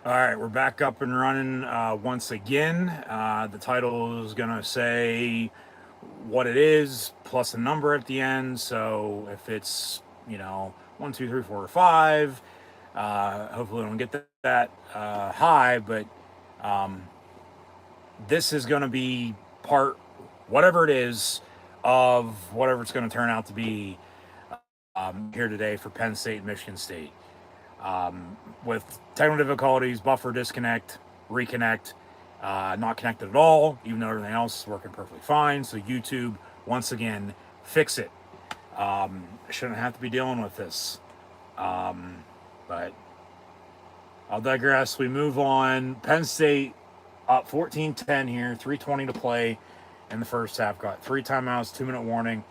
All right, we're back up and running once again. The title is going to say what it is plus a number at the end. So if it's, one, two, three, four, or five, hopefully we don't get that high, but this is going to be part, whatever it is, of whatever it's going to turn out to be here today for Penn State and Michigan State. With technical difficulties, buffer disconnect, reconnect, not connected at all, even though everything else is working perfectly fine. So YouTube, once again, fix it. Shouldn't have to be dealing with this. But I'll digress. We move on. Penn State up 14-10 here, 3:20 to play in the first half. Got 3 timeouts, 2-minute warning.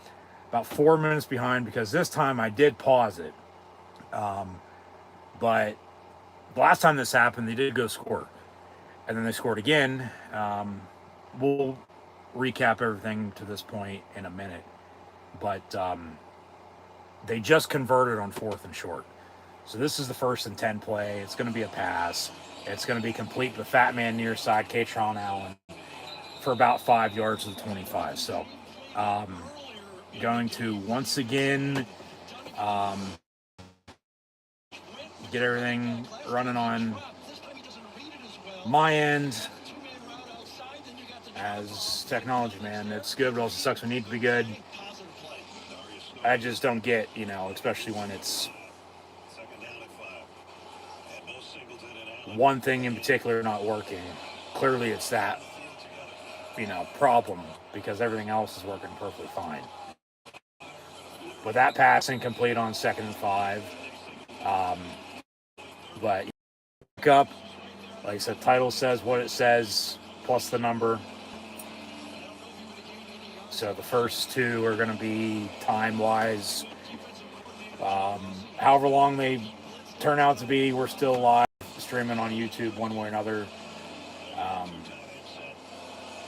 About 4 minutes behind because this time I did pause it. But the last time this happened, they did go score. And then they scored again. We'll recap everything to this point in a minute. But they just converted on 4th and short. So this is the 1st and 10 play. It's going to be a pass. It's going to be complete to the fat man near side, Katron Allen, for about 5 yards to the 25. So going to once again get everything running on my end as technology, man. It's good, but also sucks. We need to be good. I just don't get, especially when it's one thing in particular not working. Clearly it's that, problem because everything else is working perfectly fine. With that pass incomplete on 2nd and 5. But look up, like I said, title says what it says, plus the number. So the first 2 are going to be time-wise. However long they turn out to be, we're still live streaming on YouTube one way or another.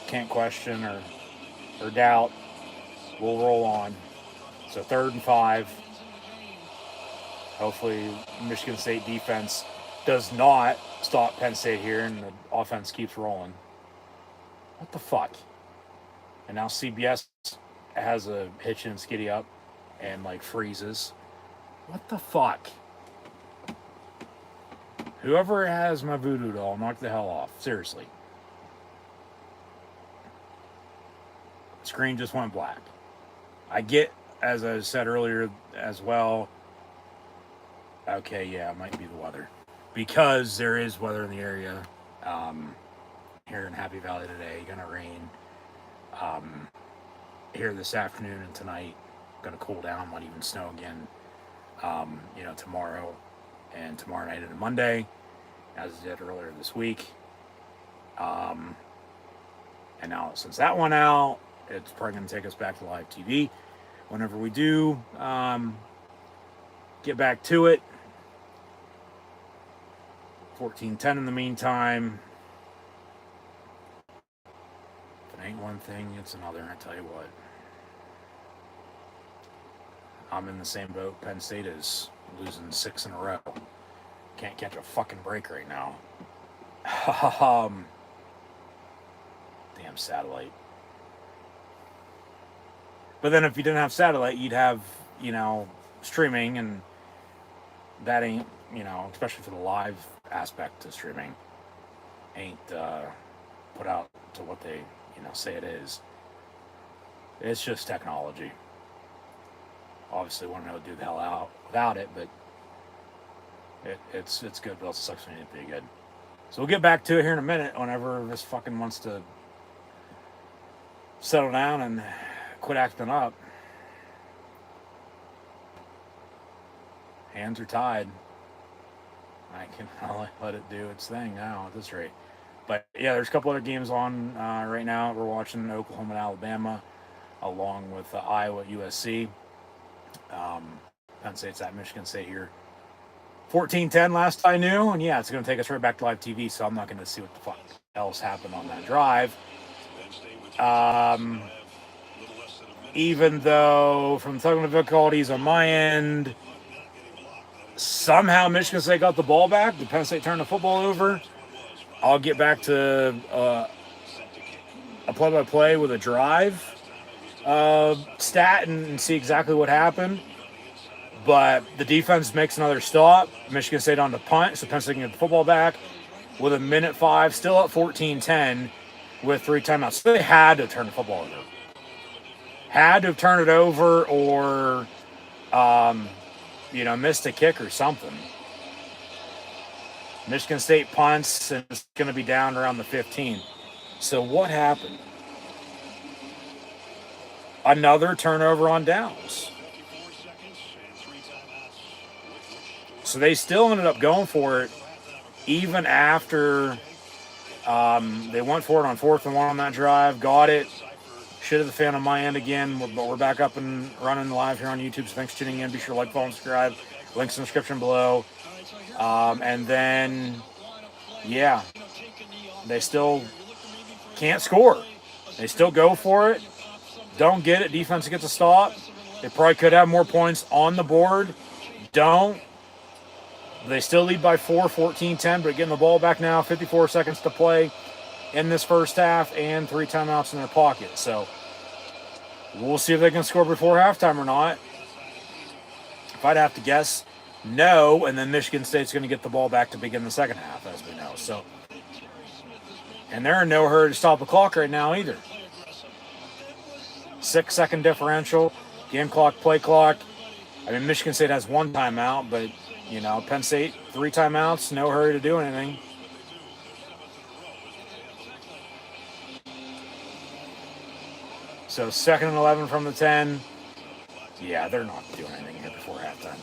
Can't question or doubt. We'll roll on. So 3rd and 5. Hopefully Michigan State defense does not stop Penn State here and the offense keeps rolling. What the fuck? And now CBS has a hitch and skiddy up and freezes. What the fuck? Whoever has my voodoo doll, knock the hell off. Seriously. Screen just went black. I get, as I said earlier as well, okay, yeah, it might be the weather. Because there is weather in the area here in Happy Valley today. Going to rain here this afternoon and tonight. Going to cool down, might even snow again, tomorrow and tomorrow night and Monday, as it did earlier this week. And now, since that one out, it's probably going to take us back to live TV. Whenever we do get back to it, 14-10 in the meantime. If it ain't one thing, it's another, I tell you what. I'm in the same boat Penn State is, losing 6 in a row. Can't catch a fucking break right now. Damn satellite. But then if you didn't have satellite, you'd have, streaming, and that ain't, especially for the live aspect of streaming, ain't put out to what they, say it is. It's just technology. Obviously, want to know do the hell out without it, but it's good, but it also sucks when it be good. So we'll get back to it here in a minute whenever this fucking wants to settle down and quit acting up. Hands are tied. I can let it do its thing now at this rate. But yeah, there's a couple other games on right now. We're watching Oklahoma and Alabama, along with Iowa USC. Penn State's at Michigan State here. 14-10 last I knew, and yeah, it's going to take us right back to live TV, so I'm not going to see what the fuck else happened on that drive. Even though, from technical difficulties on my end, Somehow Michigan State got the ball back. The Penn State turned the football over. I'll get back to a play-by-play with a drive stat and see exactly what happened. But the defense makes another stop. Michigan State on the punt, so Penn State can get the football back with a minute 5, still up 14-10 with 3 timeouts. So they had to turn the football over. Had to have turned it over or, missed a kick or something. Michigan State punts and it's going to be down around the 15. So what happened? Another turnover on downs. So they still ended up going for it even after they went for it on 4th and 1 on that drive, got it. Should have the fan on my end again, but we're back up and running live here on YouTube. So thanks for tuning in. Be sure to like, follow, and subscribe. Links in the description below. And then, yeah, they still can't score. They still go for it. Don't get it. Defense gets a stop. They probably could have more points on the board. Don't. They still lead by 4, 14-10, but getting the ball back now. 54 seconds to play in this first half and 3 timeouts in their pocket. So we'll see if they can score before halftime or not. If I'd have to guess, no, and then Michigan State's going to get the ball back to begin the second half, as we know. So, and they're in no hurry to stop the clock right now either. 6-second differential, game clock, play clock. I mean, Michigan State has 1 timeout, but, Penn State, 3 timeouts, no hurry to do anything. So 2nd and 11 from the 10. Yeah, they're not doing anything here before halftime.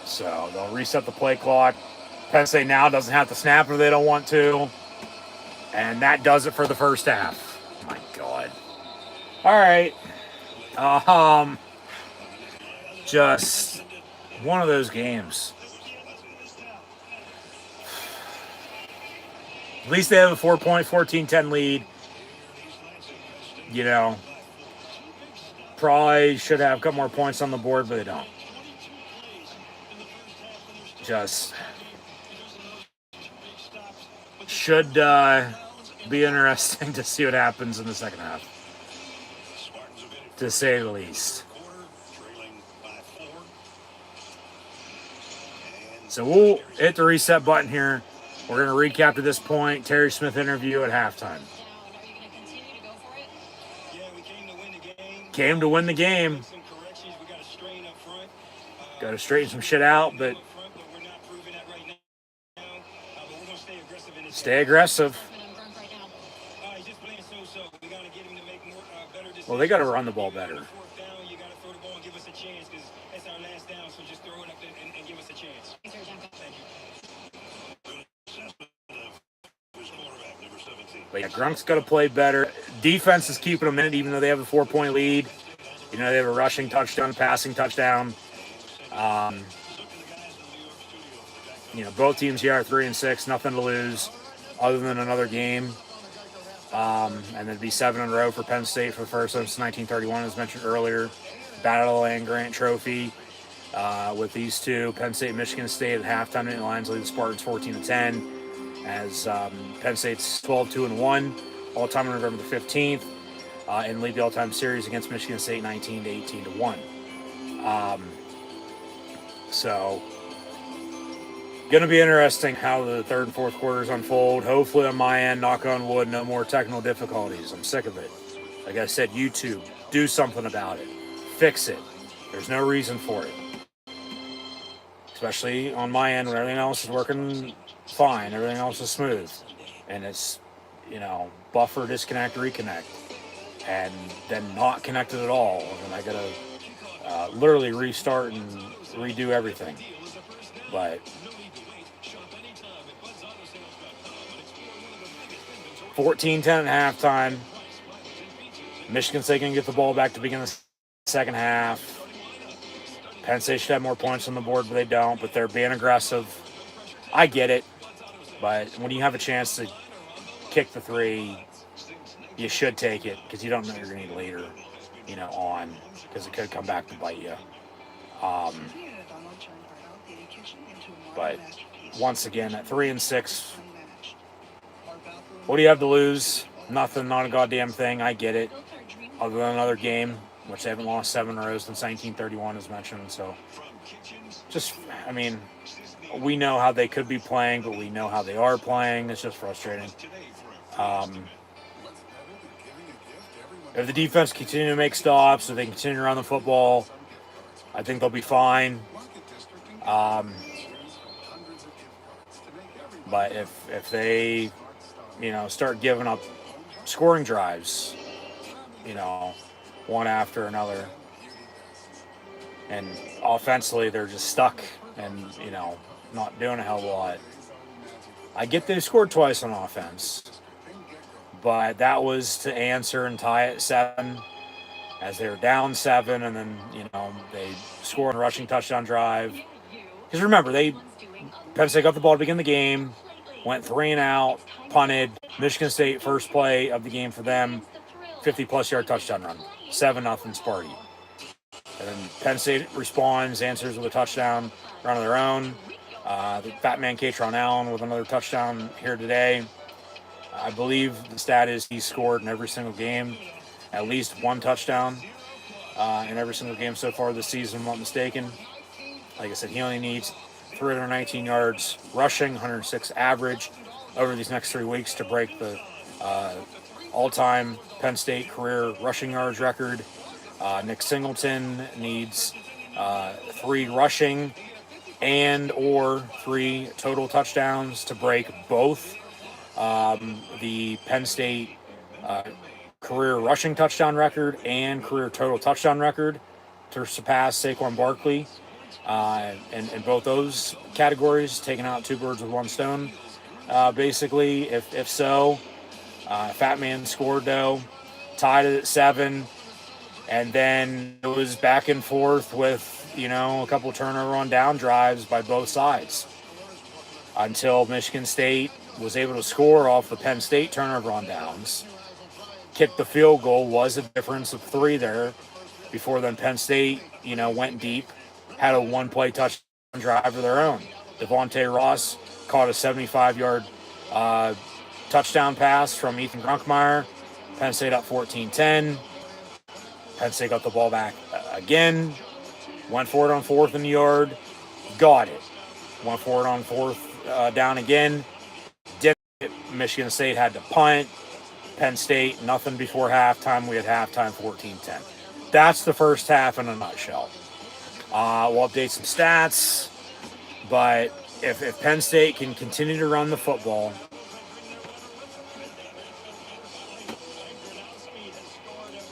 So they'll reset the play clock. Penn State now doesn't have to snap if they don't want to. And that does it for the first half. My God. All right. Just one of those games. At least they have a 4-point, 14-10 lead. Probably should have a couple more points on the board, but they don't. Just should be interesting to see what happens in the second half, to say the least. So we'll hit the reset button here. We're going to recap to this point. Terry Smith interview at halftime. Came to win the game. Got to straighten some shit out, but stay aggressive. Well, they got to run the ball better. But yeah, Grunk's got to play better. Defense is keeping them in it, even though they have a 4-point lead. They have a rushing touchdown, passing touchdown. Both teams here are 3-6, nothing to lose other than another game. And it'd be 7 in a row for Penn State for the first time since 1931, as mentioned earlier. Battle of the Land-Grant Trophy with these two. Penn State, Michigan State at halftime. The Lions lead the Spartans 14-10. As Penn State's 12-2-1, all-time on November the 15th, and lead the all-time series against Michigan State 19-18-1. So, going to be interesting how the third and fourth quarters unfold. Hopefully on my end, knock on wood, no more technical difficulties. I'm sick of it. Like I said, YouTube, do something about it. Fix it. There's no reason for it. Especially on my end when everything else is working fine, everything else is smooth, and it's buffer, disconnect, reconnect, and then not connected at all, and I gotta literally restart and redo everything. But 14-10 at halftime. Michigan State can get the ball back to begin the second half. Penn State should have more points on the board, but they don't. But they're being aggressive. I get it, but when you have a chance to kick the three, you should take it because you don't know you're going to need later, on, because it could come back to bite you. Um, but once again, at 3-6, what do you have to lose? Nothing, not a goddamn thing. I get it. Other than another game, which they haven't lost 7 in a row since 1931, as mentioned. So, we know how they could be playing, but we know how they are playing. It's just frustrating. If the defense continue to make stops, if they continue to run the football, I think they'll be fine. But if they, start giving up scoring drives, one after another, and offensively they're just stuck and, not doing a hell of a lot. I get they scored twice on offense, but that was to answer and tie at 7 as they were down 7, and then, they scored a rushing touchdown drive. Because remember, Penn State got the ball to begin the game, went 3 and out, punted. Michigan State, first play of the game for them, 50-plus yard touchdown run, 7-0 Sparty. And then Penn State responds, answers with a touchdown run of their own. The fat man Katron Allen with another touchdown here today. I believe the stat is he scored in every single game, at least one touchdown in every single game so far this season, if I'm not mistaken. Like I said, he only needs 319 yards rushing, 106 average over these next 3 weeks to break the all-time Penn State career rushing yards record. Nick Singleton needs 3 rushing and or 3 total touchdowns to break both the Penn State career rushing touchdown record and career total touchdown record to surpass Saquon Barkley. In both those categories, taking out 2 birds with 1 stone. Basically, if so, Fat Man scored though, tied it at 7, and then it was back and forth with a couple turnover on down drives by both sides until Michigan State was able to score off the Penn State turnover on downs. Kicked the field goal, was a difference of 3 there. Before then, Penn State, went deep, had a 1-play touchdown drive of their own. Devontae Ross caught a 75-yard touchdown pass from Ethan Grunkmeyer. Penn State up 14-10. Penn State got the ball back again. Went for it on 4th and yard. Got it. Went for it on 4th down again. Didn't. Michigan State had to punt. Penn State, nothing before halftime. We had halftime 14-10. That's the first half in a nutshell. We'll update some stats, but if Penn State can continue to run the football,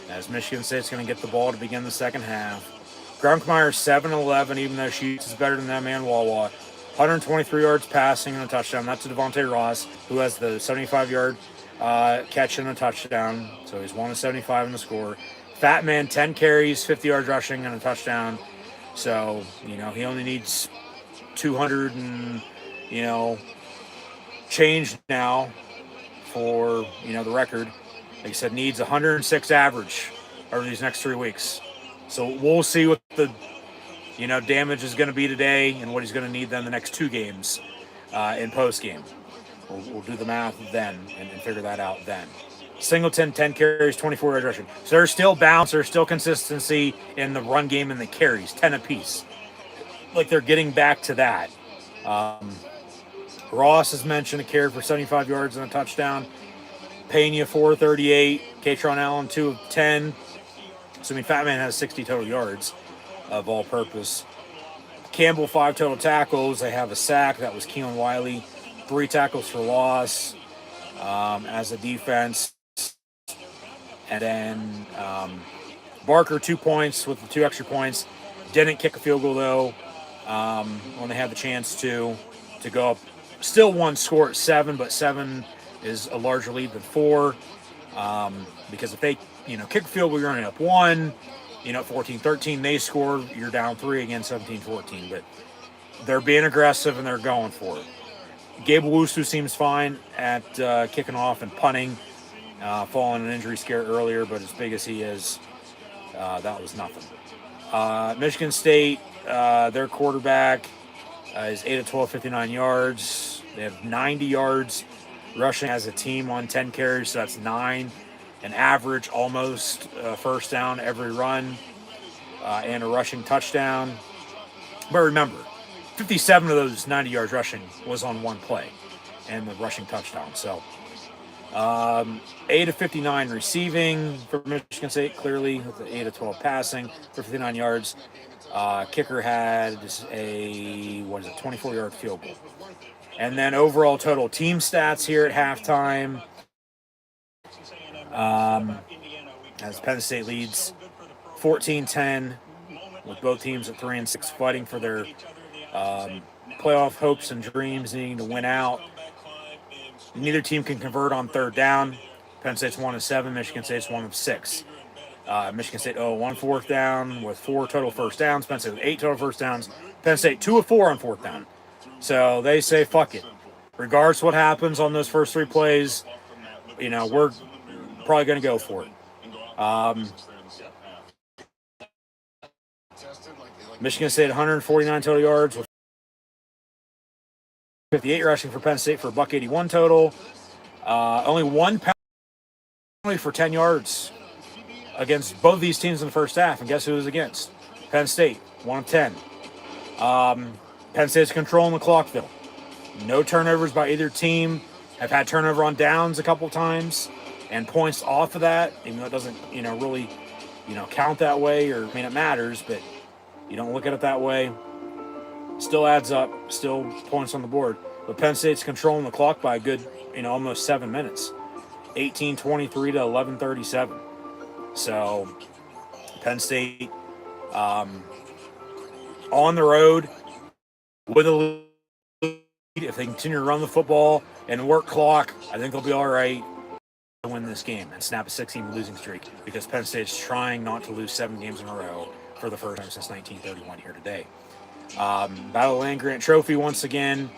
as Michigan State's going to get the ball to begin the second half. Grunkmeyer 7-11, even though Sheets is better than them and Wawa. 123 yards passing and a touchdown. That's to Devontae Ross, who has the 75-yard catch and a touchdown. So he's 1 of 75 in the score. Fat Man, 10 carries, 50 yards rushing and a touchdown. So, he only needs 200 and, change now for, the record. Like I said, needs 106 average over these next 3 weeks. So we'll see what the, damage is going to be today and what he's going to need then the next 2 games in post game. We'll do the math then and figure that out then. Singleton, 10 carries, 24 yards rushing. So there's still bounce, there's still consistency in the run game and the carries, 10 apiece. Like they're getting back to that. Ross has mentioned a carry for 75 yards and a touchdown. Pena 438, Katron Allen 2 of 10. So Fat Man has 60 total yards of all purpose. Campbell 5 total tackles. They have a sack. That was Keelan Wiley. 3 tackles for loss as a defense. And then Barker 2 points with the 2 extra points. Didn't kick a field goal though when they had the chance to go up. Still one score at 7, but 7 is a larger lead than 4 because if they kick a field goal, you're only up 1. 14-13, they score, you're down 3 again, 17-14. But they're being aggressive and they're going for it. Gabe Wusu seems fine at kicking off and punting. Falling an injury scare earlier, but as big as he is, that was nothing. Michigan State, their quarterback is 8 of 12, 59 yards. They have 90 yards rushing as a team on 10 carries, so that's 9. An average almost first down every run and a rushing touchdown. But remember, 57 of those 90 yards rushing was on one play and the rushing touchdown. So 8 of 59 receiving for Michigan State, clearly, with the 8 of 12 passing for 59 yards. Kicker had a 24-yard field goal. And then overall total team stats here at halftime. As Penn State leads 14-10, with both teams at 3-6 fighting for their playoff hopes and dreams, needing to win out. Neither team can convert on third down. Penn State's 1 of 7, Michigan State's 1 of 6. Michigan State 0-1 fourth down with 4 total first downs. Penn State with 8 total first downs. Penn State 2 of 4 on fourth down. So they say, fuck it. Regardless of what happens on those first 3 plays, we're probably going to go for it. Michigan State 149 total yards with 58 rushing for Penn State for $181 total. Only one penalty for 10 yards against both these teams in the first half. And guess who it was against? Penn State, 1 of 10. Penn State's controlling the clock, though. No turnovers by either team. Have had turnover on downs a couple times and points off of that, even though it doesn't, really, count that way, or, it matters, but you don't look at it that way. Still adds up, still points on the board. But Penn State's controlling the clock by a good, almost 7 minutes. 18:23 to 11:37. So Penn State on the road with a lead. If they continue to run the football and work clock, I think they'll be all right to win this game and snap a 6-game losing streak, because Penn State's trying not to lose 7 games in a row for the first time since 1931 here today. Battle of Land Grant Trophy once again,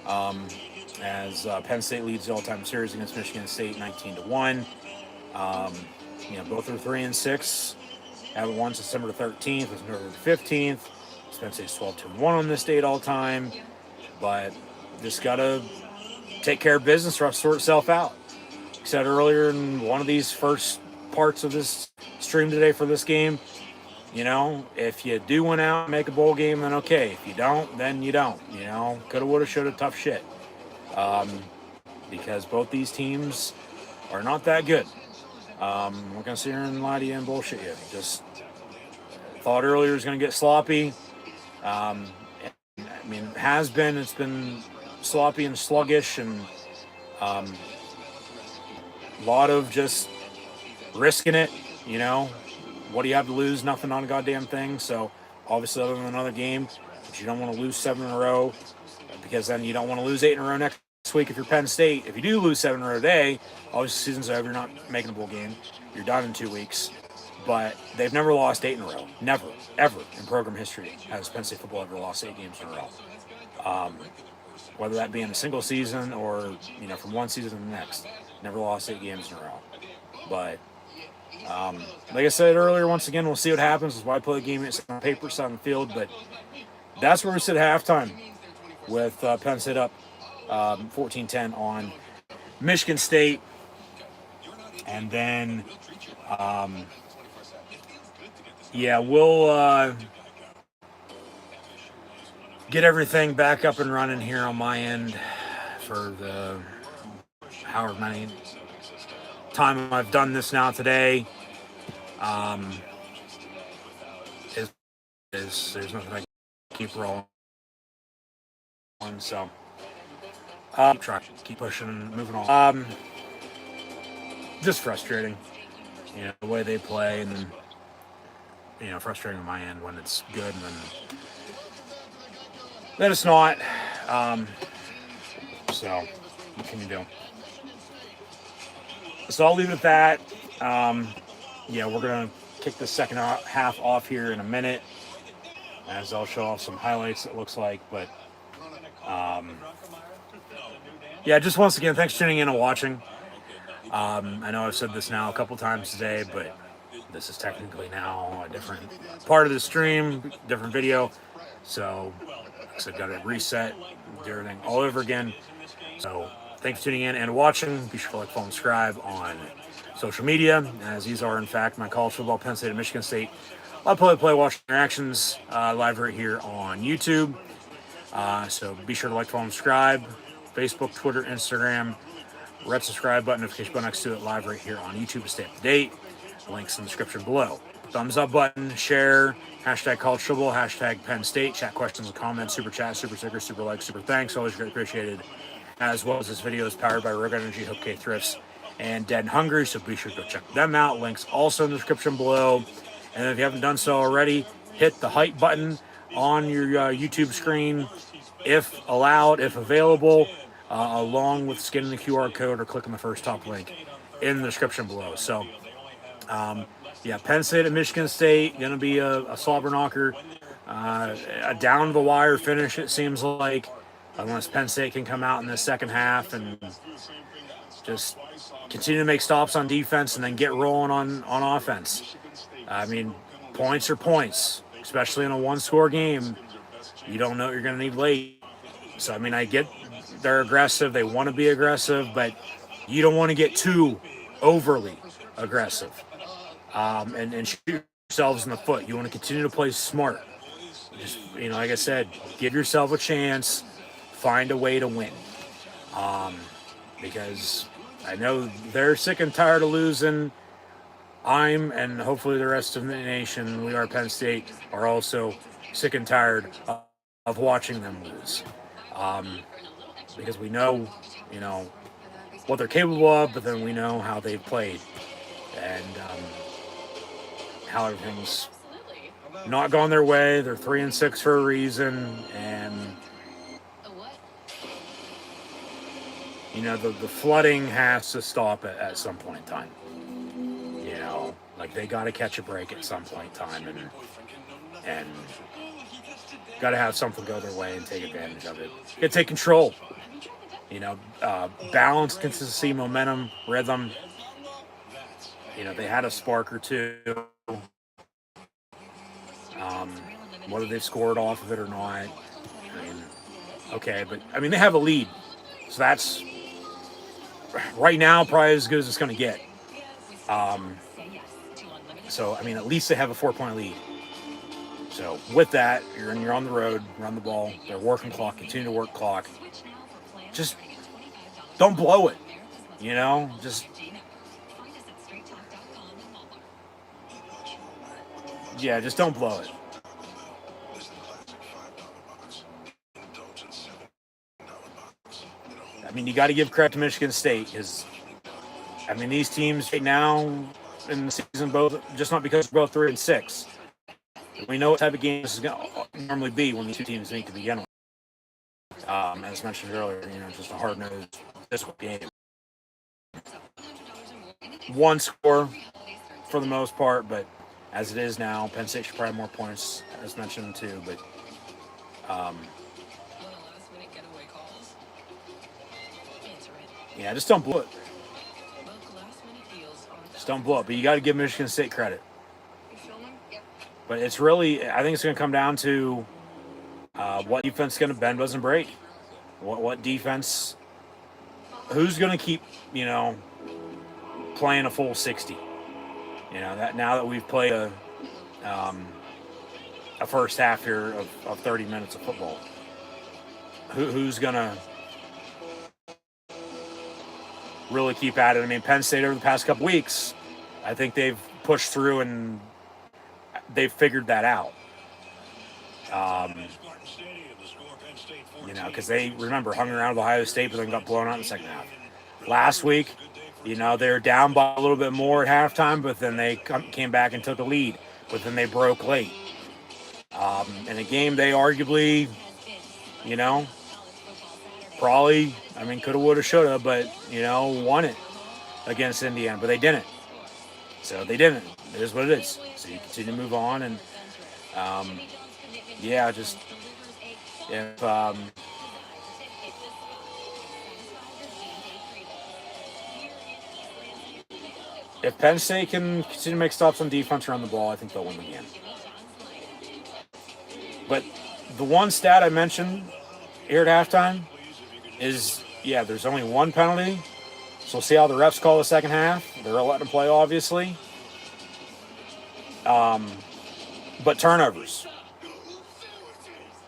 as Penn State leads the all-time series against Michigan State 19-1. Both are 3-6. Haven't won since December 13th. It's November 15th. Penn State's 12-1 on this date all-time. But just got to take care of business or sort itself out. Like I said earlier in one of these first parts of this stream today for this game, if you do win out, make a bowl game, then okay. If you don't, then you don't. Coulda, woulda, shoulda, tough shit. Because both these teams are not that good. We're going to sit here and lie to you and bullshit you. Just thought earlier it was going to get sloppy. It has been. It's been sloppy and sluggish, and a lot of just risking it, What do you have to lose? Nothing on a goddamn thing. So, obviously, other than another game, but you don't want to lose 7 in a row, because then you don't want to lose 8 in a row next week if you're Penn State. If you do lose 7 in a row today, obviously season's over. You're not making a bowl game. You're done in 2 weeks. But they've never lost 8 in a row. Never, ever in program history has Penn State football ever lost 8 games in a row. Whether that be in a single season or, from one season to the next. Never lost 8 games in a row. But, like I said earlier, once again, we'll see what happens. That's why I play the game. It's on paper, it's on the field. But that's where we sit at halftime with Penn State up 14-10 on Michigan State. And then, we'll get everything back up and running here on my end for the however many time I've done this now today. There's nothing I can keep rolling on, so keep pushing, moving on. Just frustrating, the way they play, and then, frustrating on my end when it's good, and then it's not. So what can you do? So I'll leave it at that. We're gonna kick the second half off here in a minute, as I'll show off some highlights, it looks like, but Yeah, just once again, thanks for tuning in and watching. I know I've said this now a couple times today, but this is technically now a different part of the stream, different video. So, like I said, got to reset, do everything all over again. So, thanks for tuning in and watching. Be sure to like, follow, and subscribe on social media, as these are, in fact, my college football, Penn State and Michigan State. I'll play, watch interactions live right here on YouTube. So be sure to like, follow, and subscribe. Facebook, Twitter, Instagram. Red subscribe button, notification button next to it, live right here on YouTube to stay up to date. Links in the description below. Thumbs up button, share, hashtag college football, hashtag Penn State. Chat questions and comments, super chat, super sticker, super like, super thanks. Always greatly appreciated. As well as this video is powered by Rogue Energy, HopeKThrifts, and Dead and Hungry, so be sure to go check them out. Links also in the description below. And if you haven't done so already, hit the hype button on your YouTube screen, if allowed, if available, along with scanning the QR code or clicking the first top link in the description below. So, yeah, Penn State and Michigan State, going to be a slobber knocker, a down the wire finish, it seems like, unless Penn State can come out in the second half and just continue to make stops on defense and then get rolling on offense. I mean, points are points, especially in a one-score game. You don't know what you're going to need late. So, I mean, I get they're aggressive. They want to be aggressive, but you don't want to get too overly aggressive and shoot yourselves in the foot. You want to continue to play smart. Just, like I said, give yourself a chance. Find a way to win. Because I know they're sick and tired of losing. And hopefully the rest of the nation, we are Penn State, are also sick and tired of watching them lose. Because we know, what they're capable of, but then we know how they've played and how everything's not gone their way. They're 3-6 for a reason, and the flooding has to stop at some point in time. Like they got to catch a break at some point in time, and got to have something go their way and take advantage of it. Got to take control. Balance, consistency, momentum, rhythm. They had a spark or two. Whether they've scored off of it or not, okay, but they have a lead, so that's right now probably as good as it's going to get. So at least they have a 4-point lead. So with that, you're on the road, run the ball. They're working clock, continue to work clock. Just don't blow it, just don't blow it. You got to give credit to Michigan State because, these teams right now in the season, both just not because we're both 3-6. We know what type of game this is going to normally be when the two teams meet to begin with. As mentioned earlier, just a hard-nosed physical game. One score for the most part, but as it is now, Penn State should probably have more points, as mentioned too. But just don't blow it. Just don't blow it. But you got to give Michigan State credit. But it's really, I think it's going to come down to what defense is going to bend, doesn't break. What defense, who's going to keep, playing a full 60. That now that we've played a first half here of 30 minutes of football, who's going to really keep at it? Penn State over the past couple weeks, I think they've pushed through and they've figured that out. Because they, remember, hung around with Ohio State, but then got blown out in the second half. Last week, they're down by a little bit more at halftime, but then they came back and took a lead. But then they broke late. In a game they arguably, probably, coulda, woulda, shoulda, but, won it against Indiana. But they didn't. So they didn't. It is what it is. So you continue to move on. And, if if Penn State can continue to make stops on defense around the ball, I think they'll win the game. But the one stat I mentioned here at halftime is, yeah, there's only one penalty. So we'll see how the refs call the second half. They're letting them play, obviously. But turnovers.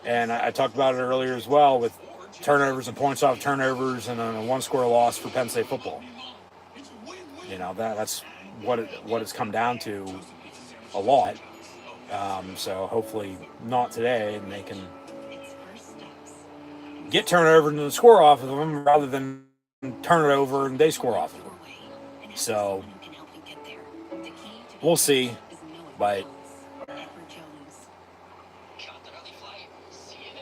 And I talked about it earlier as well with turnovers and points off turnovers and a one-score loss for Penn State football. You know, that's what it's come down to a lot. So hopefully not today, and they can get turnover and score off of them rather than turn it over and they score off of them. So we'll see, but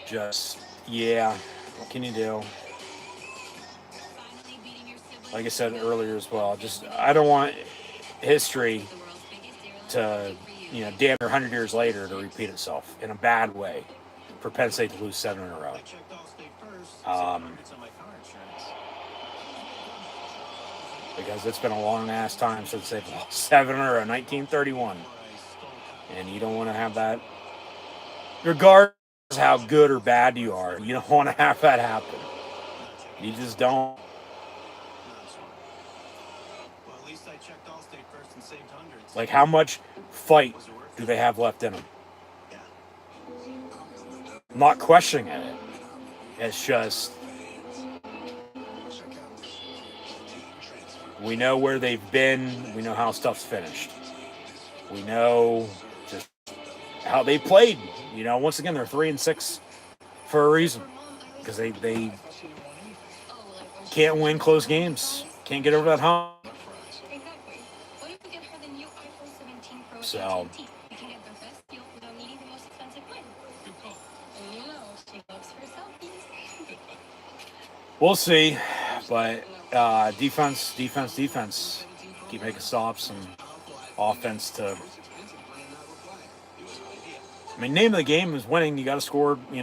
just, yeah, what can you do? Like I said earlier as well, I don't want history to, damn near 100 years later to repeat itself in a bad way for Penn State to lose 7 in a row. Because it's been a long ass time since they've lost 7 in a row, 1931. And you don't want to have that, regardless of how good or bad you are, you don't want to have that happen. You just don't. Like, how much fight do they have left in them? I'm not questioning it. It's just, we know where they've been. We know how stuff's finished. We know just how they played. Once again, they're 3-6 for a reason. Because they can't win close games. Can't get over that hump. So we'll see. But defense. Keep making stops, and offense to. I mean, name of the game is winning. You got to score, to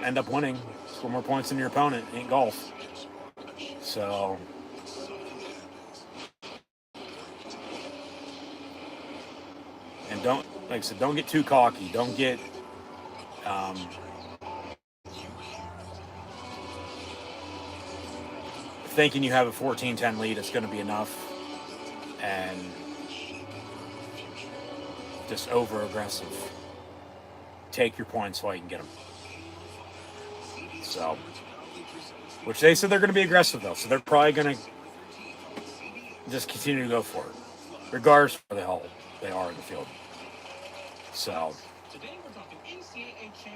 end up winning. Score more points than your opponent. It ain't golf. So. And don't get too cocky. Don't get thinking you have a 14-10 lead, it's going to be enough, and just over-aggressive. Take your points while you can get them. So, which they said they're going to be aggressive, though, so they're probably going to just continue to go for it, regardless of where the hell they are in the field. So,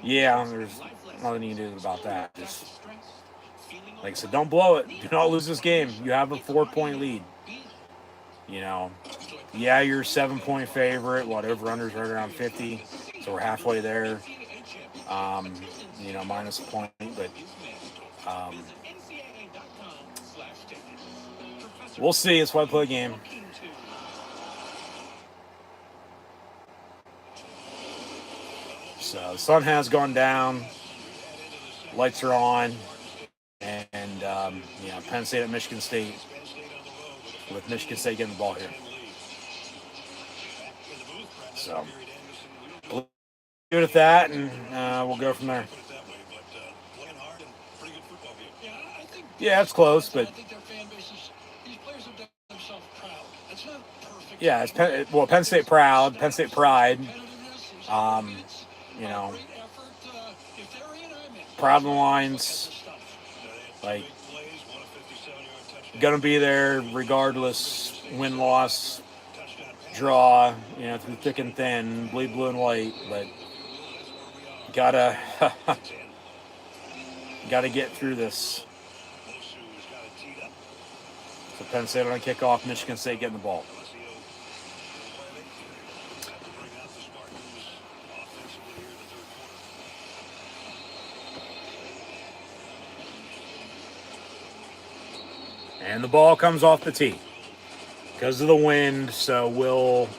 yeah, there's nothing you can do about that. Just, like I said, don't blow it. Do not lose this game. You have a 4-point lead. Yeah, you're a 7-point favorite. Over-under's right around 50. So we're halfway there. Minus a point. But we'll see. It's why I play a game. So the sun has gone down. Lights are on. And, Penn State at Michigan State, with Michigan State getting the ball here. So, we'll do it at that, and we'll go from there. Yeah, it's close, but yeah, it's Penn State proud, Penn State pride. Proud of the lines. Like, gonna be there regardless, win, loss, draw, through thick and thin, bleed blue and white, but gotta get through this. So Penn State on a kickoff, Michigan State getting the ball. And the ball comes off the tee because of the wind, so we'll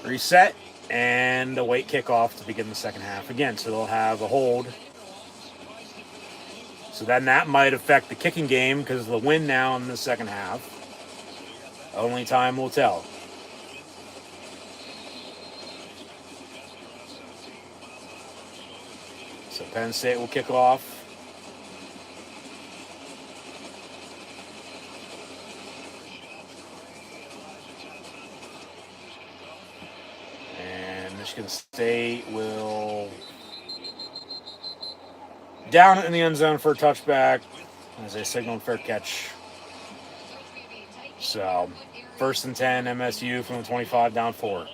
reset and await kickoff to begin the second half again. So they'll have a hold. So then that might affect the kicking game because of the wind now in the second half. Only time will tell. So Penn State will kick off. And Michigan State will down in the end zone for a touchback as they signaled fair catch. So 1st and 10, MSU from the 25 down 4.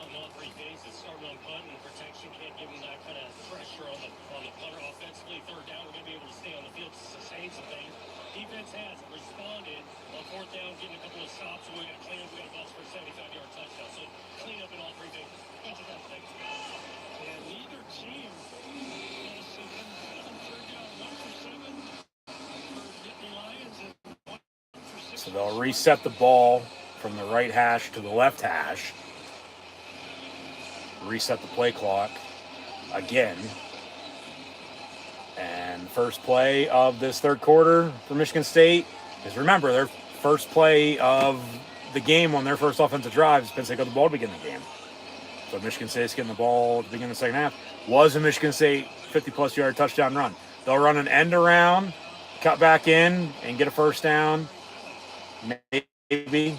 So they'll reset the ball from the right hash to the left hash. Reset the play clock again. And first play of this third quarter for Michigan State is, remember, their first play of the game on their first offensive drive is Penn State got the ball to begin the game. So Michigan State's getting the ball at the beginning of the second half. Was a Michigan State 50-plus yard touchdown run. They'll run an end around, cut back in, and get a first down. Maybe,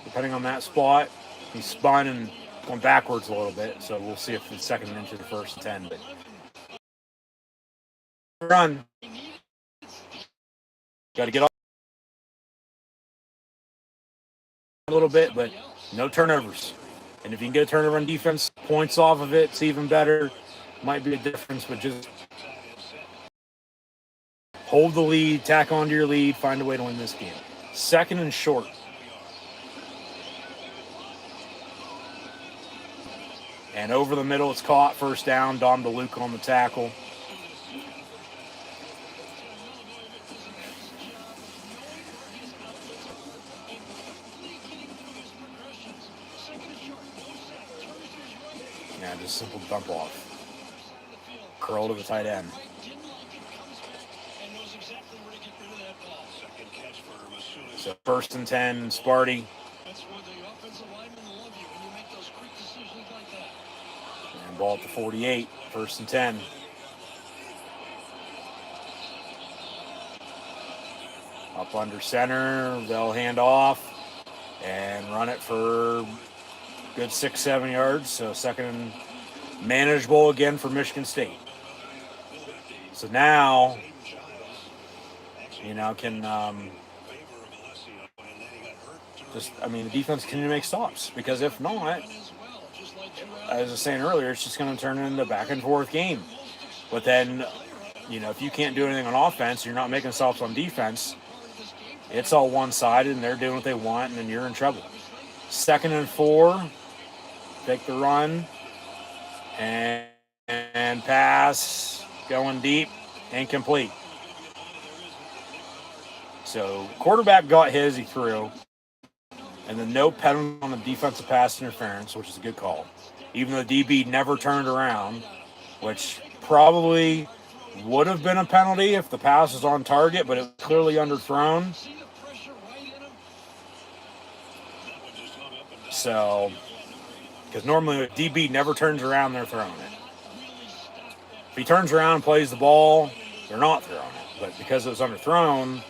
depending on that spot. He spun and went backwards a little bit, so we'll see if it's second into the 1st and 10. But run. Got to get off a little bit, but no turnovers. And if you can get a turnover on defense, points off of it, it's even better. Might be a difference, but just hold the lead, tack onto your lead, find a way to win this game. 2nd and short. And over the middle, it's caught. First down. Dom DeLuca on the tackle. Yeah, just simple dump off. Curl to the tight end. So 1st and 10, Sparty. And ball at the 48, 1st and 10. Up under center, they'll hand off and run it for good 6-7 yards. So 2nd and manageable again for Michigan State. So now, can the defense can make stops, because if not, as I was saying earlier, it's just going to turn into a back and forth game. But then, if you can't do anything on offense, you're not making stops on defense, it's all one-sided and they're doing what they want, and then you're in trouble. 2nd and 4, take the run and pass, going deep, incomplete. So quarterback got his, he threw. And then no penalty on the defensive pass interference, which is a good call. Even though DB never turned around, which probably would have been a penalty if the pass was on target, but it was clearly underthrown. So, because normally if DB never turns around, they're throwing it. If he turns around and plays the ball, they're not throwing it. But because it was underthrown,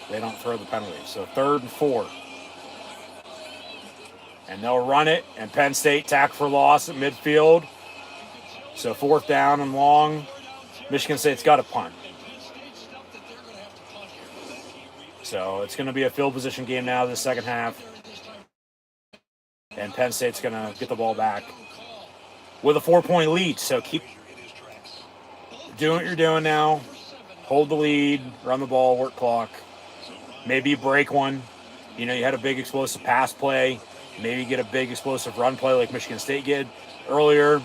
they don't throw the penalty. So 3rd and 4. And they'll run it, and Penn State tackle for loss at midfield. So 4th down and long. Michigan State's got a punt. So it's going to be a field position game now the second half. And Penn State's going to get the ball back with a 4-point lead. So keep doing what you're doing now. Hold the lead, run the ball, work clock. Maybe you break one. You had a big explosive pass play. Maybe get a big explosive run play like Michigan State did earlier.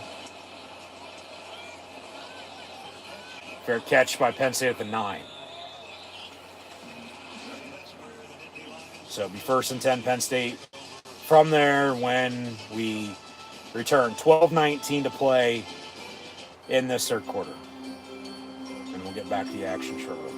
Fair catch by Penn State at the 9. So it'll be 1st and 10 Penn State from there when we return. 12:19 to play in this third quarter. And we'll get back to the action shortly.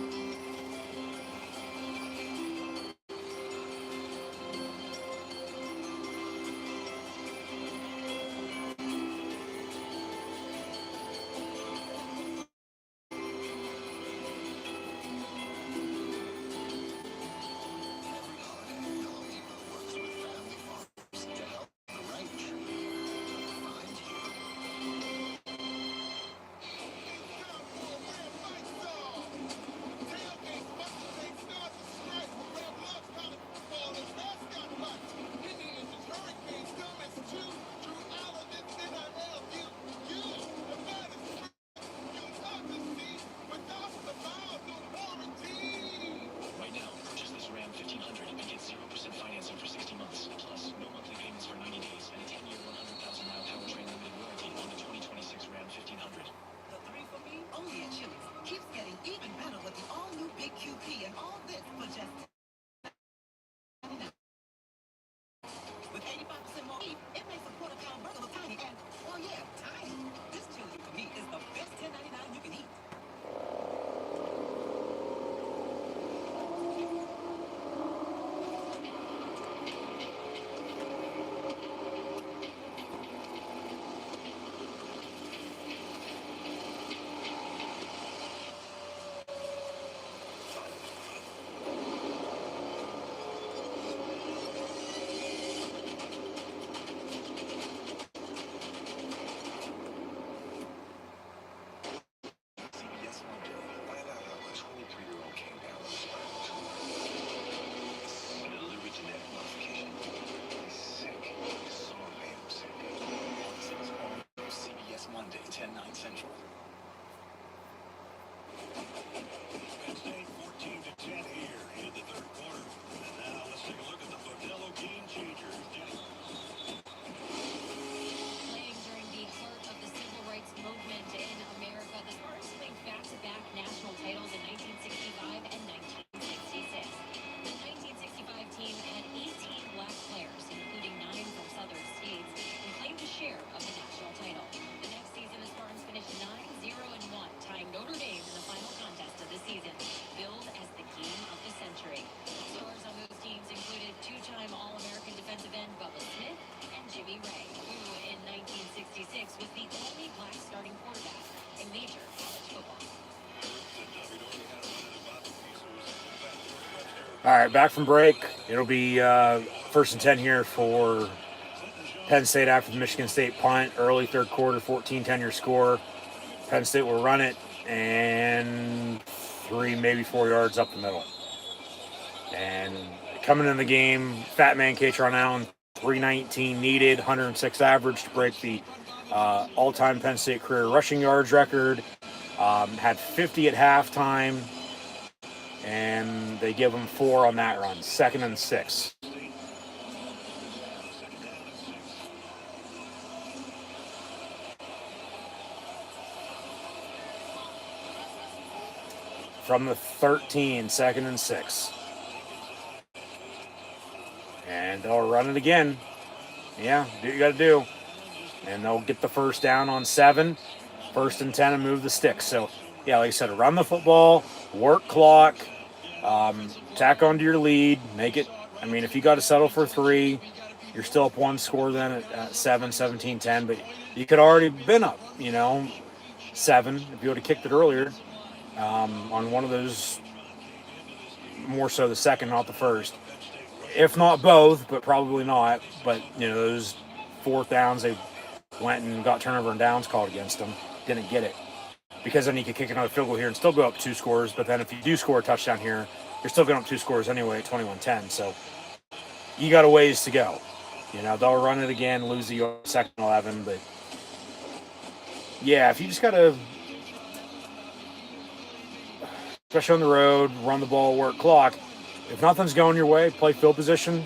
All right, back from break. It'll be first and 10 here for Penn State after the Michigan State punt. Early third quarter, 14-10 your score. Penn State will run it and 3, maybe 4 yards up the middle. And coming in the game, Fat Man Katron Allen, 319 needed, 106 average to break the all-time Penn State career rushing yards record. Had 50 at halftime, and they give him 4 on that run. 2nd and 6. From the 13, 2nd and 6. And they'll run it again. Yeah, do what you got to do. And they'll get the first down on 7. 1st and 10 and move the sticks. So, yeah, like I said, run the football, work clock, tack onto your lead, make it. I mean, if you got to settle for 3, you're still up 1 score then at 7, 17, 10. But you could already been up, 7 if you would have kicked it earlier on one of those, more so the second, not the first. If not both, but probably not. But, those 4th downs, they went and got turnover and downs called against them. Didn't get it. Because then you could kick another field goal here and still go up 2 scores. But then if you do score a touchdown here, you're still going up 2 scores anyway at 21-10. So you got a ways to go. They'll run it again, lose the 2nd and 11. But, yeah, if you just got to, especially on the road, run the ball, work clock, if nothing's going your way, play field position,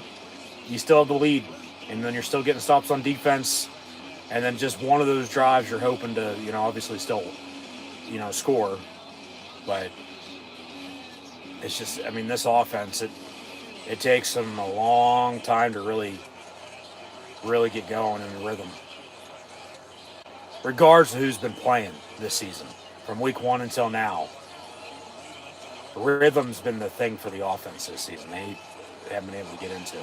you still have the lead. And then you're still getting stops on defense. And then just one of those drives you're hoping to, obviously still, score. But it's just, this offense, it takes them a long time to really get going in the rhythm. Regardless of who's been playing this season, from week 1 until now, rhythm's been the thing for the offense this season. They haven't been able to get into.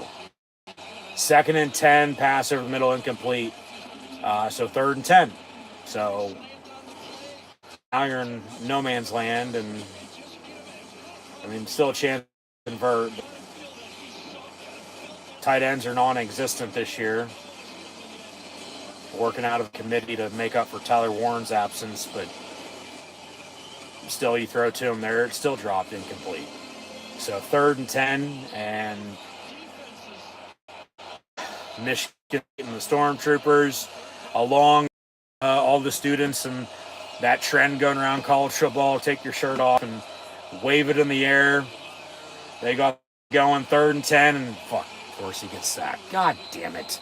2nd and 10, pass over the middle, incomplete. So 3rd and 10. So now you're in no man's land, and still a chance to convert. Tight ends are non-existent this year. Working out of a committee to make up for Tyler Warren's absence, but still you throw to him there, it's still dropped incomplete. So 3rd and 10, and Michigan and the Stormtroopers, along all the students, and that trend going around college football, take your shirt off and wave it in the air. They got going 3rd and 10, and fuck, of course he gets sacked. God damn it.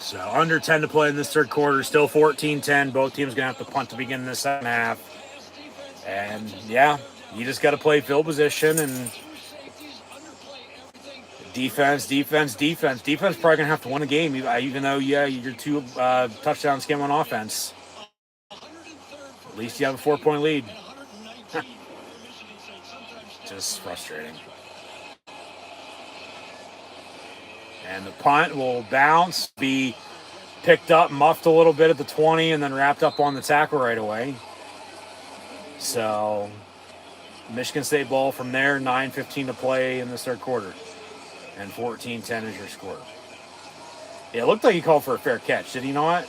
So under 10 to play in this 3rd quarter, still 14-10. Both teams going to have to punt to begin the 2nd half. And, yeah, you just got to play field position and defense. Defense probably going to have to win a game, even though, yeah, you're 2 touchdowns game on offense. At least you have a 4-point lead. Just frustrating. And the punt will bounce, be picked up, muffed a little bit at the 20, and then wrapped up on the tackle right away. So, Michigan State ball from there, 9:15 to play in this 3rd quarter. And 14-10 is your score. It looked like he called for a fair catch, did he not?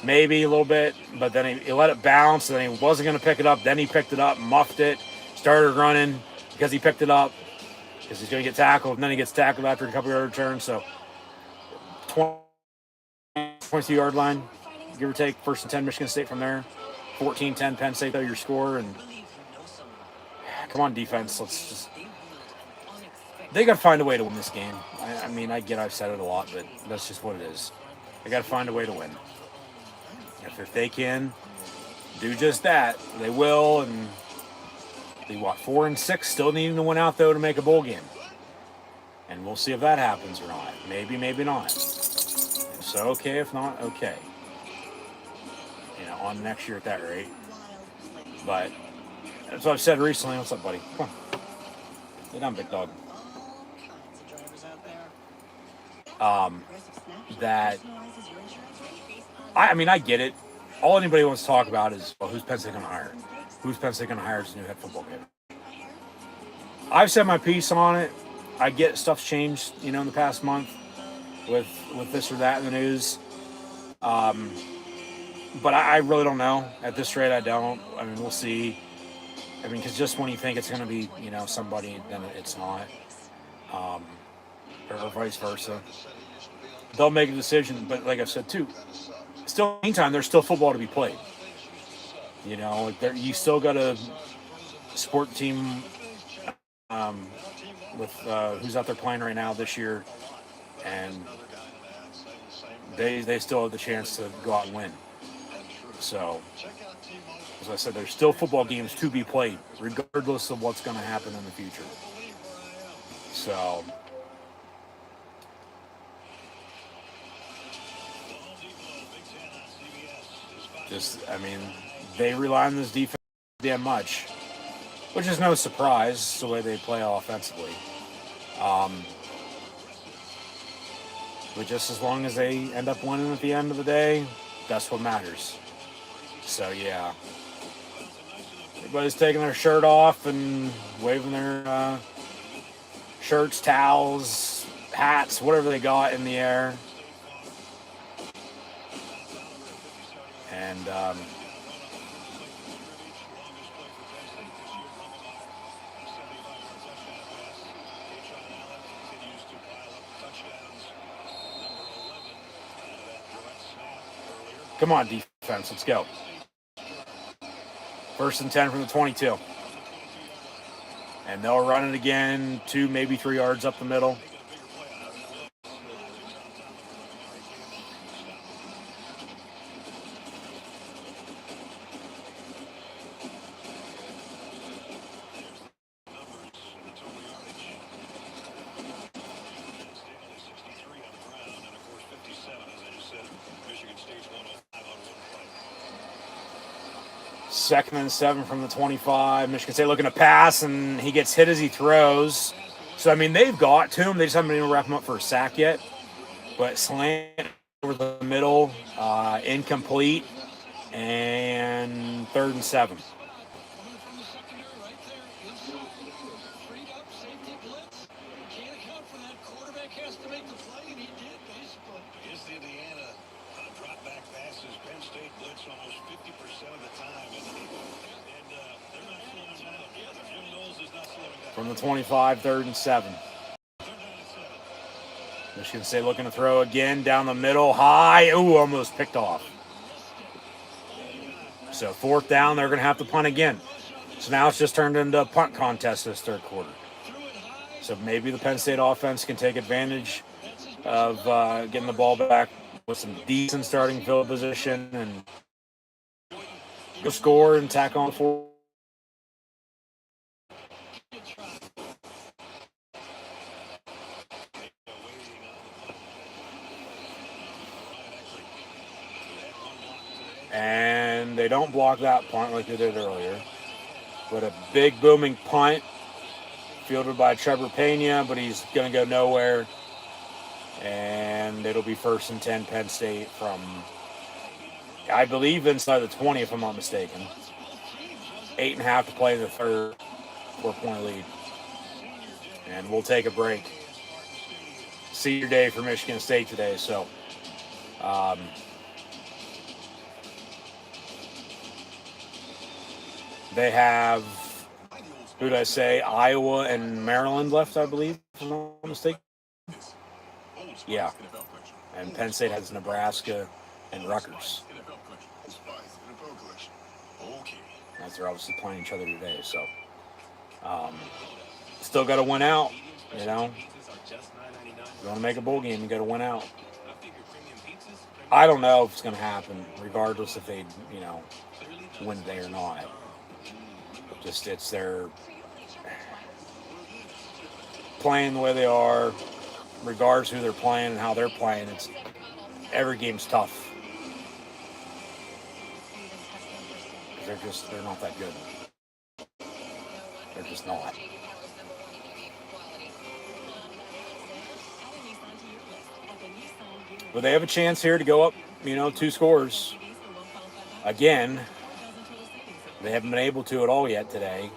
Maybe a little bit, but then he let it bounce, and then he wasn't going to pick it up. Then he picked it up, muffed it, started running because he picked it up, because he's going to get tackled, and then he gets tackled after a couple yard returns. So 22-yard line, give or take, 1st and 10 Michigan State from there. 14-10 Penn State, though, your score. And come on, defense, let's just, they got to find a way to win this game. I get I've said it a lot, but that's just what it is. They got to find a way to win. If they can do just that, they will. And they 4 and 6, still needing to win out though to make a bowl game. And we'll see if that happens or not. Maybe, maybe not. If so, okay. If not, okay. On next year at that rate. But that's what I've said recently. What's up, buddy? Come on. Lay down, big dog. That I mean, I get it. All anybody wants to talk about is, well, who's Penn State going to hire? Who's Penn State going to hire as a new head football coach? I've said my piece on it. I get stuff's changed, in the past month with this or that in the news. But I really don't know. At this rate, I don't. I mean, we'll see. I mean, because just when you think it's going to be, somebody, then it's not. Or vice versa. They'll make a decision, but like I said, too, still, meantime, there's still football to be played. You still got a sport team with who's out there playing right now this year, and they still have the chance to go out and win. So, as I said, there's still football games to be played, regardless of what's going to happen in the future. So, they rely on this defense damn much, which is no surprise, the way they play offensively. But just as long as they end up winning at the end of the day, that's what matters. So, yeah. Everybody's taking their shirt off and waving their shirts, towels, hats, whatever they got in the air. And come on, defense, let's go. 1st and 10 from the 22. And they'll run it again, 2, maybe 3 yards up the middle. Second and 7 from the 25. Michigan State looking to pass, and he gets hit as he throws. So, I mean, they've got to him. They just haven't been able to wrap him up for a sack yet. But slant over the middle, incomplete, and 3rd and 7. From the 25, 3rd and 7. Michigan State looking to throw again down the middle, high. Ooh, almost picked off. So 4th down, they're going to have to punt again. So now it's just turned into a punt contest this 3rd quarter. So maybe the Penn State offense can take advantage of getting the ball back with some decent starting field position and go score and tack on 4. And they don't block that punt like they did earlier. But a big booming punt fielded by Trevor Pena, but he's going to go nowhere. And it'll be 1st and 10 Penn State from, I believe, inside the 20, if I'm not mistaken. 8.5 to play in the 3rd, 4-point lead. And we'll take a break. Senior day for Michigan State today, so they have, who did I say, Iowa and Maryland left, I believe, if I'm not mistaken. Yeah. And Penn State has Nebraska and Rutgers. As they're obviously playing each other today, so still got to win out, you know. If you want to make a bowl game, you got to win out. I don't know if it's going to happen, regardless if they, win today or not. Just it's their playing the way they are, regardless who they're playing and how they're playing. It's every game's tough. They're not that good. They're just not. But they have a chance here to go up 2 scores. Again, they haven't been able to at all yet today.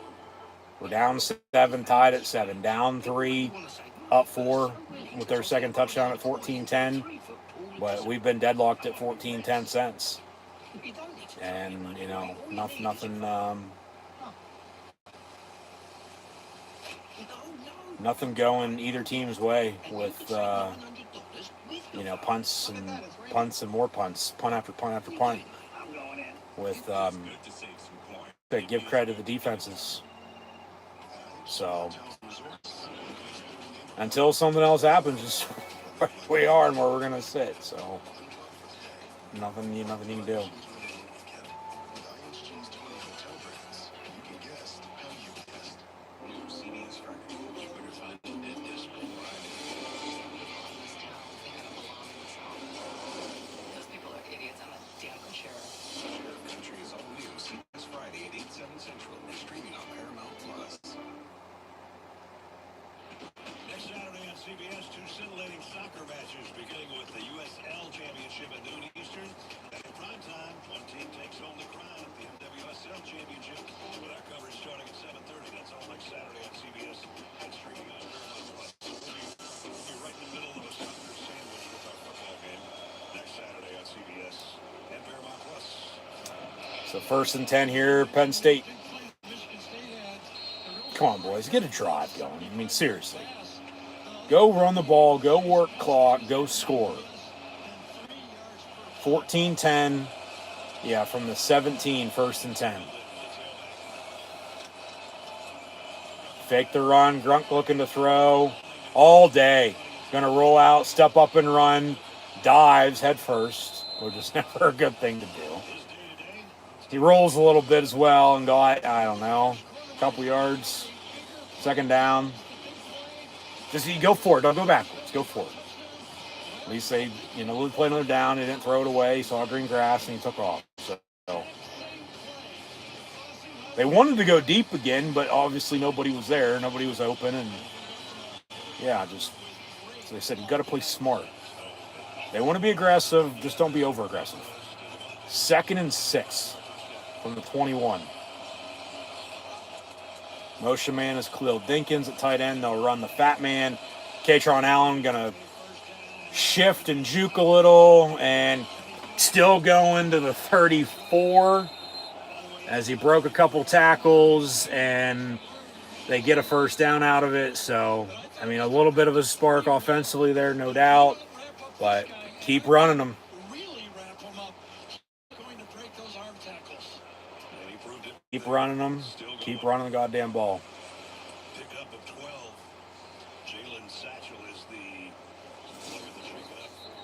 We're down 7, tied at 7. Down 3, up 4 with their second touchdown at 14-10. But we've been deadlocked at 14-10 since. And, nothing going either team's way with, punts and more punts, punt after punt after punt. With, they give credit to the defenses. So, until something else happens, just where we are and where we're going to sit. So, nothing you can do. So 1st and 10 here, Penn State. Come on, boys, get a drive going. I mean, seriously. Go run the ball, go work clock, go score. 14-10. Yeah, from the 17, 1st and 10. Fake the run, Grunk looking to throw all day. Going to roll out, step up and run, dives head first, which is never a good thing to do. He rolls a little bit as well and go, I don't know, a couple yards, 2nd down. Just you go for it. Don't go backwards. Go for it. At least they, play another down. He didn't throw it away. He saw green grass and he took off. So they wanted to go deep again, but obviously nobody was there. Nobody was open. And, so they said, you got to play smart. They want to be aggressive. Just don't be over-aggressive. 2nd and 6 from the 21. Motion man is Khalil Dinkins at tight end. They'll run the fat man. Katron Allen going to shift and juke a little and still going to the 34 as he broke a couple tackles and they get a 1st down out of it. So, a little bit of a spark offensively there, no doubt, but keep running them. Keep running them. Keep running the goddamn ball.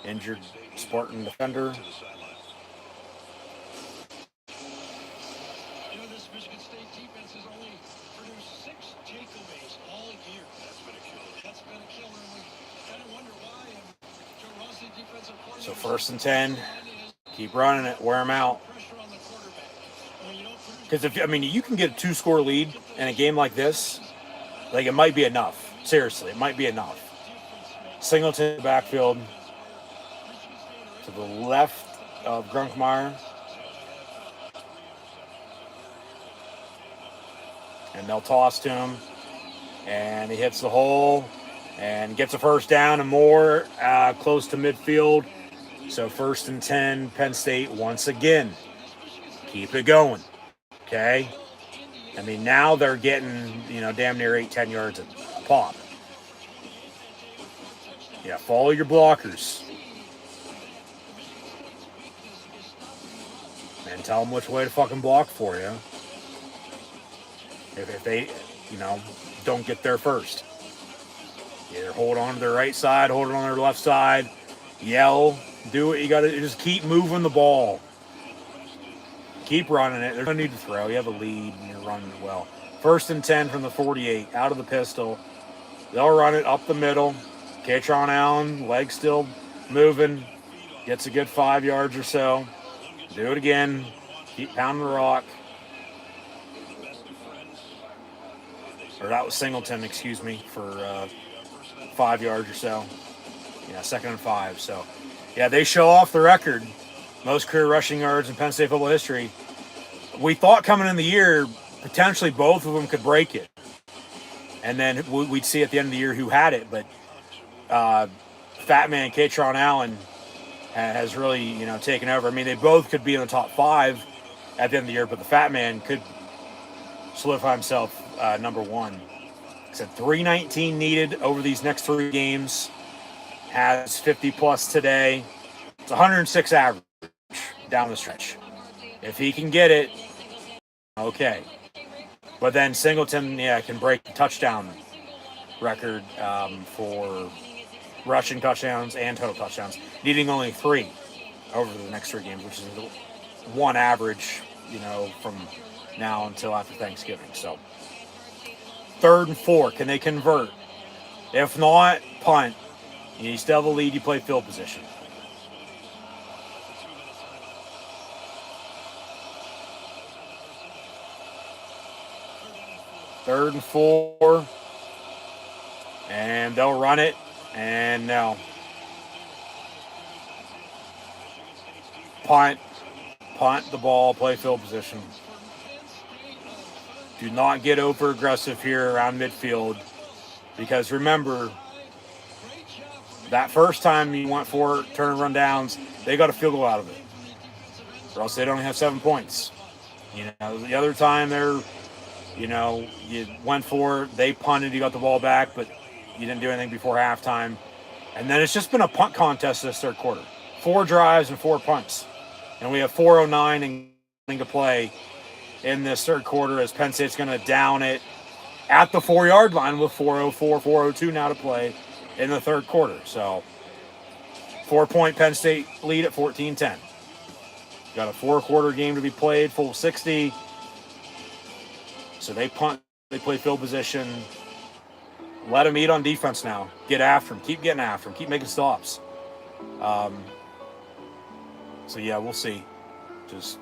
Injured Spartan defender. This Michigan State defense has only produced 6 takeaways all year. That's been a killer. And we kind of wonder why. Joe Rossi, defensive coordinator. So 1st and 10. Keep running it. Wear them out. Because you can get a 2-score lead in a game like this. Like, it might be enough. Seriously, it might be enough. Singleton backfield to the left of Grunkmeyer. And they'll toss to him. And he hits the hole and gets a 1st down and more close to midfield. So 1st and 10, Penn State once again. Keep it going. Okay? Now they're getting, damn near 8-10 yards a pop. Yeah, follow your blockers. And tell them which way to fucking block for you. If they, don't get there first. Either hold on to their right side, hold it on their left side, yell, do it. You got to just keep moving the ball. Keep running it. There's no need to throw. You have a lead and you're running it well. 1st and 10 from the 48, out of the pistol. They'll run it up the middle. Katron Allen, leg still moving. Gets a good 5 yards or so. Do it again. Keep pounding the rock. Or that was Singleton, excuse me, for 5 yards or so. Yeah, 2nd and 5. So, yeah, they show off the record. most career rushing yards in Penn State football history. We thought coming in the year, potentially both of them could break it. And then we'd see at the end of the year who had it. But Fat Man Katron Allen has really, taken over. I mean, they both could be in the top 5 at the end of the year, but the Fat Man could solidify himself number 1. Said 319 needed over these next 3 games. Has 50 plus today. It's 106 average down the stretch. If he can get it, okay. But then Singleton, can break the touchdown record for rushing touchdowns and total touchdowns, needing only 3 over the next 3 games, which is 1 average, from now until after Thanksgiving. So 3rd and 4, can they convert? If not, punt. You still have a lead, you play field position. Third and 4. And they'll run it. And no. Punt the ball, play field position. Do not get over aggressive here around midfield. Because remember, that first time you went for it, turn and run downs, they got a field goal out of it. Or else they'd only have 7 points. The other time you went for it, they punted, you got the ball back, but you didn't do anything before halftime. And then it's just been a punt contest this third quarter. 4 drives and 4 punts. And we have 4:09 to play in this third quarter as Penn State's going to down it at the 4-yard line with 4:04, 4:02 now to play in the third quarter. So 4-point Penn State lead at 14-10. Got a 4-quarter game to be played, full 60. So they punt, they play field position. Let them eat on defense now. Get after them. Keep getting after them. Keep making stops. So yeah, we'll see. Just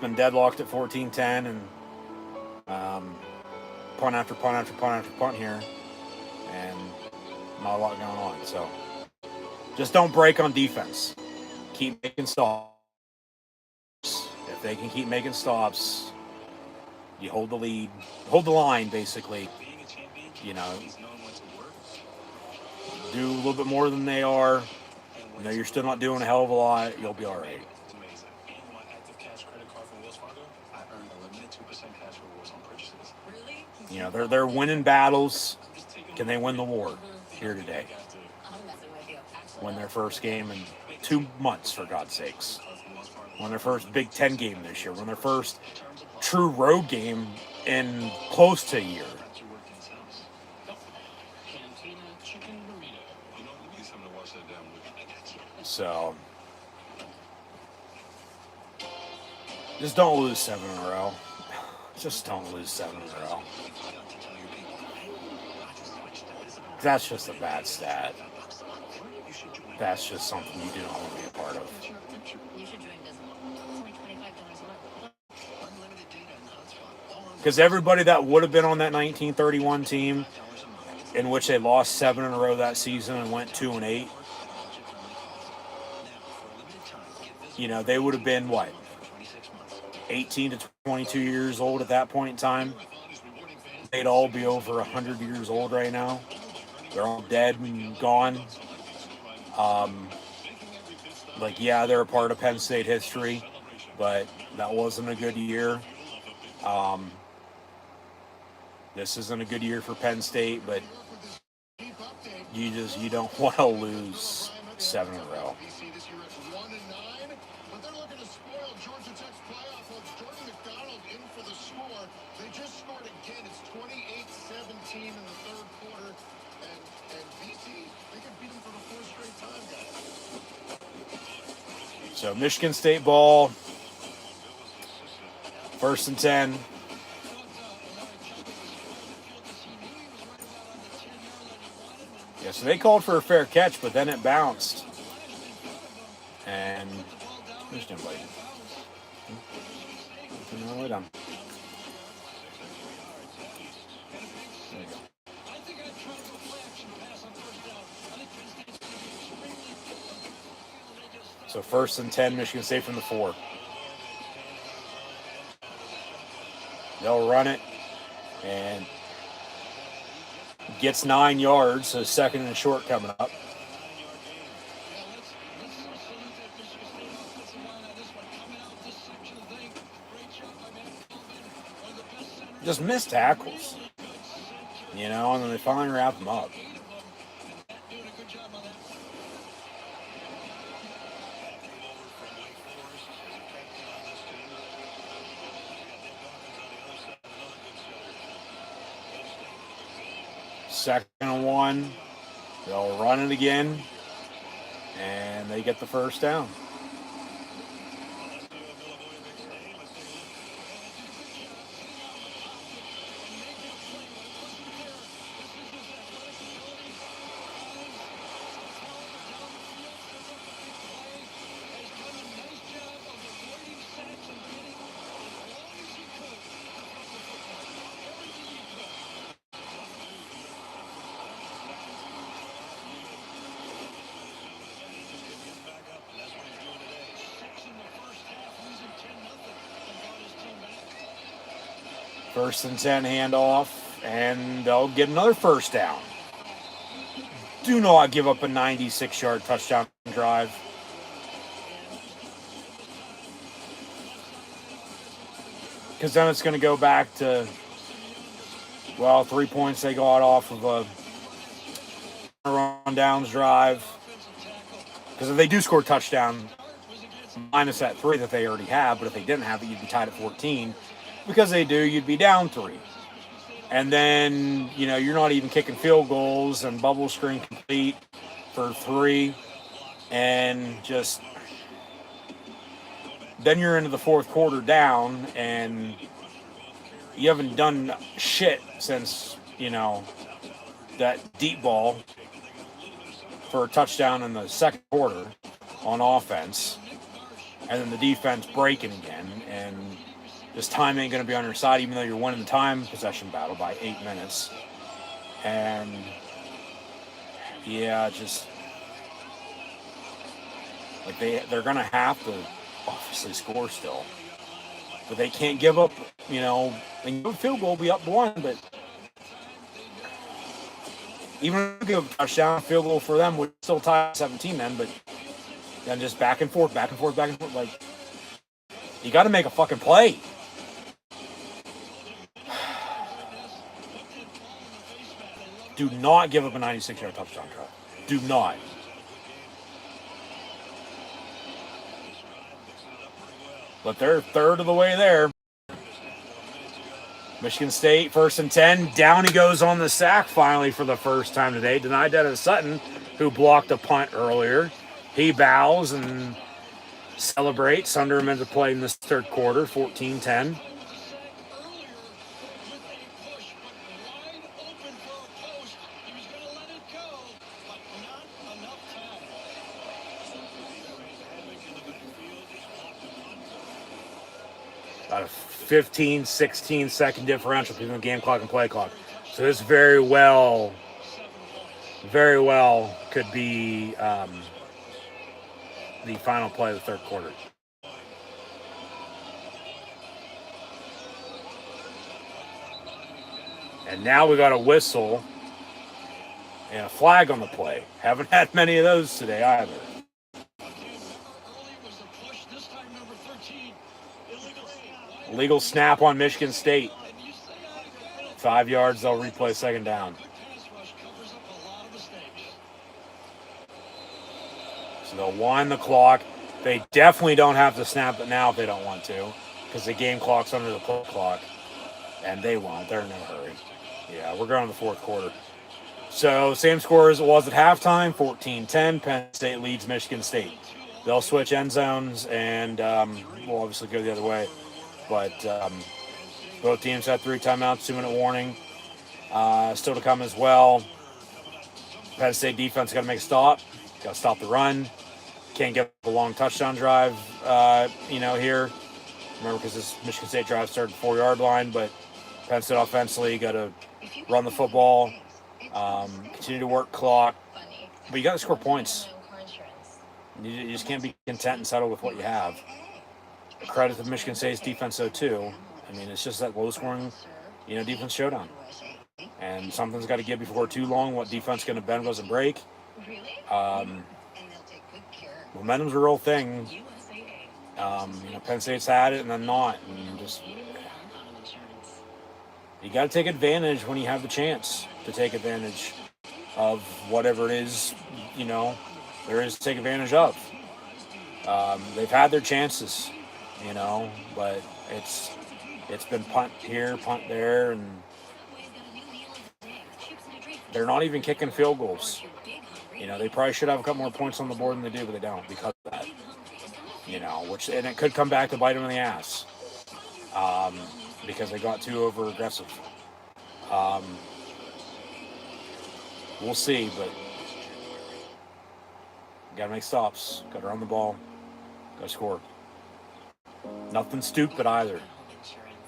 been deadlocked at 14-10 and punt after punt after punt after punt here, and not a lot going on. So just don't break on defense. Keep making stops. If they can keep making stops, you hold the lead, hold the line, basically. Do a little bit more than they are. You're still not doing a hell of a lot. You'll be all right. They're winning battles. Can they win the war here today? Win their first game in 2 months, for God's sakes. Win their first Big Ten game this year. Win their first true road game in close to a year. So, just don't lose 7 in a row. Just don't lose 7 in a row. That's just a bad stat. That's just something you do not want to be a part of. Because everybody that would have been on that 1931 team, in which they lost 7 in a row that season and went 2-8, they would have been, 18 to 22 years old at that point in time. They'd all be over 100 years old right now. They're all dead and gone. They're a part of Penn State history, but that wasn't a good year. This isn't a good year for Penn State, but you don't want to lose 7 in a row. So Michigan State ball, 1st and 10. Yeah, so they called for a fair catch, but then it bounced. And there's nobody. No, done. There you go. So 1st and 10, Michigan State from the 4. They'll run it, and gets 9 yards, so 2nd and short coming up. Just missed tackles, you know, and then they finally wrap them up. Second and 1, they'll run it again, and they get the first down. First and 10 handoff, and they'll get another first down. Do not give up a 96-yard touchdown drive. Because then it's going to go back to, well, 3 points they got off of a run downs drive. Because if they do score a touchdown, minus that 3 that they already have, but if they didn't have it, you'd be tied at 14. Because they do, you'd be down 3. And then, you know, you're not even kicking field goals, and bubble screen complete for 3. And just, then you're into the 4th quarter down, and you haven't done shit since, you know, that deep ball for a touchdown in the 2nd quarter on offense. And then the defense breaking again, and this time ain't going to be on your side, even though you're winning the time possession battle by 8 minutes. And, yeah, just, like, they're going to have to obviously score still. But they can't give up, you know, and a field goal, be up 1, but even if you give a touchdown, a field goal for them would still tie 17 then, but then just back and forth, like, you got to make a fucking play. Do not give up a 96-yard touchdown drive. Do not. But they're 3rd of the way there. Michigan State, 1st and 10. Down he goes on the sack finally for the first time today. Denied that to Sutton, who blocked a punt earlier. He bows and celebrates. Under him into play in this 3rd quarter, 14-10. About a 15, 16 second differential between the game clock and play clock. So this very well could be the final play of the 3rd quarter. And now we got a whistle and a flag on the play. Haven't had many of those today either. Illegal snap on Michigan State. 5 yards, they'll replay 2nd down. So they'll wind the clock. They definitely don't have to snap it now if they don't want to, because the game clock's under the play clock, and they won't. They're in no hurry. Yeah, we're going to the 4th quarter. So same score as it was at halftime, 14-10. Penn State leads Michigan State. They'll switch end zones, and we'll obviously go the other way. But both teams had 3 timeouts, 2-minute warning. Still to come as well. Penn State defense got to make a stop. Got to stop the run. Can't get a long touchdown drive, here. Remember, because this Michigan State drive started 4-yard line, but Penn State offensively got to run the football, continue to work clock. But you got to score points. You just can't be content and settle with what you have. Credit to Michigan State's defense, though, too. I mean, it's just that low-scoring, defense showdown. And something's got to give before too long. What defense going to bend doesn't break. Momentum's a real thing. Penn State's had it and then not. And just you got to take advantage when you have the chance to take advantage of whatever it is, there is to take advantage of. They've had their chances, but it's been punt here, punt there, and they're not even kicking field goals. They probably should have a couple more points on the board than they do, but they don't because of that. And it could come back to bite them in the ass because they got too over aggressive. We'll see, but got to make stops, got to run the ball, got to score. Nothing stupid either.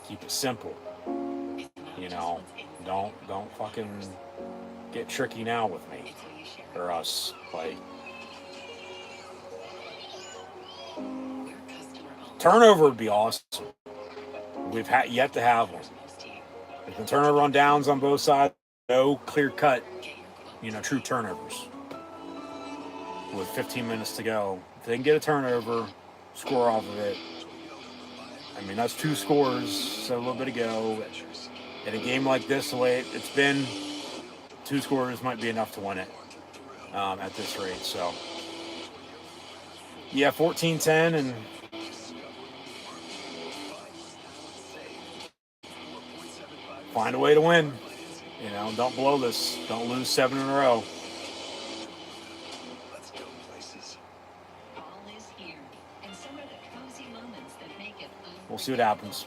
Keep it simple. Don't fucking get tricky now with me or us. Like, turnover would be awesome. We've yet to have one. There's been turnover on downs on both sides. No clear cut, true turnovers. With 15 minutes to go, if they can get a turnover, score off of it. I mean, that's 2 scores a little bit ago. In a game like this, the way it's been, 2 scores might be enough to win it at this rate. So, yeah, 14-10 and find a way to win. Don't blow this. Don't lose 7 in a row. We'll see what happens.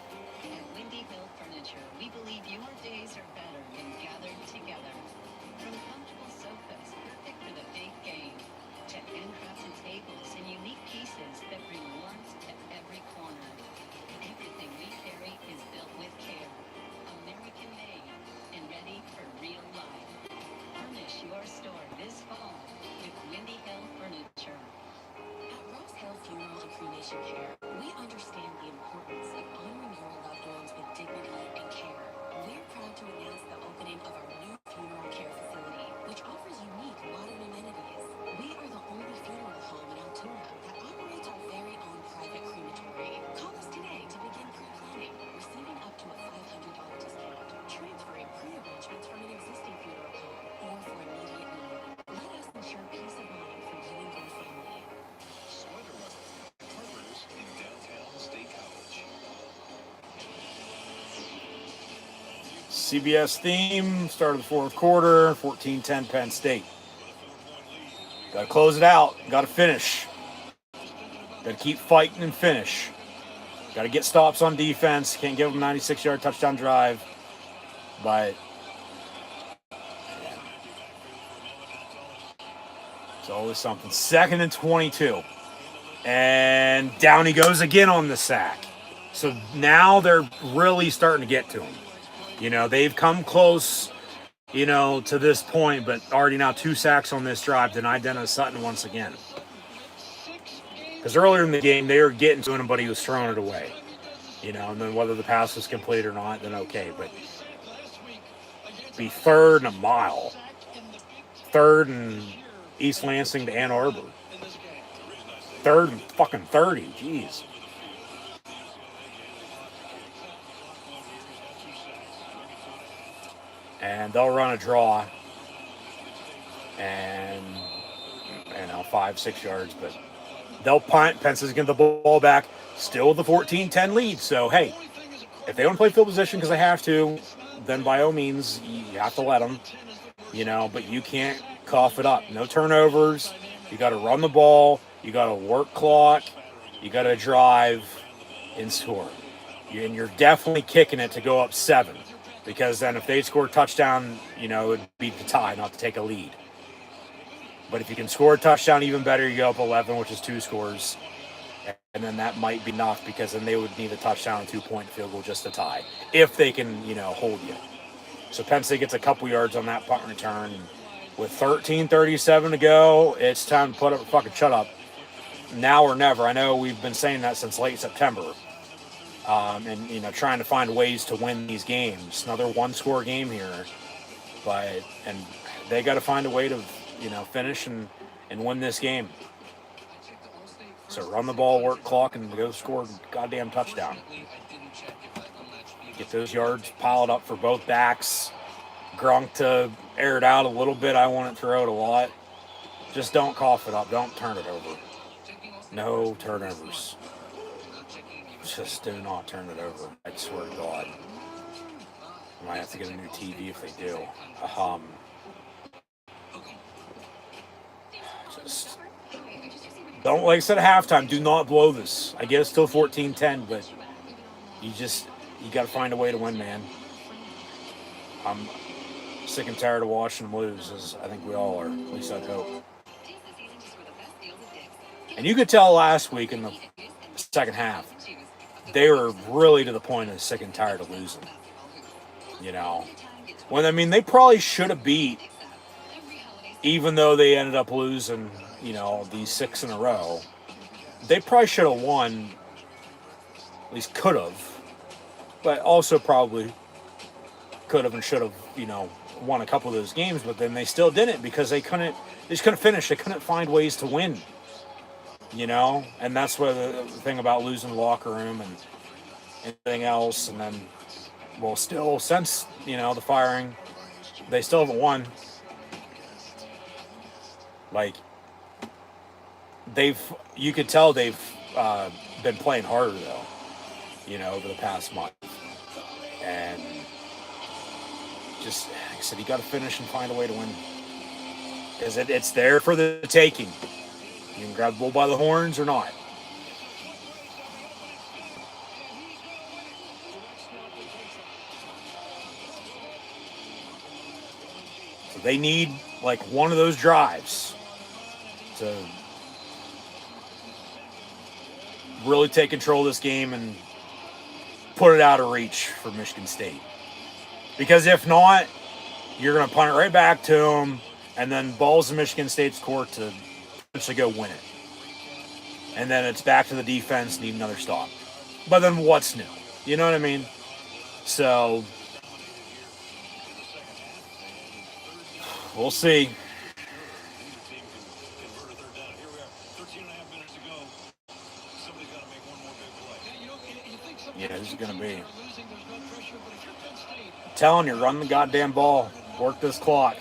We understand the importance of honoring your loved ones with dignity and care. We're proud to announce the opening of our new funeral care facility, which offers unique modern amenities. We are the only funeral home in Altoona that operates our very own private crematory. Call us today to begin pre-planning, receiving up to a $500 discount, transferring pre-arrangements from an existing funeral home, or for immediate need. Let us ensure peace of mind for you and your family. CBS theme, start of the 4th quarter, 14-10 Penn State. Got to close it out. Got to finish. Got to keep fighting and finish. Got to get stops on defense. Can't give them a 96-yard touchdown drive. But it's always something. 2nd and 22. And down he goes again on the sack. So now they're really starting to get to him. They've come close, to this point, but already now 2 sacks on this drive, denied Dennis Sutton once again. Because earlier in the game, they were getting to him, but he was throwing it away. And then whether the pass was complete or not, then okay. But be 3rd and a mile. 3rd and East Lansing to Ann Arbor. 3rd and fucking 30. Jeez. And they'll run a draw. And, 5-6 yards. But they'll punt. Penn State's getting the ball back. Still the 14-10 lead. So, hey, if they want to play field position because they have to, then by all means, you have to let them. But you can't cough it up. No turnovers. You got to run the ball. You got to work clock. You got to drive and score. And you're definitely kicking it to go up 7. Because then if they score a touchdown, it would be the tie, not to take a lead. But if you can score a touchdown, even better, you go up 11, which is 2 scores. And then that might be enough because then they would need a touchdown and 2-point field goal just to tie. If they can, hold you. So Penn State gets a couple yards on that punt return. With 13:37 to go, it's time to put up, fucking shut up. now or never. I know we've been saying that since late September. And, you know, trying to find ways to win these games. Another one-score game here. And they got to find a way to, you know, finish and win this game. So run the ball, work clock, and go score a goddamn touchdown. Get those yards piled up for both backs. Gronk to air it out a little bit. I want to throw it a lot. Just don't cough it up. Don't turn it over. No turnovers. Just do not turn it over. I swear to God. I might have to get a new TV if they do. Just don't, like I said at halftime, do not blow this. I get it's still 14-10, but you got to find a way to win, man. I'm sick and tired of watching them lose, as I think we all are. At least I'd hope. And you could tell last week in the second half, they were really to the point of sick and tired of losing. You know, they probably should have beat, even though they ended up losing, you know, these 6 in a row. They probably should have won, at least could have, but also probably could have and should have, you know, won a couple of those games. But then they still didn't because they just couldn't finish. They couldn't find ways to win. You know, and that's what the thing about losing the locker room and anything else. And then, well, still since, you know, the firing, they still haven't won. Like, you could tell they've been playing harder though, you know, over the past month. And just, like I said, you got to finish and find a way to win, because it's there for the taking. You can grab the bull by the horns or not. So they need like one of those drives to really take control of this game and put it out of reach for Michigan State. Because if not, you're going to punt it right back to them, and then balls in Michigan State's court to go win it. And then it's back to the defense, need another stop. But then what's new? You know what I mean? So we'll see. Yeah, this is going to be. I'm telling you, run the goddamn ball. Work this clock.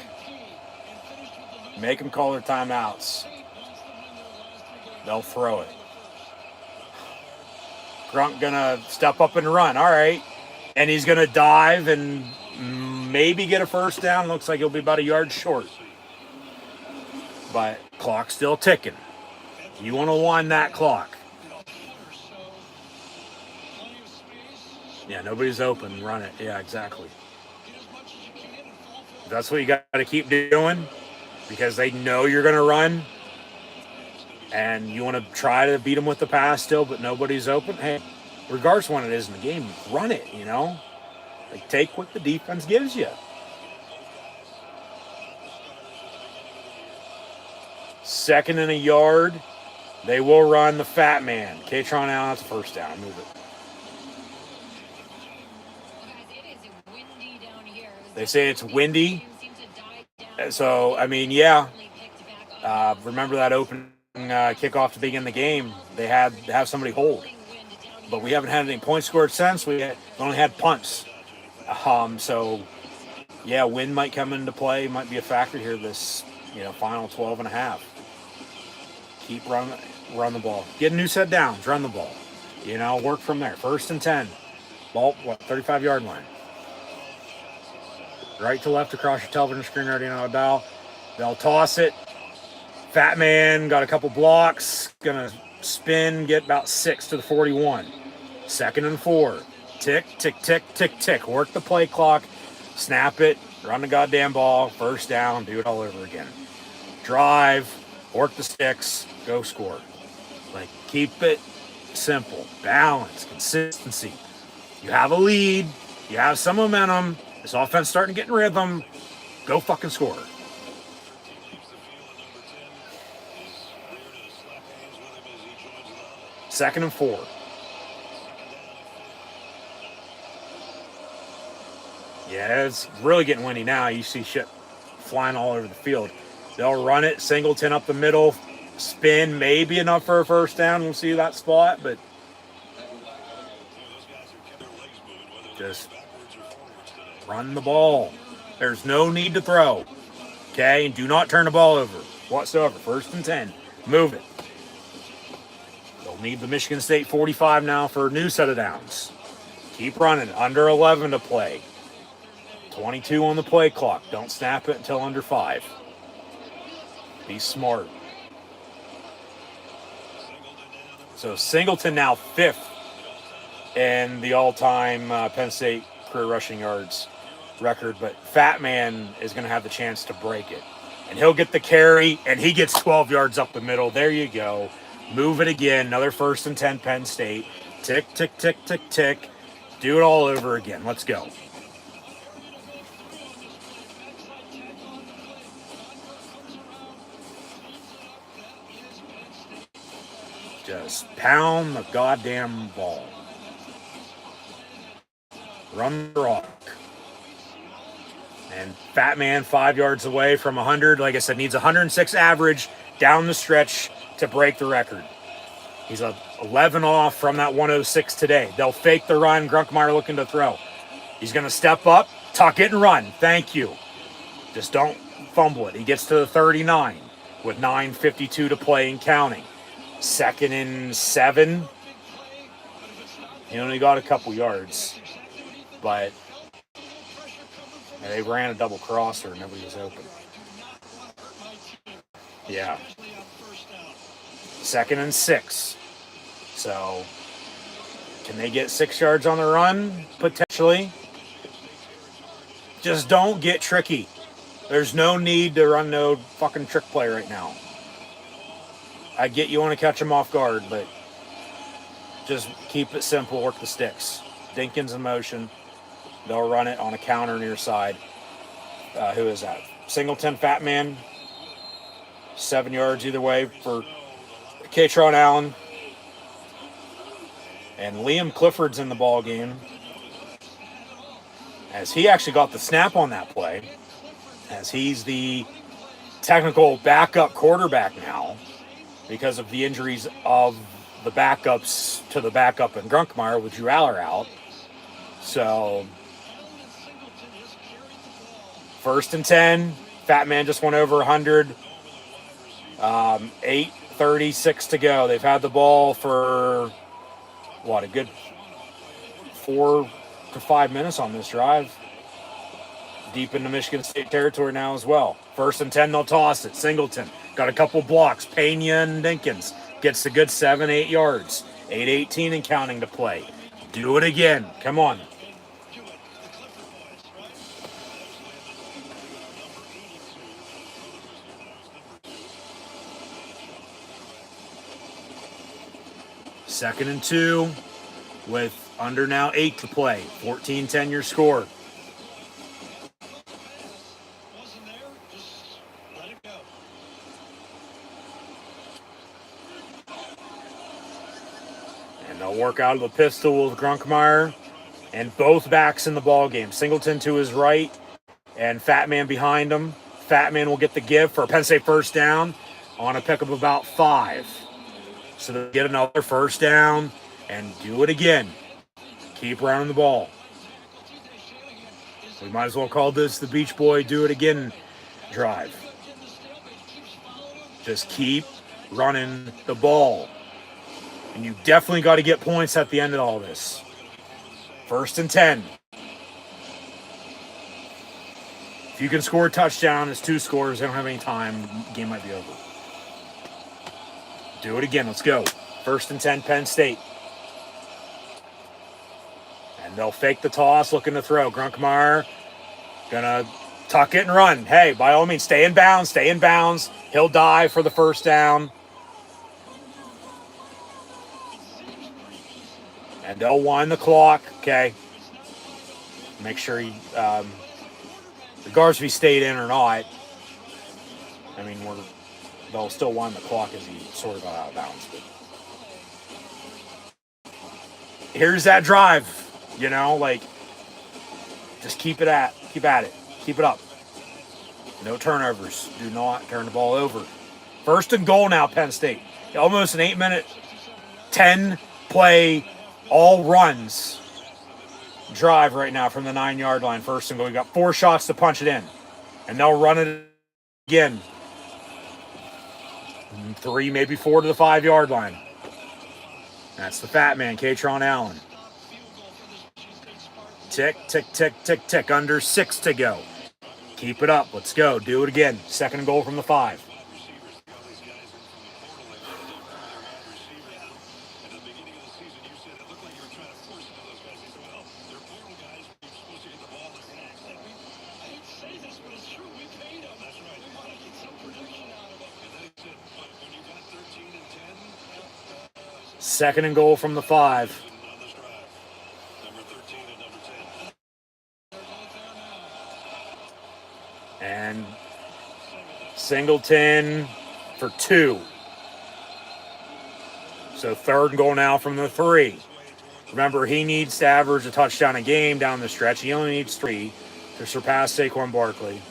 Make them call their timeouts. They'll throw it. Gronk gonna step up and run. All right. And he's gonna dive and maybe get a first down. Looks like he'll be about a yard short. But clock's still ticking. You want to wind that clock. Yeah, nobody's open. Run it. Yeah, exactly. That's what you got to keep doing, because they know you're going to run. And you want to try to beat them with the pass still, but nobody's open. Hey, regardless of when it is in the game, run it, you know? Like, take what the defense gives you. Second and a yard. They will run the fat man. Katron Allen, that's a first down. Move it. They say it's windy. So, I mean, yeah. Remember that open kickoff to begin the game? They had to have somebody hold. But we haven't had any points scored since. We only had punts. So, yeah, wind might come into play. Might be a factor here this, final 12 and a half. Keep run the ball. Get a new set downs. Run the ball. Work from there. 1st and 10. Ball, 35-yard line. Right to left across your television screen, already on a dial. They'll toss it. Fat man got a couple blocks. Gonna spin, get about 6 to the 41. 2nd and 4. Tick, tick, tick, tick, tick. Work the play clock. Snap it. Run the goddamn ball. First down. Do it all over again. Drive. Work the sticks. Go score. Like, keep it simple. Balance. Consistency. You have a lead. You have some momentum. This offense starting to get in rhythm. Go fucking score. 2nd and 4. Yeah, it's really getting windy now. You see shit flying all over the field. They'll run it, Singleton up the middle, spin, maybe enough for a first down. We'll see that spot, but just run the ball. There's no need to throw. Okay, and do not turn the ball over whatsoever. 1st and 10. Move it. They'll need the Michigan State 45 now for a new set of downs. Keep running. Under 11 to play. 22 on the play clock. Don't snap it until under 5. Be smart. So Singleton now 5th in the all-time Penn State career rushing yards record, but Fat Man is going to have the chance to break it. And he'll get the carry, and he gets 12 yards up the middle. There you go. Move it again. Another 1st and 10 Penn State. Tick, tick, tick, tick, tick. Do it all over again. Let's go. Just pound the goddamn ball. Run the rock. And Fat Man 5 yards away from 100. Like I said, needs 106 average down the stretch to break the record. He's 11 off from that 106 today. They'll fake the run. Grunkmeyer looking to throw. He's going to step up, tuck it, and run. Thank you. Just don't fumble it. He gets to the 39 with 9:52 to play and counting. 2nd and 7. He only got a couple yards, but they ran a double crosser and nobody was open. Yeah. 2nd and 6. So, can they get 6 yards on the run? Potentially. Just don't get tricky. There's no need to run no fucking trick play right now. I get you want to catch them off guard, but just keep it simple, work the sticks. Dinkins in motion. They'll run it on a counter near side. Who is that? Singleton, Fat Man. 7 yards either way for Katron Allen. And Liam Clifford's in the ball game, as he actually got the snap on that play, as he's the technical backup quarterback now because of the injuries of the backups to the backup and Grunkmeyer with Drew Aller out. So 1st and 10. Fat Man just went over 100. 8:36 to go. They've had the ball for, a good 4 to 5 minutes on this drive. Deep into Michigan State territory now as well. 1st and 10, they'll toss it. Singleton got a couple blocks. Pena and Dinkins gets a good 7-8 yards. 8:18 and counting to play. Do it again. Come on. Second and 2 with under now 8 to play. 14-10 your score. And they'll work out of the pistol with Grunkmeyer and both backs in the ball game. Singleton to his right and Fat Man behind him. Fat Man will get the give for a Penn State first down on a pick of about 5. So they'll get another first down and do it again. Keep running the ball. We might as well call this the Beach Boy do it again drive. Just keep running the ball. And you definitely got to get points at the end of all this. 1st and 10. If you can score a touchdown, it's 2 scores. They don't have any time. The game might be over. Do it again. Let's go. 1st and 10, Penn State. And they'll fake the toss, looking to throw. Grunkmeyer gonna tuck it and run. Hey, by all means, stay in bounds. Stay in bounds. He'll dive for the first down. And they'll wind the clock. Okay. Make sure he, regardless if he stayed in or not. I mean, they'll still wind the clock as he sort of got out of bounds. But here's that drive. You know, like, just keep at it. Keep it up. No turnovers. Do not turn the ball over. First and goal now, Penn State. Almost an 8-minute, 10-play, all runs drive right now from the 9-yard line. First and goal. We got 4 shots to punch it in. And they'll run it again. 3, maybe 4 to the 5-yard line. That's the fat man, Katron Allen. Tick, tick, tick, tick, tick. Under 6 to go. Keep it up. Let's go. Do it again. Second and goal from the 5. Second and goal from the 5. And Singleton for 2. So third and goal now from the 3. Remember, he needs to average a touchdown a game down the stretch. He only needs 3 to surpass Saquon Barkley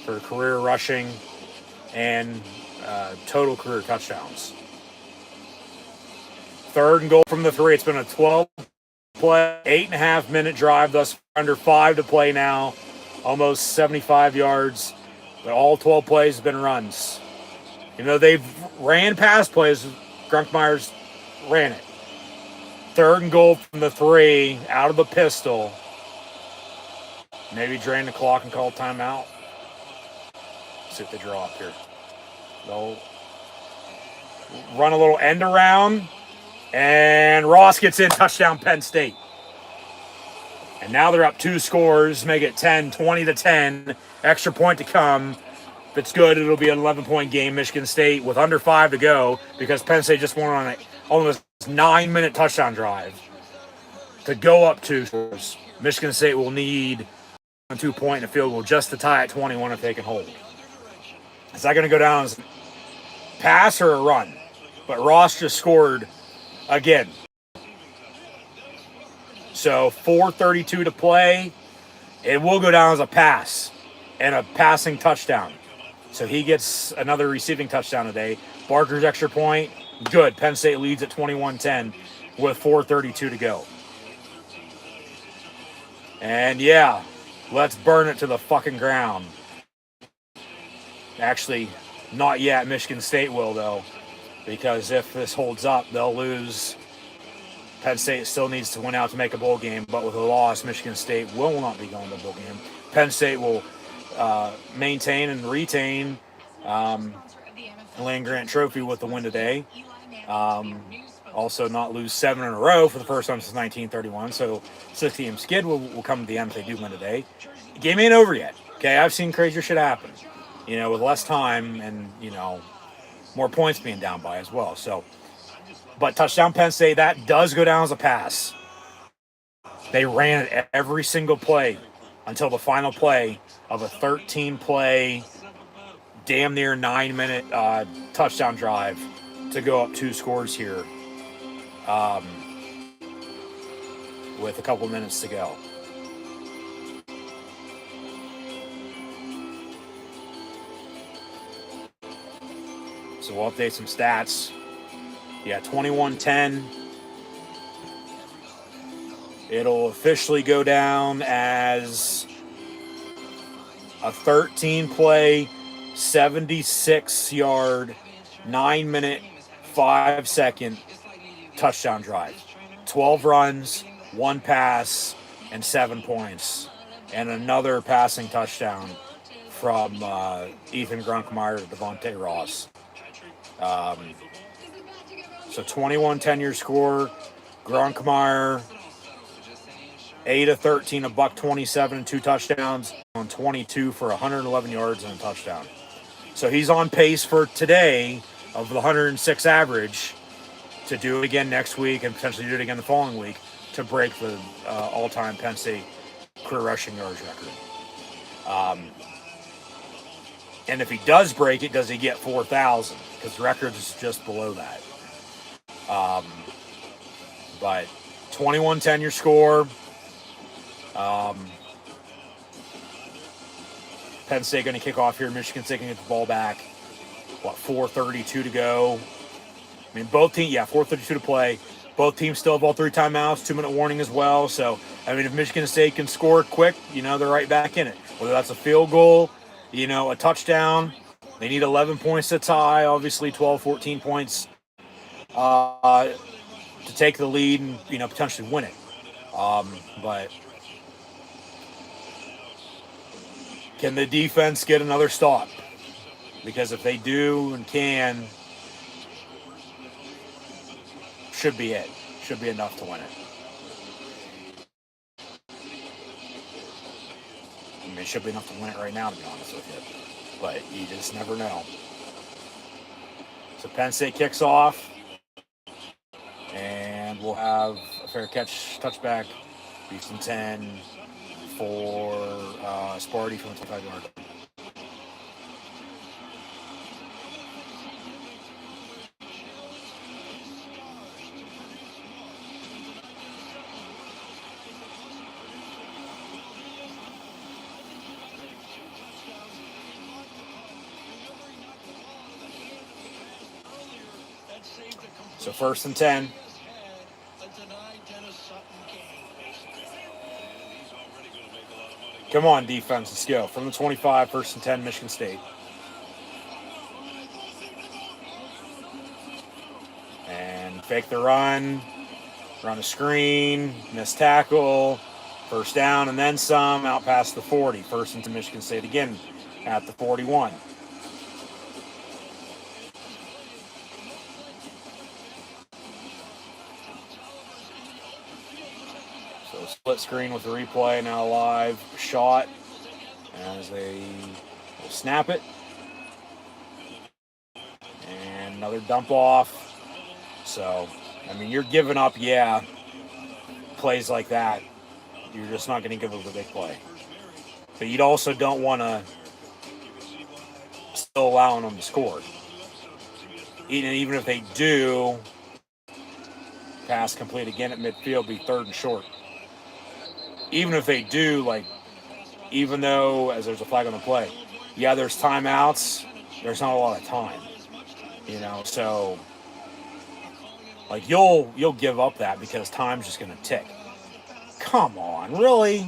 for career rushing and total career touchdowns. Third and goal from the 3. It's been a 12-play, 8.5-minute drive thus under 5 to play now. Almost 75 yards. But all 12 plays have been runs. You know, they've ran pass plays. Grunkmeyer's ran it. Third and goal from the 3, out of the pistol. Maybe drain the clock and call timeout. Let's see if they draw up here. They'll run a little end around. And Ross gets in, touchdown Penn State. And now they're up 2 scores, make it 20-10. Extra point to come. If it's good, it'll be an 11-point game. Michigan State with under 5 to go because Penn State just went on an almost 9-minute touchdown drive to go up 2 scores. Michigan State will need a 2-point and a field goal just to tie at 21 if they can hold. Is that going to go down as a pass or a run? But Ross just scored again. So 4:32 to play. It will go down as a pass and a passing touchdown. So he gets another receiving touchdown today. Barker's extra point, good. Penn State leads at 21-10 with 4:32 to go. And yeah, let's burn it to the fucking ground. Actually, not yet. Michigan State will, though, because if this holds up, they'll lose. Penn State still needs to win out to make a bowl game, but with a loss, Michigan State will not be going to the bowl game. Penn State will maintain and retain the Land-Grant Trophy with the win today. Also not lose 7 in a row for the first time since 1931, so 6-game skid will come to the end if they do win today. The game ain't over yet, okay? I've seen crazier shit happen, you know, with less time and, you know, more points being down by as well, so... But touchdown Penn State, that does go down as a pass. They ran it every single play until the final play of a 13-play, damn near 9-minute touchdown drive to go up 2 scores here with a couple minutes to go. So we'll update some stats. Yeah, 21-10. It'll officially go down as a 13-play, 76-yard, 9-minute, 5-second touchdown drive. 12 runs, 1 pass, and 7 points. And another passing touchdown from Ethan Grunkmeyer to Devontae Ross. So 21-10 your score. Grunkmeyer, 8 of 13, $127 and 2 touchdowns on 22 for 111 yards and a touchdown. So he's on pace for today of the 106 average to do it again next week and potentially do it again the following week to break the all-time Penn State career rushing yards record. And if he does break it, does he get 4,000? Because the record is just below that. But 21-10 your score. Penn State going to kick off here. Michigan State can get the ball back. 4:32 to go. I mean, both teams, 4:32 to play. Both teams still have all 3 timeouts, 2-minute warning as well. So, I mean, if Michigan State can score quick, they're right back in it. Whether that's a field goal, a touchdown. They need 11 points to tie, obviously 12, 14 points to take the lead and, potentially win it. But can the defense get another stop? Because if they do and can, should be it. Should be enough to win it. I mean, it should be enough to win it right now, to be honest with you. But you just never know. So Penn State kicks off. And we'll have a fair catch touchback. Houston 10 for Sparty from the 25-yard. So 1st and 10. Come on, defense, let's go. From the 25, 1st and 10, Michigan State. And fake the run a screen, missed tackle, 1st down and then some, out past the 40. 1st and 10, Michigan State again at the 41. Split screen with the replay, now live shot as they will snap it. And another dump off. So, I mean, you're giving up, plays like that. You're just not going to give up a big play. But you also don't want to still allowing them to score. Even if they do, pass complete again at midfield, be 3rd and short. Even if they do, even though, as there's a flag on the play, there's timeouts, there's not a lot of time, so, you'll give up that because time's just going to tick. Come on, really?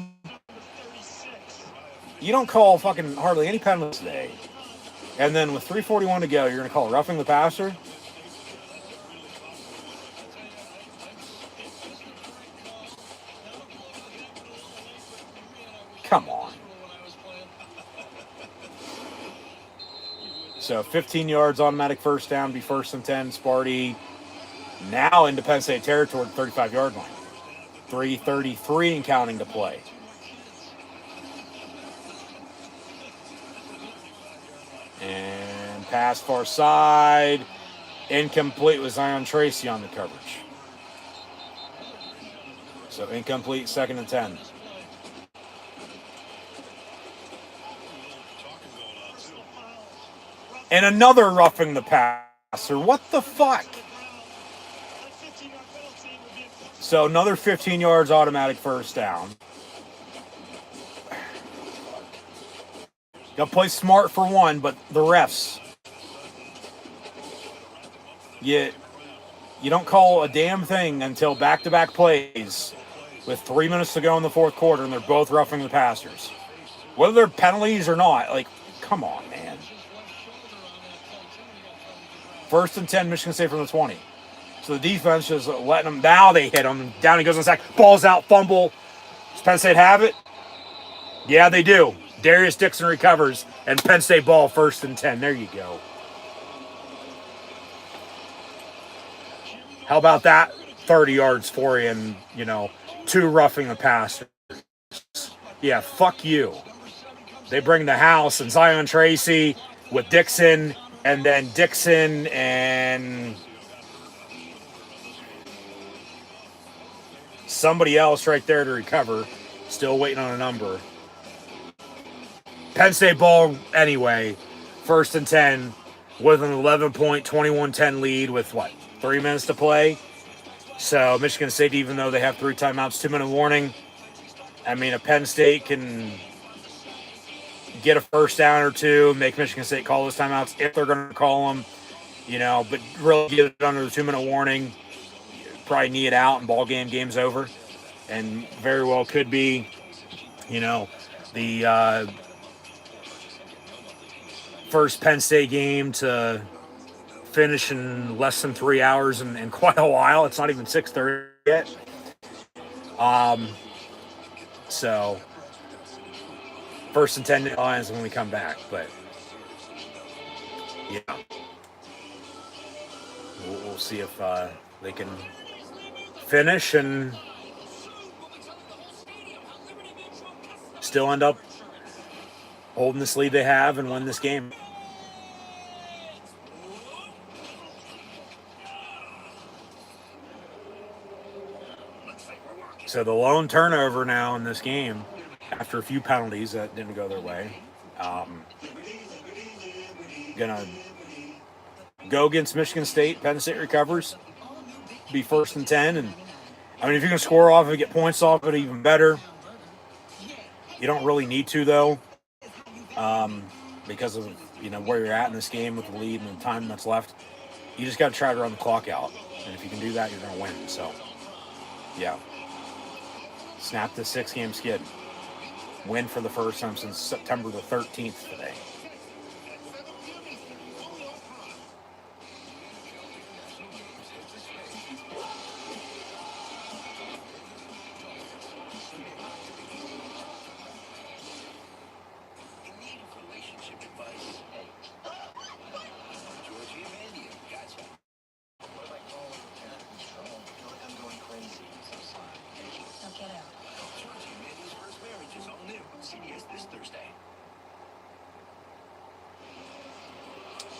You don't call fucking hardly any penalties today. And then with 3:41 to go, you're going to call roughing the passer? Come on. So 15 yards, automatic 1st down, be 1st and 10. Sparty now into Penn State territory, 35-yard line. 3:33 and counting to play. And pass far side. Incomplete with Zion Tracy on the coverage. So incomplete, 2nd and 10. And another roughing the passer. What the fuck? So another 15 yards, automatic 1st down. Got to play smart for one, but the refs. You don't call a damn thing until back-to-back plays with 3 minutes to go in the 4th quarter, and they're both roughing the passers. Whether they're penalties or not, come on, man. 1st and 10, Michigan State from the 20. So the defense just letting them. Now they hit him. Down he goes on the sack. Ball's out, fumble. Does Penn State have it? Yeah, they do. Darius Dixon recovers, and Penn State ball 1st and 10. There you go. How about that? 30 yards for you and, 2 roughing the passer. Yeah, fuck you. They bring the house and Zion Tracy with Dixon, and then Dixon and somebody else right there to recover. Still waiting on a number. Penn State ball anyway. 1st and 10 with an 11-point, 21-10 lead with 3 minutes to play. So Michigan State, even though they have 3 timeouts, 2-minute warning. I mean, a Penn State can get a first down or two, make Michigan State call those timeouts if they're going to call them, but really get it under the 2-minute warning. Probably knee it out and game's over. And very well could be, the first Penn State game to finish in less than 3 hours in quite a while. It's not even 6:30 yet. So first and 10 Lions when we come back, but yeah, we'll see if they can finish and still end up holding this lead they have and win this game. So the lone turnover now in this game, after a few penalties that didn't go their way, gonna go against Michigan State. Penn State recovers, be first and 10, and I mean if you can score off and get points off it, even better. You don't really need to though, because of where you're at in this game with the lead and the time that's left. You just got to try to run the clock out, and if you can do that, you're gonna win. So, yeah. Snap the 6-game skid. Win for the first time since September the 13th today.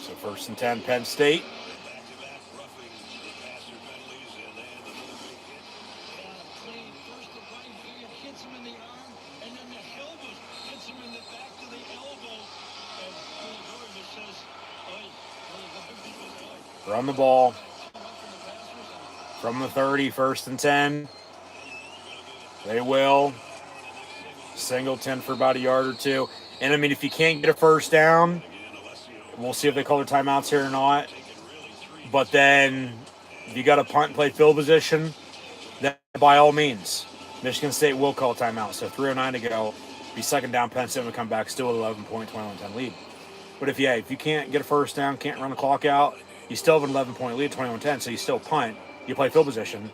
So first and 10, Penn State. Run the ball from the 30, first and 10. They will. Singleton for about a yard or two. And I mean, if you can't get a first down, we'll see if they call their timeouts here or not. But then if you got a punt and play field position, then by all means, Michigan State will call timeout. So 3:09 to go. Be second down, Penn State will come back still with 11-point, 21-10 lead. But if you can't get a first down, can't run the clock out, you still have an 11-point lead, 21-10, so you still punt. You play field position.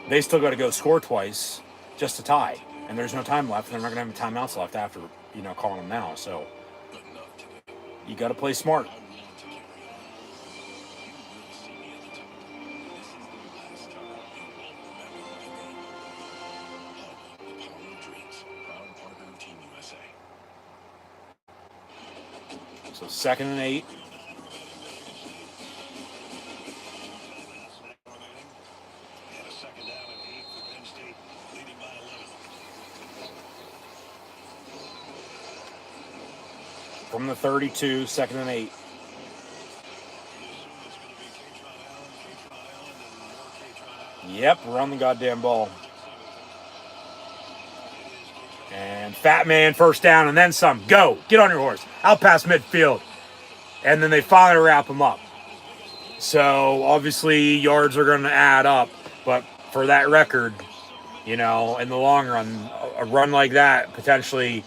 They still got to go score twice just to tie. And there's no time left. They're not going to have any timeouts left after, calling them now. So you got to play smart. So 2nd and 8. From the 32, 2nd and 8. Yep, run the goddamn ball. And Fat Man first down and then some. Go. Get on your horse. Out past midfield. And then they finally wrap them up. So obviously yards are going to add up. But for that record, in the long run, a run like that potentially,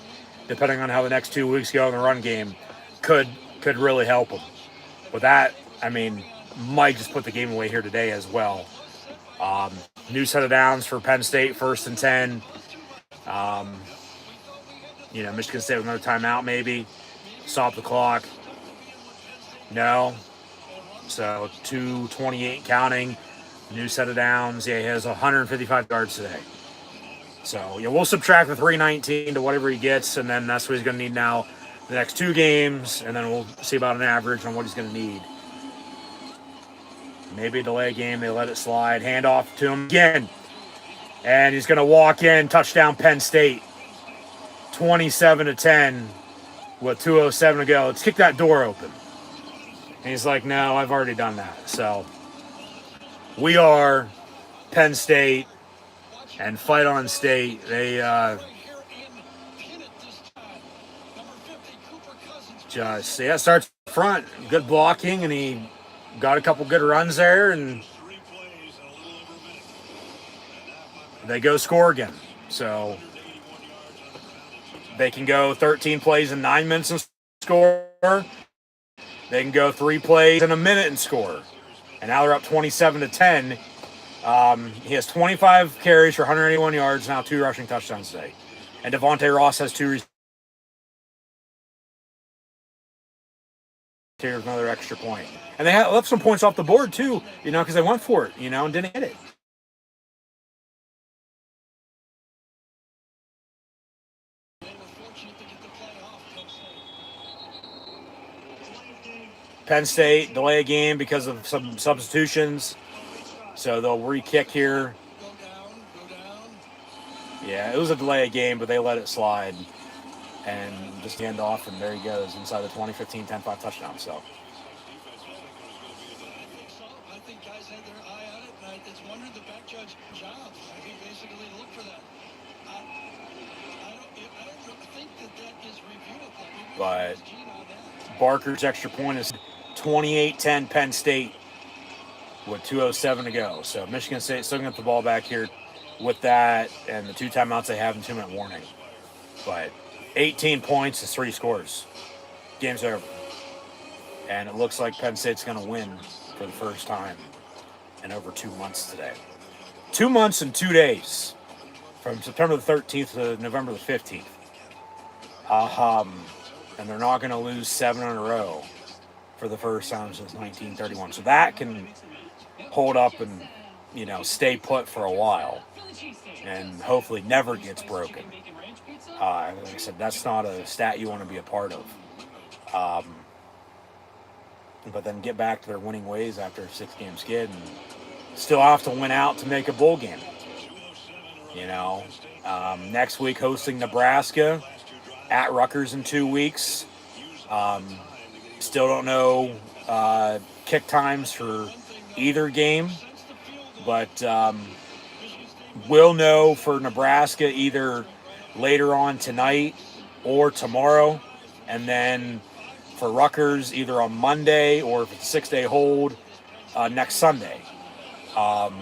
depending on how the next 2 weeks go in the run game, could really help them. But that, might just put the game away here today as well. New set of downs for Penn State, 1st and 10. Michigan State with another timeout maybe. Stop the clock. No. So 2:28 counting. New set of downs. Yeah, he has 155 yards today. So, we'll subtract the 319 to whatever he gets, and then that's what he's going to need now the next 2 games, and then we'll see about an average on what he's going to need. Maybe a delay game. They let it slide. Hand off to him again. And he's going to walk in. Touchdown Penn State. 27-10 with 2:07 to go. Let's kick that door open. And he's like, no, I've already done that. So we are Penn State and fight on State. They just starts front, good blocking, and he got a couple good runs there, and they go score again. So they can go 13 plays in 9 minutes and score. They can go 3 plays in a minute and score. And now they're up 27-10. He has 25 carries for 181 yards, now 2 rushing touchdowns today. And Devontae Ross has 2 receivers. Here's another extra point. And they left some points off the board, too, because they went for it, and didn't hit it. Penn State delay a game because of some substitutions. So they'll re-kick here. Yeah, it was a delay a game, but they let it slide. And just hand off, and there he goes inside the 2015 10-5 touchdown. So. I think guys had their eye on it, and it's wondered the back judge job. I think basically look for that. I don't think that is reviewable. But Barker's extra point is 28-10 Penn State with 2:07 to go. So Michigan State still going to get the ball back here with that and the 2 timeouts they have and 2-minute warning. But 18 points is 3 scores. Game's over. And it looks like Penn State's going to win for the first time in over 2 months today. 2 months and 2 days. From September the 13th to November the 15th. And they're not going to lose 7 in a row for the first time since 1931. So that can hold up and, stay put for a while. And hopefully never gets broken. Like I said, that's not a stat you want to be a part of. But then get back to their winning ways after a 6-game skid and still have to win out to make a bowl game. Next week hosting Nebraska at Rutgers in 2 weeks. Still don't know kick times for either game, but we'll know for Nebraska either later on tonight or tomorrow, and then for Rutgers either on Monday or if it's a 6-day hold next Sunday. But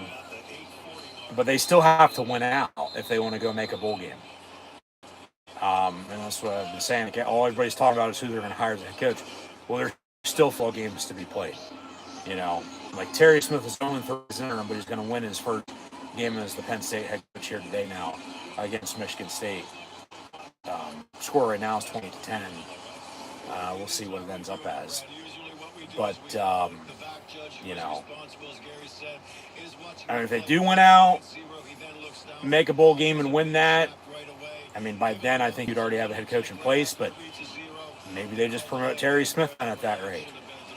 they still have to win out if they want to go make a bowl game. And that's what I've been saying. All everybody's talking about is who they're going to hire as a head coach. Well, there's still 4 games to be played. Like Terry Smith is only for his interim, but he's going to win his first game as the Penn State head coach here today now against Michigan State. Score right now is 20-10. We'll see what it ends up as. But, if they do win out, make a bowl game and win that, by then I think you'd already have a head coach in place, but maybe they just promote Terry Smith at that rate.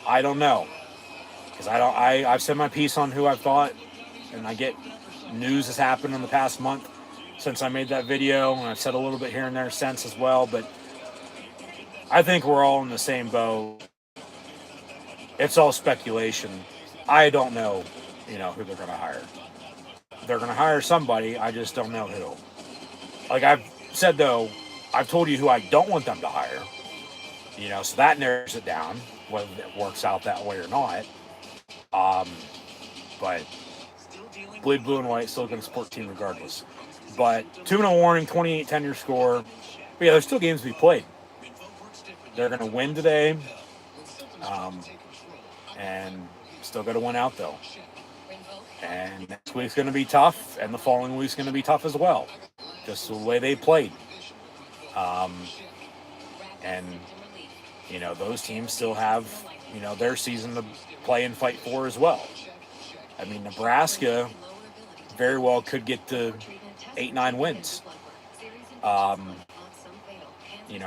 I don't know. Because I've said my piece on who I've thought, and I get news has happened in the past month since I made that video, and I've said a little bit here and there since as well, but I think we're all in the same boat. It's all speculation. I don't know, who they're going to hire. They're going to hire somebody. I just don't know who. Like I've said, though, I've told you who I don't want them to hire. So that narrows it down, whether it works out that way or not. But bleed blue and white, still going to support the team regardless. But 2-0 warning, 28-10 your score. But yeah, there's still games to be played. They're going to win today. And still got to win out, though. And next week's going to be tough, and the following week's going to be tough as well. Just the way they played. And, those teams still have, their season to play and fight for as well. Nebraska very well could get to 8-9 wins.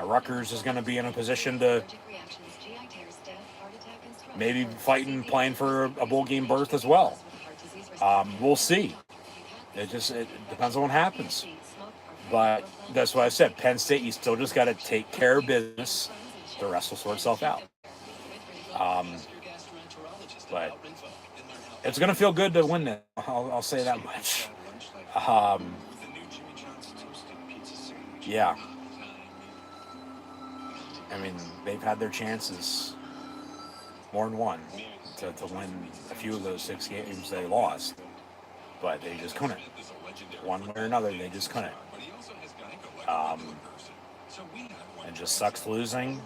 Rutgers is going to be in a position to maybe fighting, playing for a bowl game berth as well. We'll see. It depends on what happens. But that's what I said. Penn State, you still just got to take care of business. The rest will sort itself out. But it's going to feel good to win it. I'll say that much. Um, yeah. I mean, they've had their chances, more than one, to win a few of those 6 games they lost, but they just couldn't. One way or another, they just couldn't. Um, it just sucks losing.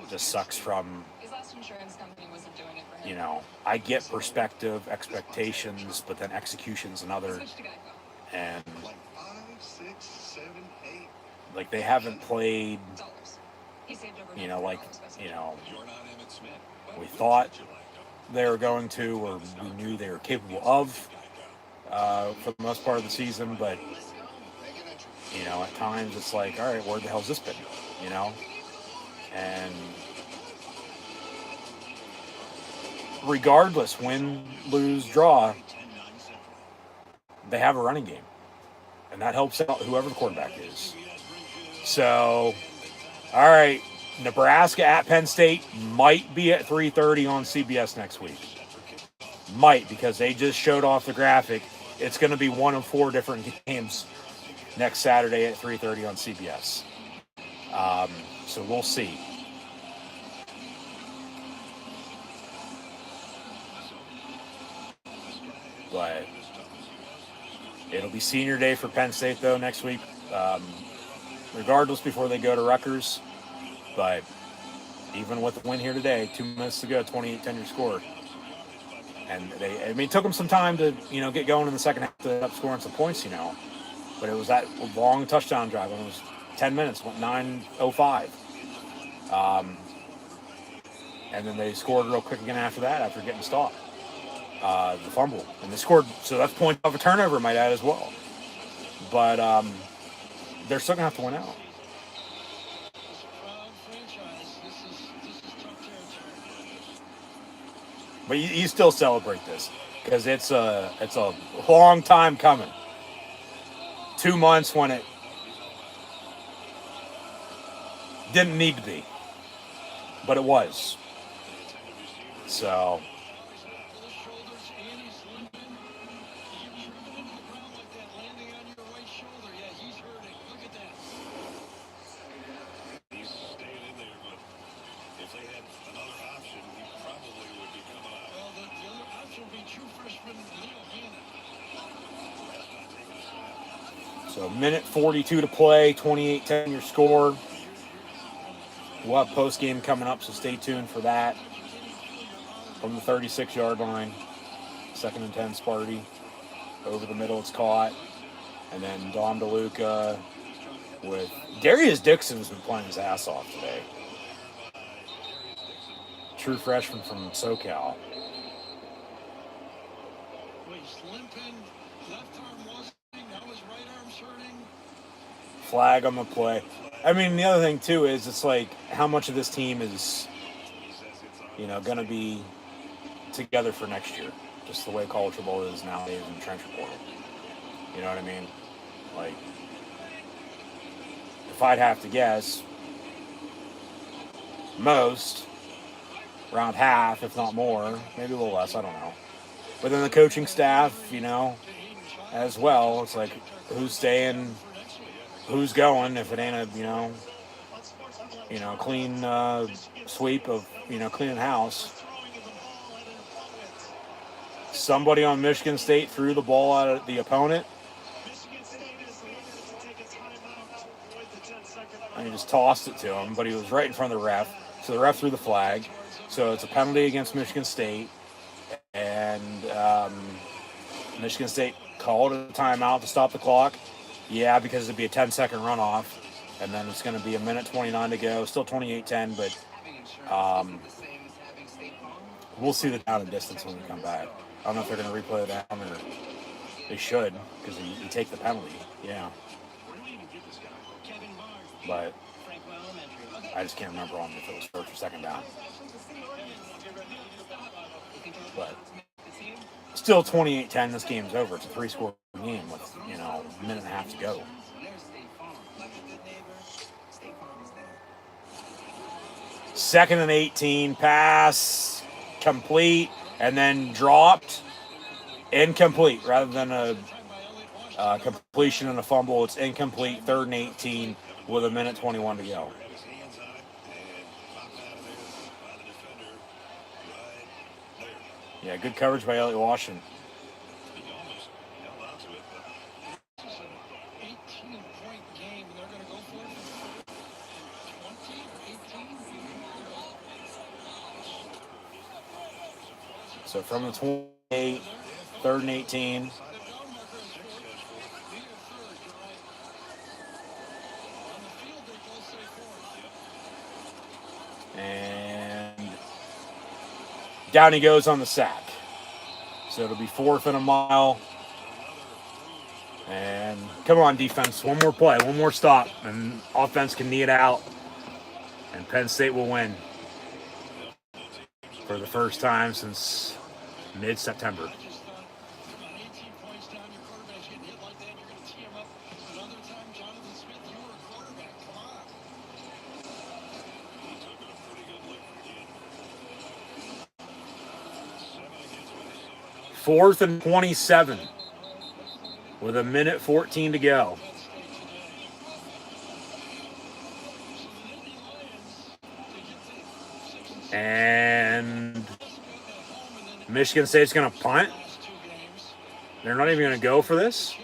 It just sucks from, I get perspective, expectations, but then execution's another. And, like, they haven't played, we thought they were going to, or we knew they were capable of, for the most part of the season, but, at times it's like, all right, where the hell's this been, And regardless, win, lose, draw, they have a running game. And that helps out whoever the quarterback is. So, all right, Nebraska at Penn State might be at 3:30 on CBS next week. Might, because they just showed off the graphic. It's going to be one of 4 different games next Saturday at 3:30 on CBS. So we'll see. But it'll be senior day for Penn State, though, next week. Regardless, before they go to Rutgers. But even with the win here today, 2 minutes to go, 28-10 your score. And it took them some time to, get going in the second half to end up scoring some points, But it was that long touchdown drive. When it was 10 minutes, went 9:05. And then they scored real quick again after that, after getting stopped. The fumble. And they scored, so that's point of a turnover, might add, as well. But they're still going to have to win out. But you still celebrate this, because it's a long time coming. 2 months when it didn't need to be, but it was. So. So, minute 42 to play, 28-10 your score. We'll have post-game coming up, so stay tuned for that. From the 36-yard line, 2nd and 10, Sparty. Over the middle, it's caught. And then Dom DeLuca with... Darius Dixon's been playing his ass off today. True freshman from SoCal. Flag on the play. I mean, the other thing, too, is it's like how much of this team is, going to be together for next year. Just the way college football is nowadays in the transfer portal. You know what I mean? Like, if I'd have to guess, most, around half, if not more, maybe a little less, I don't know. But then the coaching staff, as well, it's like, who's staying... Who's going if it ain't a, clean sweep of, cleaning house. Somebody on Michigan State threw the ball at the opponent. And he just tossed it to him, but he was right in front of the ref. So the ref threw the flag. So it's a penalty against Michigan State. And Michigan State called a timeout to stop the clock. Yeah, because it'd be a 10-second runoff, and then it's going to be a minute 29 to go. Still 28-10, but we'll see the down and distance when we come back. I don't know if they're going to replay that, or they should, because you take the penalty. Yeah. But I just can't remember on if it was first or second down. But still 28-10, this game's over. It's a 3-score game with, a minute and a half to go. Second and 18, pass complete, and then dropped incomplete rather than a completion and a fumble. It's incomplete, 3rd and 18 with 1:21 to go. Yeah, good coverage by Elliott Washington. So from the 28, 3rd and 18. And down he goes on the sack. So it'll be 4th and a mile. And come on, defense. One more play, one more stop. And offense can knee it out. And Penn State will win for the first time since mid-September. Fourth and 27 with 1:14 to go. And Michigan State's going to punt. They're not even going to go for this.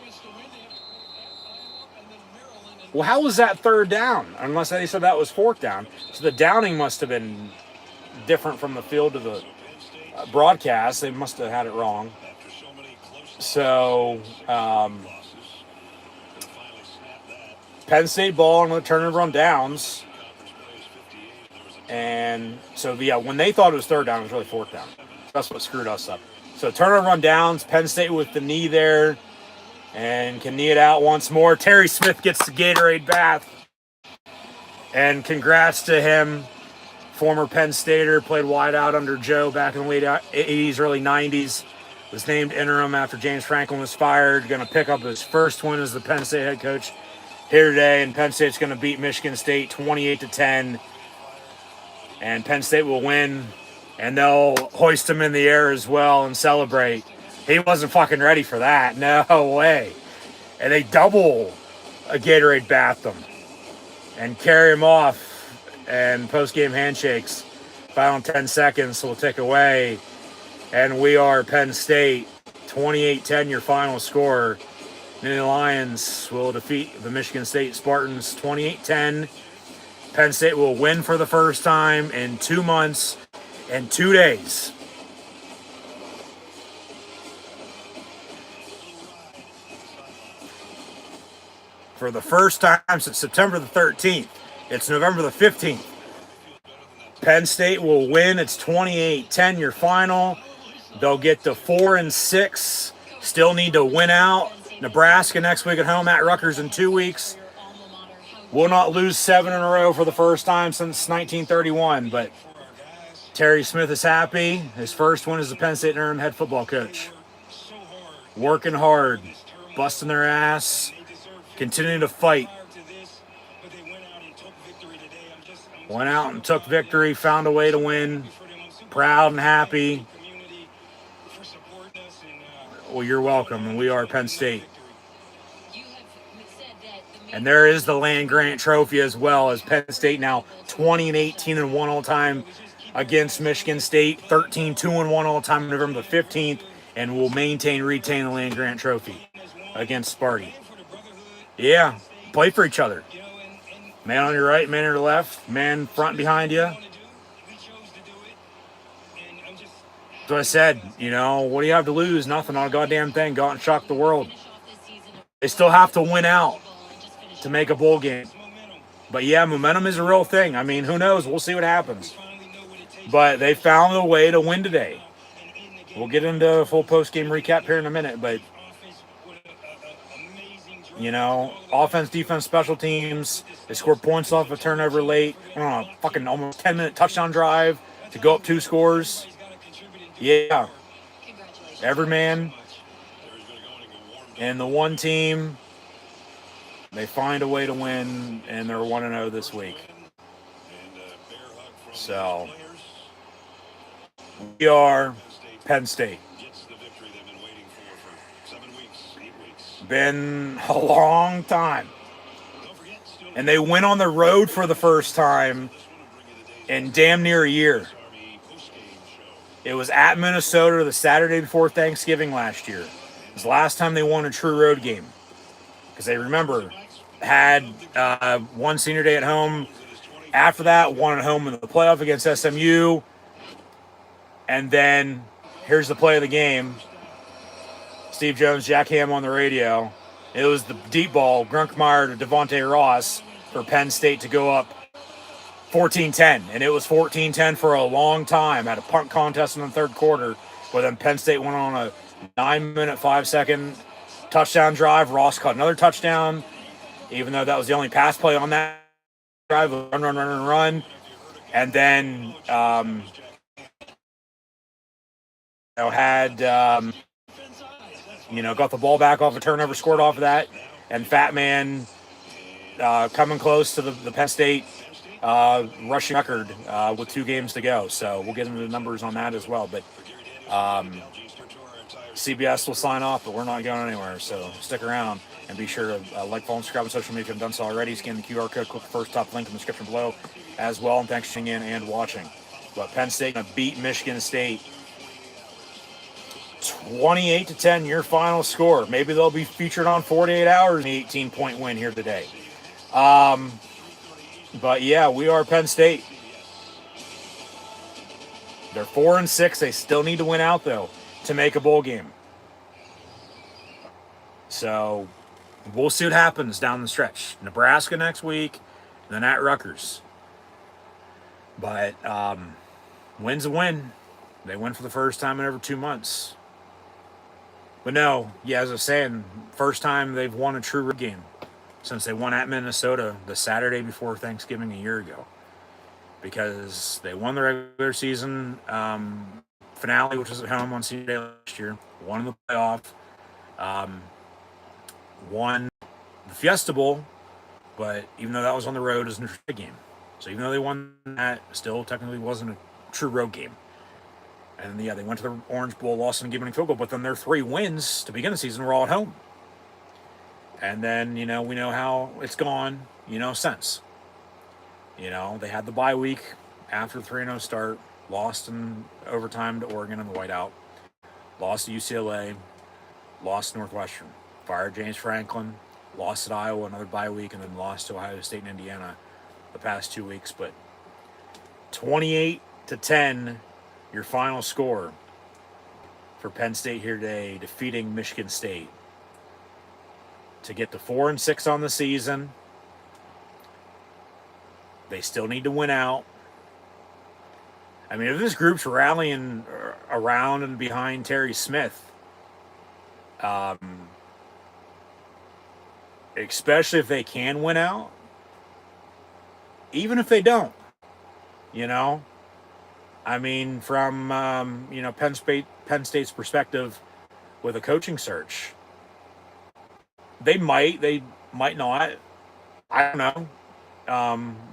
Well, how was that 3rd down? Unless they said that was 4th down. So the downing must have been different from the field to the broadcast. They must have had it wrong. So Penn State ball on the turnover on downs. And so, yeah, when they thought it was 3rd down, it was really 4th down. That's what screwed us up. So turnover on downs, Penn State with the knee there and can knee it out once more. Terry Smith gets the Gatorade bath. And congrats to him. Former Penn Stater, played wide out under Joe back in the late 80s, early 90s. Was named interim after James Franklin was fired. Going to pick up his first win as the Penn State head coach here today. And Penn State's going to beat Michigan State 28-10. And Penn State will win. And they'll hoist him in the air as well and celebrate. He wasn't fucking ready for that. No way. And they double a Gatorade bathed him. And carry him off. And post-game handshakes. Final 10 seconds will tick away. And we are Penn State. 28-10 your final score. Nittany Lions will defeat the Michigan State Spartans 28-10. Penn State will win for the first time in 2 months and 2 days. For the first time since September the 13th. It's November the 15th. Penn State will win. It's 28-10 your final. They'll get to 4-6. Still need to win out. Nebraska next week at home, at Rutgers in 2 weeks. Will not lose 7 in a row for the first time since 1931. But Terry Smith is happy. His first one as the Penn State interim head football coach. Working hard, busting their ass, continuing to fight. Went out and took victory, found a way to win. Proud and happy. Well, you're welcome, and we are Penn State. And there is the Land Grant Trophy as well, as Penn State now 20-18-1 all time against Michigan State, 13-2-1 all time November the 15th, and will retain the Land Grant Trophy against Sparty. Yeah, play for each other. Man on your right, man on your left, man front behind you. So I said, what do you have to lose? Nothing, not a goddamn thing. Go out and shock the world. They still have to win out to make a bowl game. But yeah, momentum is a real thing. I mean, who knows? We'll see what happens. But they found a way to win today. We'll get into a full post-game recap here in a minute, but offense, defense, special teams. They scored points off a turnover late. Fucking almost 10-minute touchdown drive to go up 2 scores. Yeah. Every man and the one team, they find a way to win, and they're 1-0 this week. So, we are Penn State. Been a long time. And they went on the road for the first time in damn near a year. It was at Minnesota the Saturday before Thanksgiving last year. It was the last time they won a true road game. Because they, remember, had one senior day at home. After that, won at home in the playoff against SMU. And then, here's the play of the game. Steve Jones, Jack Ham on the radio. It was the deep ball, Grunkmeyer to Devontae Ross for Penn State to go up 14-10. And it was 14-10 for a long time. Had a punt contest in the third quarter, where then Penn State went on a 9-minute, 5-second touchdown drive. Ross caught another touchdown, even though that was the only pass play on that drive. Run. And then had got the ball back off a turnover, scored off of that, and Fat Man coming close to the Penn State rushing record with 2 games to go. So we'll get into the numbers on that as well. But CBS will sign off, but we're not going anywhere. So stick around and be sure to like, follow, and subscribe on social media if you haven't done so already. Scan the QR code, click the first top link in the description below as well. And thanks for tuning in and watching. But Penn State going to beat Michigan State 28-10, your final score. Maybe they'll be featured on 48 Hours in the 18-point win here today. But yeah, we are Penn State. They're 4-6. They still need to win out though to make a bowl game. So we'll see what happens down the stretch. Nebraska next week, then at Rutgers. But win's a win. They win for the first time in over 2 months. But no, yeah, as I was saying, first time they've won a true road game since they won at Minnesota the Saturday before Thanksgiving a year ago. Because they won the regular season finale, which was at home on senior day last year, won in the playoff, won the Fiesta Bowl, but even though that was on the road, it was a true game. So even though they won that, still technically wasn't a true road game. And yeah, they went to the Orange Bowl, lost in a game-winning field goal, but then their 3 wins to begin the season were all at home. And then, we know how it's gone, since. They had the bye week after the 3-0 start, lost in overtime to Oregon in the whiteout, lost to UCLA, lost to Northwestern, fired James Franklin, lost at Iowa another bye week, and then lost to Ohio State and Indiana the past 2 weeks. But 28-10, your final score for Penn State here today, defeating Michigan State to get to 4-6 on the season. They still need to win out. I mean, if this group's rallying around and behind Terry Smith, especially if they can win out, even if they don't, I mean, from Penn State's perspective with a coaching search, they might not. I don't know.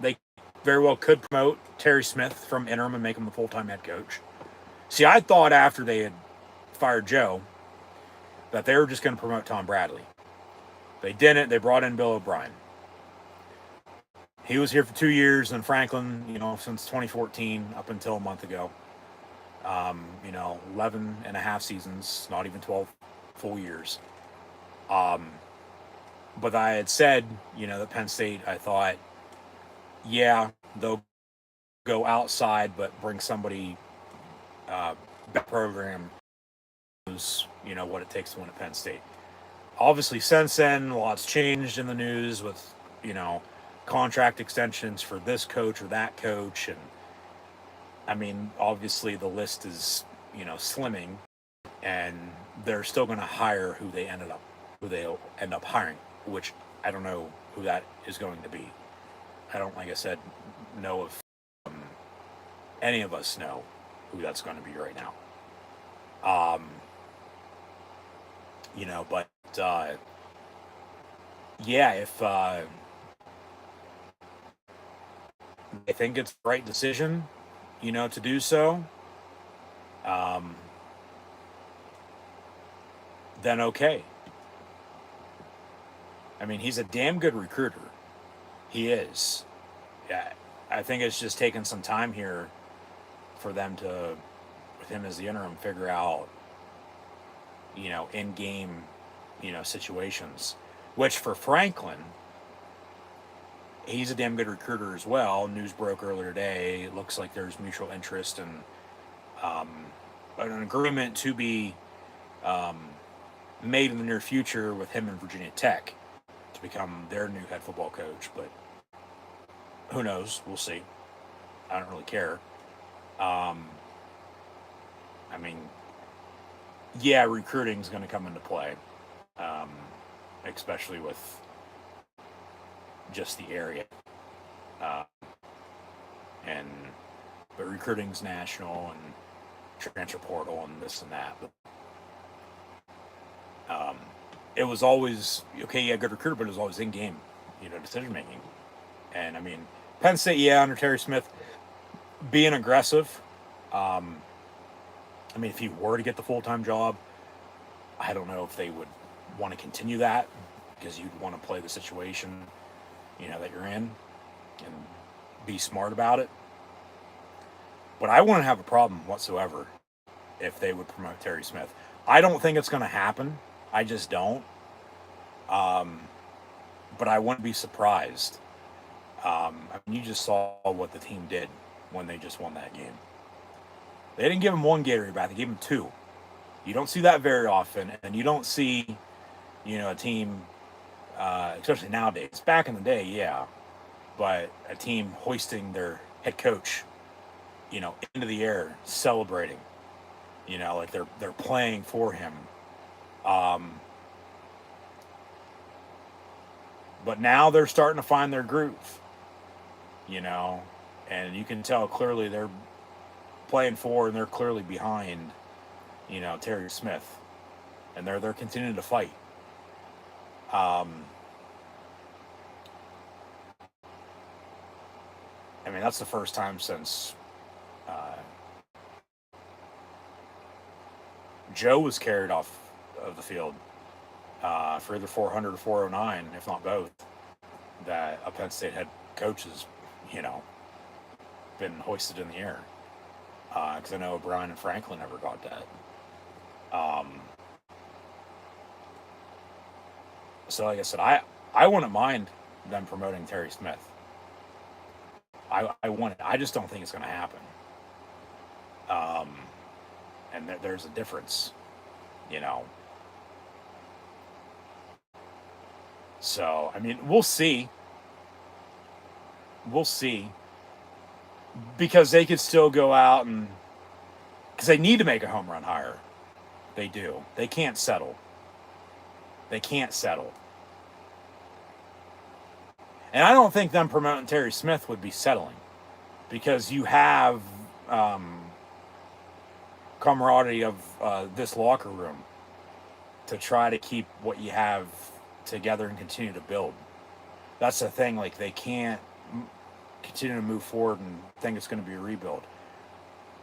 They very well could promote Terry Smith from interim and make him the full-time head coach. See, I thought after they had fired Joe that they were just going to promote Tom Bradley. They didn't. They brought in Bill O'Brien. He was here for 2 years, and Franklin, since 2014 up until a month ago. 11 and a half seasons, not even 12 full years. But I had said, that Penn State, I thought, yeah, they'll go outside, but bring somebody back program who's, what it takes to win at Penn State. Obviously, since then, a lot's changed in the news with, contract extensions for this coach or that coach, and I mean, obviously the list is slimming, and they're still going to hire who they end up hiring, which I don't know who that is going to be. I don't, like I said, know if any of us know who that's going to be right now. But yeah, if I think it's the right decision, to do so, then okay. I mean, he's a damn good recruiter. He is. Yeah, I think it's just taken some time here for them to, with him as the interim, figure out, in game, situations. Which for Franklin, he's a damn good recruiter as well. News broke earlier today. It looks like there's mutual interest and an agreement to be made in the near future with him and Virginia Tech to become their new head football coach. But who knows? We'll see. I don't really care. I mean, yeah, recruiting is going to come into play, especially with just the area. But recruiting's national and transfer portal and this and that. But it was always okay. Yeah, good recruiter, but it was always in game, decision making. And I mean, Penn State, yeah, under Terry Smith, being aggressive. I mean, if he were to get the full-time job, I don't know if they would want to continue that because you'd want to play the situation, that you're in and be smart about it. But I wouldn't have a problem whatsoever if they would promote Terry Smith. I don't think it's going to happen. I just don't. But I wouldn't be surprised. I mean, you just saw what the team did when they just won that game. They didn't give him one Gatorade bath. They gave him two. You don't see that very often, and you don't see, a team, especially nowadays. Back in the day, yeah, but a team hoisting their head coach, into the air, celebrating, like they're playing for him. But now they're starting to find their groove, and you can tell clearly they're playing for and they're clearly behind, Terry Smith, and they're continuing to fight. I mean, that's the first time since Joe was carried off of the field for either 400 or 409, if not both, that a Penn State head coach has, been hoisted in the air. Because I know O'Brien and Franklin never got that. So like I said, I wouldn't mind them promoting Terry Smith. I want it. I just don't think it's going to happen. And there's a difference, So, I mean, we'll see. We'll see. Because they could still go out and... Because they need to make a home run hire. They do. They can't settle. They can't settle. And I don't think them promoting Terry Smith would be settling. Because you have camaraderie of this locker room to try to keep what you have together and continue to build. That's the thing. Like, they can't continue to move forward and think it's going to be a rebuild.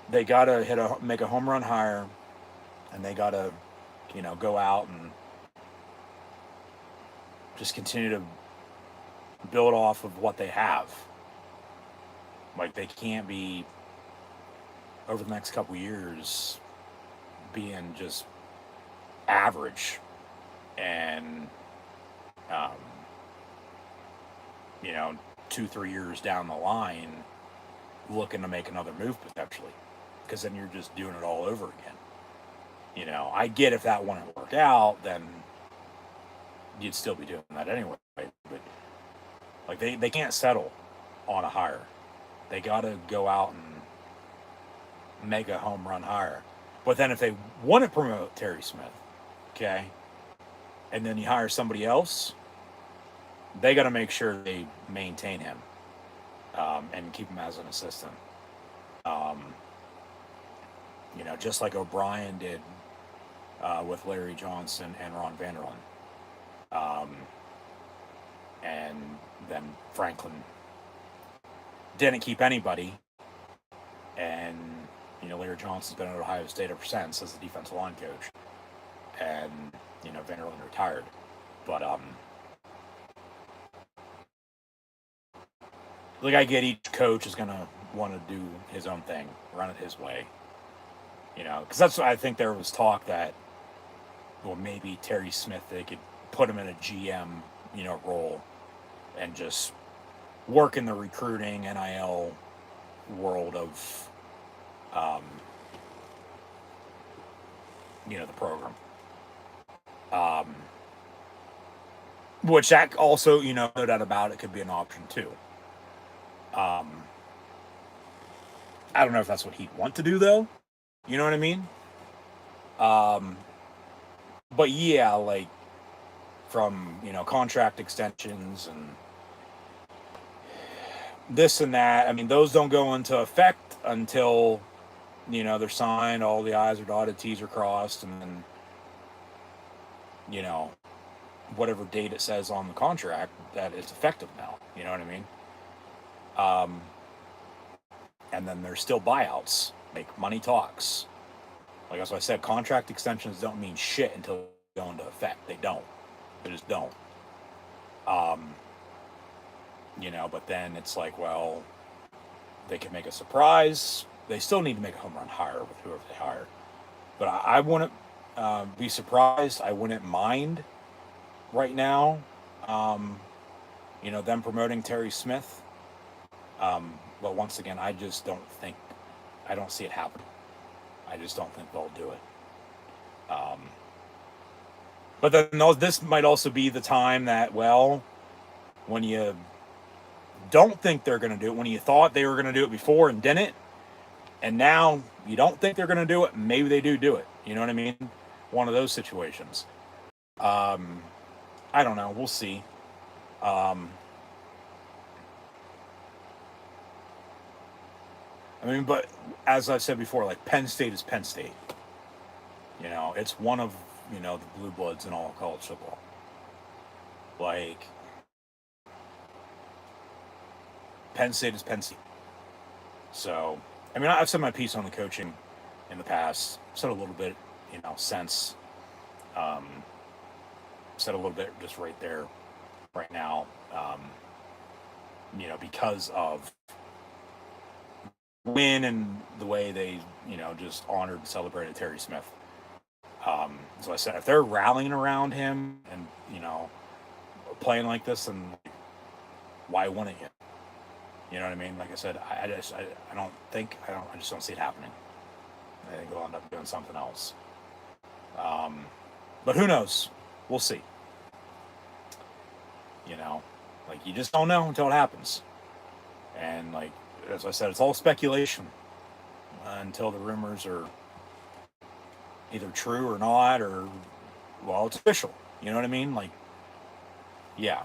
They got to make a home run hire, and they got to, go out and just continue to build off of what they have. Like, they can't be, over the next couple years, being just average and, 2-3 years down the line, looking to make another move potentially. Because then you're just doing it all over again. I get if that wouldn't work out, then you'd still be doing that anyway. But like they can't settle on a hire. They got to go out and make a home run hire. But then if they want to promote Terry Smith, okay, and then you hire somebody else, they got to make sure they maintain him and keep him as an assistant. Just like O'Brien did with Larry Johnson and Ron Vanderlyn. And then Franklin didn't keep anybody. And, Larry Johnson's been at Ohio State ever since as the defensive line coach. And, Vanderlyn retired. But, like I get each coach is gonna want to do his own thing, run it his way, because that's what I think there was talk that, well, maybe Terry Smith, they could put him in a GM, role and just work in the recruiting NIL world of, um, the program. Which that also, no doubt about it, could be an option too. I don't know if that's what he'd want to do though. You know what I mean? But yeah, like from contract extensions and this and that. I mean, those don't go into effect until they're signed, all the I's are dotted, T's are crossed, and then whatever date it says on the contract that it's effective now. You know what I mean? And then there's still buyouts. Like money talks. Like as I said, contract extensions don't mean shit until they go into effect. They don't. They just don't. But then it's like, well, they can make a surprise. They still need to make a home run hire with whoever they hire. But I wouldn't be surprised. I wouldn't mind right now, them promoting Terry Smith. But once again, I don't see it happening. I just don't think they'll do it. But then this might also be the time that, well, when you don't think they're going to do it, when you thought they were going to do it before and didn't, and now you don't think they're going to do it, maybe they do it. You know what I mean? One of those situations. I don't know. We'll see. But as I've said before, like Penn State is Penn State. It's one of, the blue bloods in all of college football. Like, Penn State is Penn State. So, I've said my piece on the coaching in the past. Said a little bit, since. Said a little bit just right there, right now. Because of win and the way they, just honored and celebrated Terry Smith. So I said, if they're rallying around him and, playing like this, then why wouldn't you? You know what I mean? Like I said, I just don't see it happening. I think they'll end up doing something else. But who knows? We'll see. Like you just don't know until it happens. And like, as I said, it's all speculation until the rumors are either true or not, or, well, it's official. You know what I mean? Like, yeah.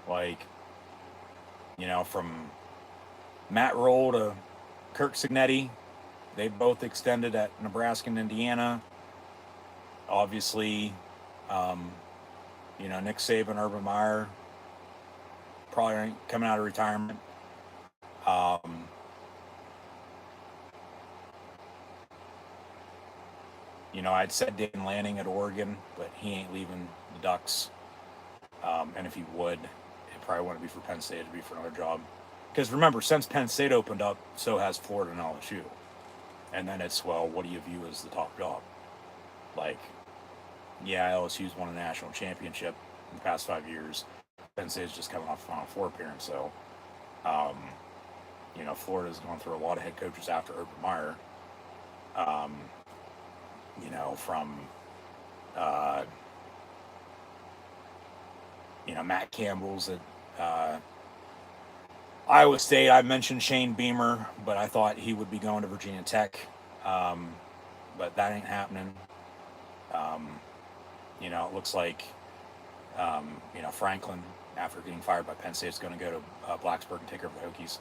Like, from Matt Roll to Kirk Signetti, they both extended at Nebraska and Indiana. Obviously, Nick Saban, Urban Meyer, probably ain't coming out of retirement. I'd said Dan Lanning at Oregon, but he ain't leaving the Ducks. And if he would, it probably wouldn't be for Penn State, it'd be for another job. Because remember, since Penn State opened up, so has Florida and LSU. And then it's, well, what do you view as the top job? Like, yeah, LSU's won a national championship in the past 5 years. Penn State's just coming off a Final Four appearance. So, Florida's gone through a lot of head coaches after Urban Meyer. From, Matt Campbell's at Iowa State. I mentioned Shane Beamer, but I thought he would be going to Virginia Tech. But that ain't happening. It looks like, Franklin, after getting fired by Penn State, is going to go to Blacksburg and take over the Hokies.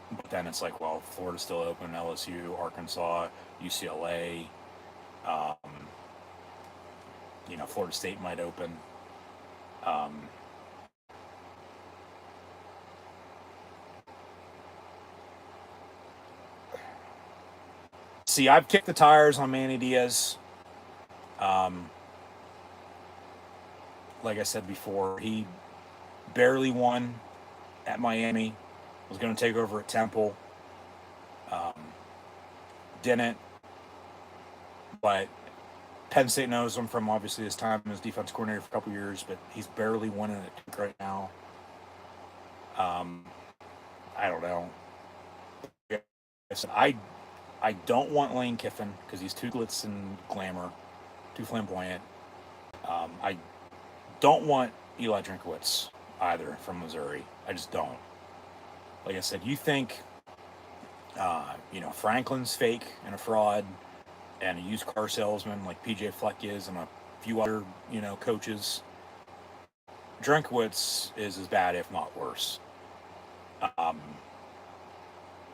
But then it's like, well, Florida's still open, LSU, Arkansas, UCLA. Florida State might open. See, I've kicked the tires on Manny Diaz. like I said before, he barely won at Miami. Was going to take over at Temple. Didn't. But Penn State knows him from obviously his time as defense coordinator for a couple years, but he's barely winning it right now. I don't know. I don't want Lane Kiffin because he's too glitz and glamour, too flamboyant. I don't want Eli Drinkowitz either from Missouri. I just don't. Like I said, you think, Franklin's fake and a fraud and a used car salesman like PJ Fleck is and a few other, coaches. Drinkowitz is as bad, if not worse.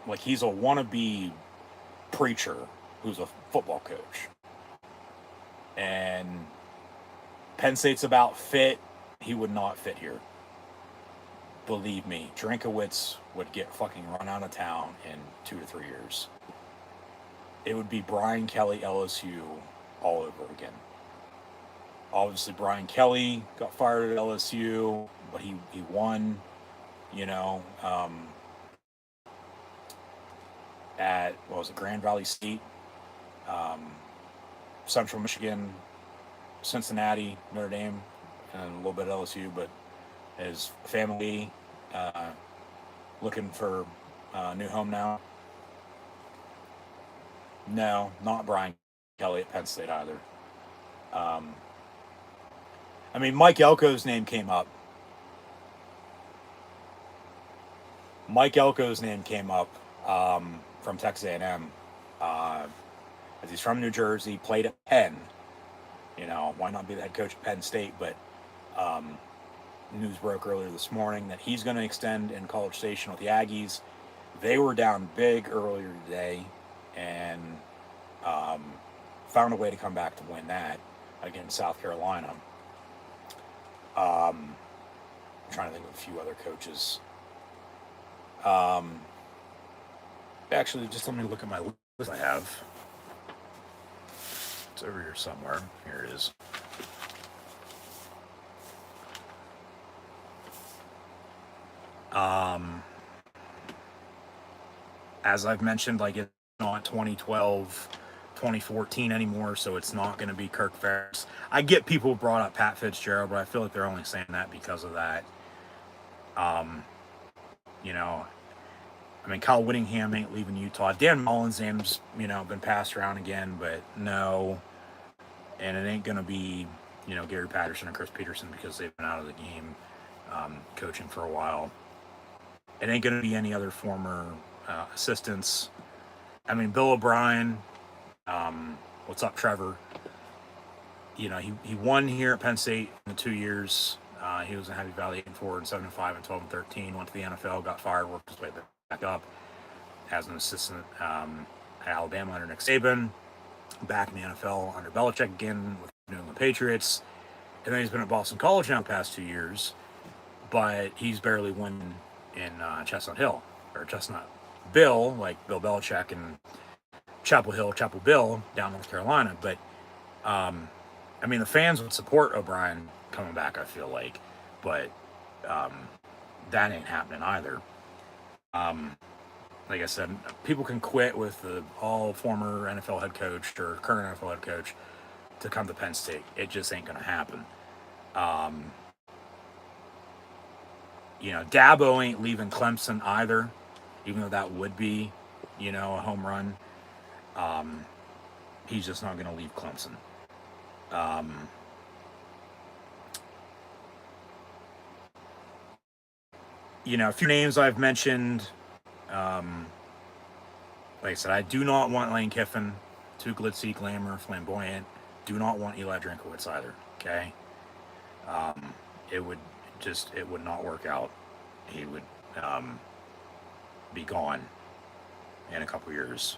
Like he's a wannabe preacher who's a football coach. And Penn State's about fit. He would not fit here. Believe me, Drinkowitz would get fucking run out of town in 2 to 3 years. It would be Brian Kelly LSU all over again. Obviously, Brian Kelly got fired at LSU, but he won, at, Grand Valley State, Central Michigan, Cincinnati, Notre Dame, and a little bit of LSU, but his family looking for a new home now. No, not Brian Kelly at Penn State either. Mike Elko's name came up. From Texas A&M. As he's from New Jersey, played at Penn. Why not be the head coach at Penn State? But news broke earlier this morning that he's going to extend in College Station with the Aggies. They were down big earlier today and found a way to come back to win that against South Carolina. I'm trying to think of a few other coaches. Actually, just let me look at my list I have. It's over here somewhere. Here it is. As I've mentioned, it's not 2012, 2014 anymore, so it's not going to be Kirk Ferentz. I get people brought up Pat Fitzgerald, but I feel like they're only saying that because of that. Kyle Whittingham ain't leaving Utah. Dan Mullen's name's, been passed around again, but no. And it ain't going to be, Gary Patterson and Chris Peterson because they've been out of the game coaching for a while. It ain't going to be any other former assistants. Bill O'Brien, what's up, Trevor? He won here at Penn State in the 2 years. He was in Happy Valley 8-4 and 7-5 and 12-13. Went to the NFL, got fired, worked his way back up as an assistant at Alabama under Nick Saban. Back in the NFL under Belichick again with New England Patriots. And then he's been at Boston College now the past 2 years. But he's barely winning in Chestnut Hill. Or Chestnut Bill, like Bill Belichick and Chapel Hill, Chapel Bill down North Carolina. But, the fans would support O'Brien coming back, I feel like. But that ain't happening either. Like I said, people can quit with the all former NFL head coach or current NFL head coach to come to Penn State. It just ain't going to happen. Dabo ain't leaving Clemson either, even though that would be, a home run. He's just not going to leave Clemson. A few names I've mentioned. Like I said, I do not want Lane Kiffin. Too glitzy, glamour, flamboyant. Do not want Eli Drinkowitz either. Okay. It would not work out. He would be gone in a couple years.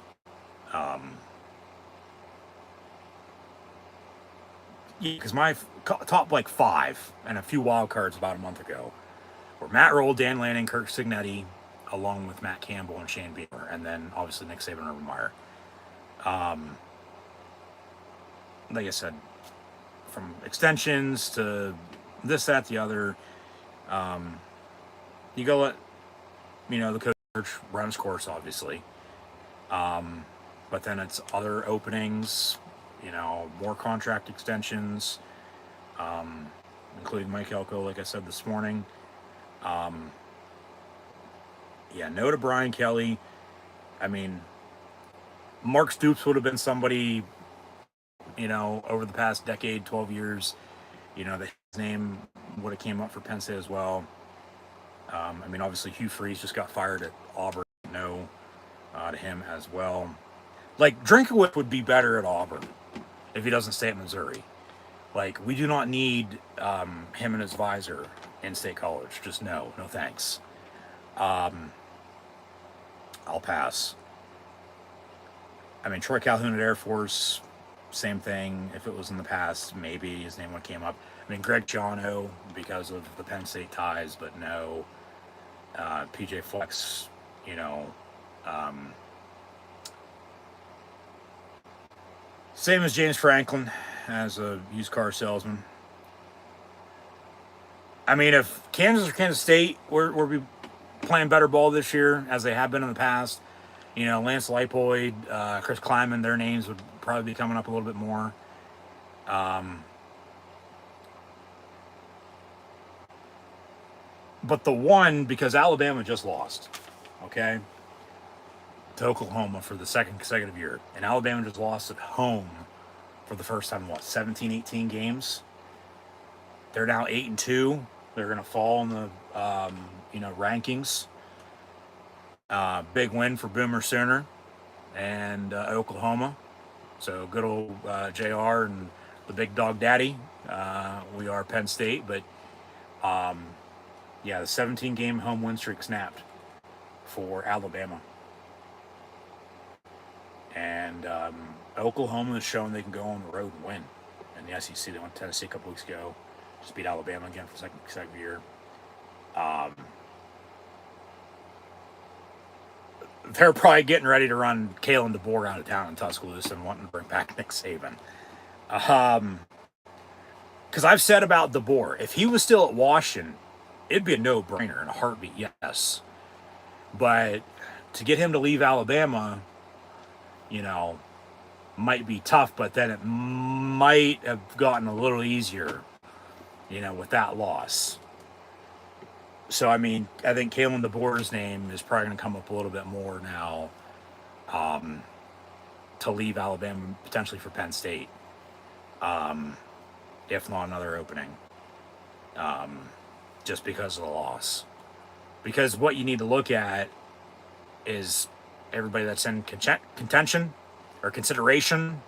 Because my top 5 and a few wild cards about a month ago were Matt Roll, Dan Lanning, Kirk Cignetti, along with Matt Campbell and Shane Beamer, and then obviously Nick Saban and Urban Meyer. Like I said, from extensions to this, that, the other. You go let the coach run his course, obviously. But then it's other openings, more contract extensions, including Mike Elko, like I said this morning. Yeah, no to Brian Kelly. I mean, Mark Stoops would have been somebody, over the past decade, 12 years, that his name would have came up for Penn State as well. I mean, obviously Hugh Freeze just got fired at Auburn. No to him as well. Like, Drinkowitz would be better at Auburn if he doesn't stay at Missouri. Like, we do not need him and his visor in State College. Just no thanks. I'll pass. I mean, Troy Calhoun at Air Force, same thing. If it was in the past, maybe his name would have came up. I mean, Greg Giano, because of the Penn State ties, but no. PJ Flex, same as James Franklin as a used car salesman. I mean, if Kansas or Kansas State were be playing better ball this year, as they have been in the past, Lance Leipold, Chris Kleiman, their names would probably be coming up a little bit more. But the one, because Alabama just lost, okay, to Oklahoma for the second consecutive year. And Alabama just lost at home for the first time in, 17, 18 games? They're now 8-2. They're going to fall in the, rankings. Big win for Boomer Sooner and Oklahoma. So good old JR and the big dog daddy. We are Penn State, but the 17-game home win streak snapped for Alabama. And Oklahoma has shown they can go on the road and win. In the SEC, they went to Tennessee a couple weeks ago. Just beat Alabama again for the second consecutive year. They're probably getting ready to run Kalen DeBoer out of town in Tuscaloosa and wanting to bring back Nick Saban. Because I've said about DeBoer, if he was still at Washington, it'd be a no-brainer in a heartbeat, yes. But to get him to leave Alabama, might be tough, but then it might have gotten a little easier, with that loss. So, I mean, I think Kalen DeBoer's name is probably going to come up a little bit more now to leave Alabama, potentially for Penn State, if not another opening, just because of the loss. Because what you need to look at is everybody that's in contention or consideration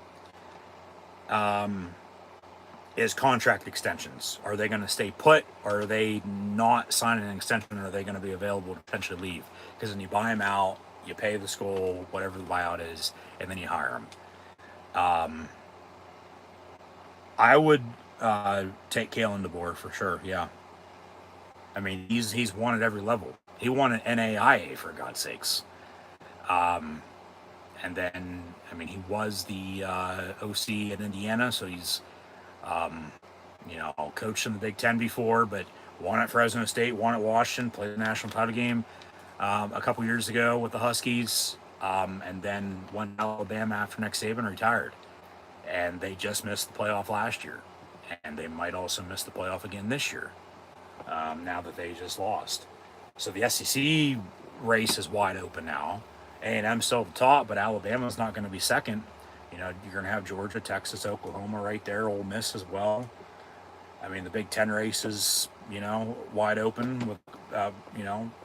is contract extensions. Are they going to stay put, or are they not signing an extension, or are they going to be available to potentially leave? Because then you buy them out, you pay the school, whatever the buyout is, and then you hire them. I would take Kalen DeBoer for sure, yeah. I mean, he's won at every level. He won an NAIA, for God's sakes. And then, I mean, he was the OC at Indiana, so he's, coached in the Big Ten before, but won at Fresno State, won at Washington, played the national title game a couple years ago with the Huskies, and then won Alabama after Nick Saban retired. And they just missed the playoff last year. And they might also miss the playoff again this year, now that they just lost. So the SEC race is wide open now. A&M's still at the top, but Alabama's not going to be second. You're going to have Georgia, Texas, Oklahoma right there, Ole Miss as well. I mean, the Big Ten race is, wide open with,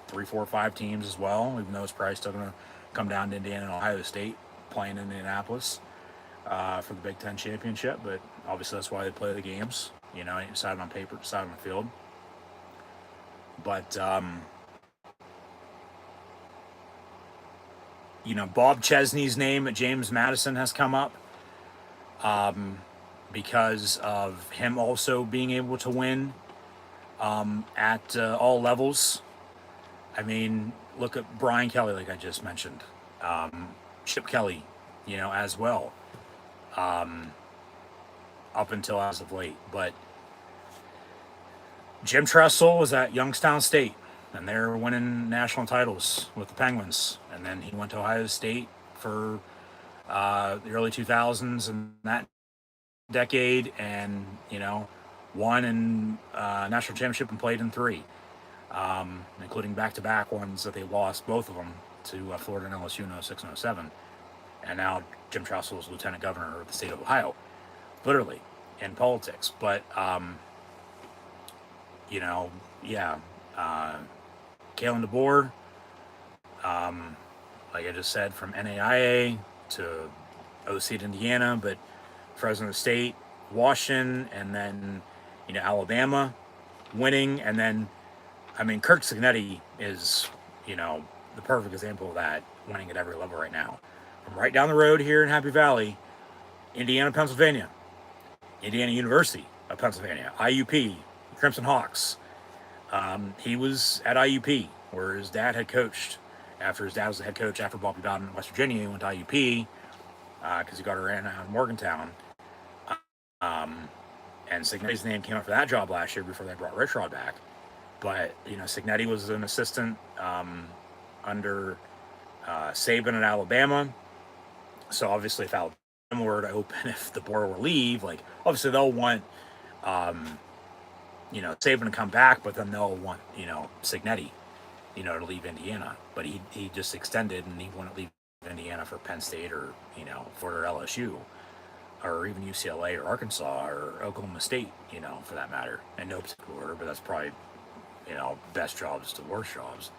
3, 4, 5 teams as well, even though it's probably still going to come down to Indiana and Ohio State playing in Indianapolis for the Big Ten championship. But obviously that's why they play the games. Decided on paper, decided on the field. But, Bob Chesney's name at James Madison has come up because of him also being able to win at all levels. I mean, look at Brian Kelly, like I just mentioned. Chip Kelly, as well. Up until as of late. But Jim Tressel was at Youngstown State, and they're winning national titles with the Penguins. And then he went to Ohio State for the early 2000s and that decade, and won in national championship and played in three, including back-to-back ones that they lost, both of them, to Florida and LSU in 06 and 07. And now Jim Tressel is lieutenant governor of the state of Ohio, literally, in politics. But, yeah, Kalen DeBoer, like I just said, from NAIA to OC at Indiana, but Fresno State, Washington, and then, Alabama winning. And then, Kirk Cignetti is, the perfect example of that, winning at every level right now. From right down the road here in Happy Valley, Indiana, Pennsylvania, Indiana University of Pennsylvania, IUP, Crimson Hawks. He was at IUP, where his dad had coached. After his dad was the head coach after Bobby Bowden in West Virginia, he went to IUP because he got her in out of Morgantown. And Cignetti's name came up for that job last year before they brought Rich Rod back. But, Cignetti was an assistant under Saban at Alabama. So obviously if Alabama were to open, if the board were to leave, like, obviously they'll want, Saban to come back, but then they'll want, Cignetti, to leave Indiana. But he just extended, and he wouldn't leave Indiana for Penn State or, Florida or LSU, or even UCLA or Arkansas or Oklahoma State, for that matter. In no particular order, but that's probably, best jobs to worst jobs.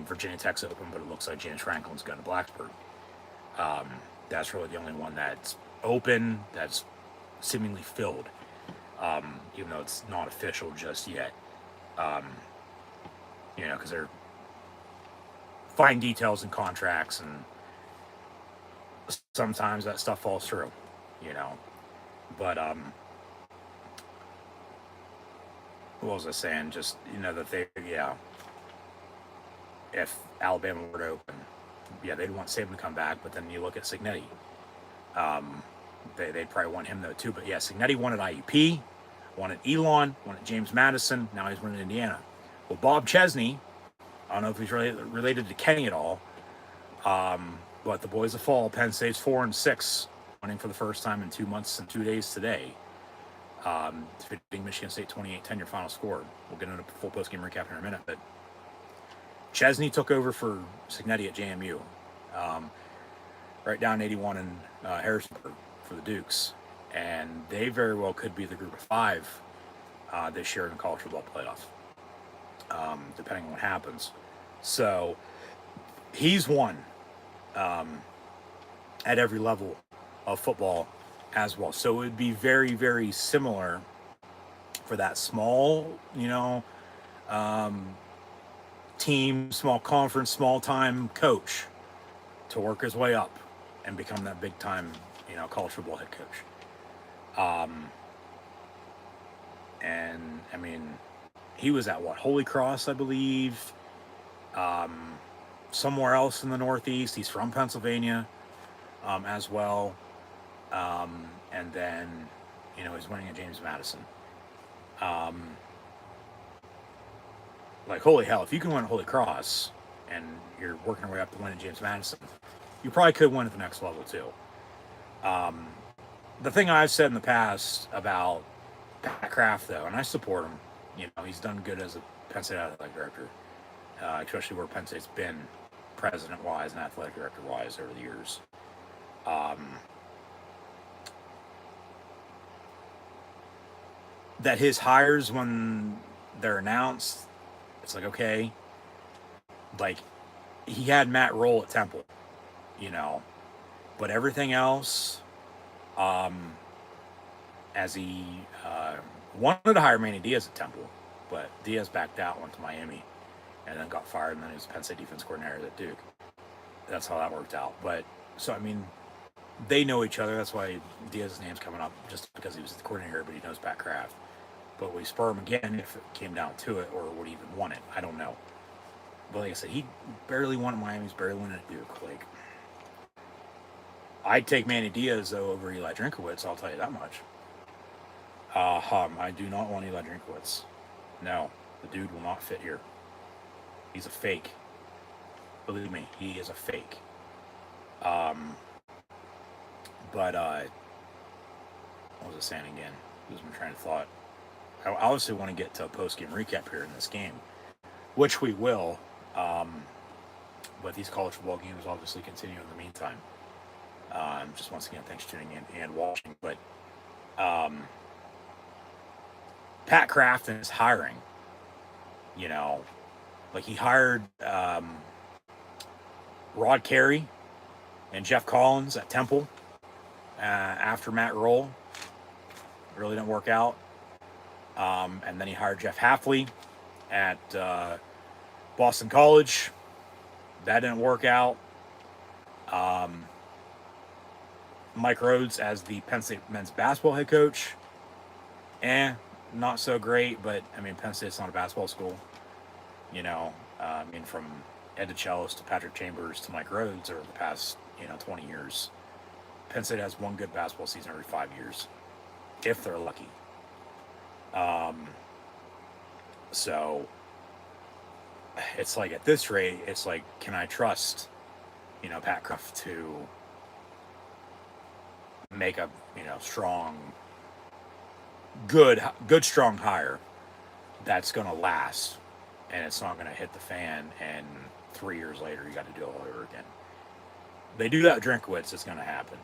Virginia Tech's open, but it looks like James Franklin's going to Blacksburg. That's really the only one that's open, that's seemingly filled, even though it's not official just yet. Because they're fine details and contracts, and sometimes that stuff falls through, But, what was I saying? Just, that they, if Alabama were to open, they'd want Saban to come back, but then you look at Cignetti. They'd probably want him, though, too. But, Cignetti won at IUP, won at Elon, won at James Madison, now he's winning Indiana. Well, Bob Chesney, I don't know if he's related to Kenny at all, but the boys of fall, Penn State's 4-6, winning for the first time in 2 months and 2 days today. Defeating Michigan State 28-10, your final score. We'll get into a full post-game recap in a minute, but Chesney took over for Cignetti at JMU, right down 81 in Harrisonburg for the Dukes, and they very well could be the group of five this year in the college football playoff, depending on what happens. So he's won at every level of football as well. So it would be very, very similar for that small, team, small conference, small time coach to work his way up and become that big time, college football head coach. And he was at Holy Cross, I believe, somewhere else in the Northeast. He's from Pennsylvania, as well. And then, he's winning at James Madison. Holy hell, if you can win at Holy Cross and you're working your way up to win at James Madison, you probably could win at the next level too. The thing I've said in the past about Pat Kraft, though, and I support him, he's done good as a Penn State athletic director, especially where Penn State's been president-wise and athletic director-wise over the years. That his hires, when they're announced, it's like, okay, he had Matt Roll at Temple, but everything else, as he wanted to hire Manny Diaz at Temple, but Diaz backed out, went to Miami, and then got fired, and then he was Penn State defense coordinator at Duke. That's how that worked out. But, so, they know each other. That's why Diaz's name's coming up, just because he was the coordinator, but he knows Pat Kraft. But would he spur him again if it came down to it, or would he even want it? I don't know. But like I said, he barely won at Miami. He's barely won at Duke. I'd take Manny Diaz, though, over Eli Drinkowitz, I'll tell you that much. I do not want Eli Drinkwitz. No, the dude will not fit here. He's a fake. Believe me, he is a fake. Um, but what was I saying again? Losing my train of thought. I obviously want to get to a post-game recap here in this game, which we will. But these college football games obviously continue in the meantime. Just once again, thanks for tuning in and watching. But Pat Crafton is hiring. You know, like he hired Rod Carey and Jeff Collins at Temple after Matt Roll. Really didn't work out. And then he hired Jeff Hafley at Boston College. That didn't work out. Mike Rhodes as the Penn State men's basketball head coach. Not so great, but I mean, Penn State's not a basketball school. You know, I mean, from Ed DeChellis to Patrick Chambers to Mike Rhodes over the past, 20 years. Penn State has one good basketball season every 5 years, if they're lucky. So it's like at this rate, it's like, can I trust, Pat Craft to make a, strong, good, strong hire that's going to last and it's not going to hit the fan and 3 years later you got to do it all over again. They do that with Drinkwitz, it's going to happen.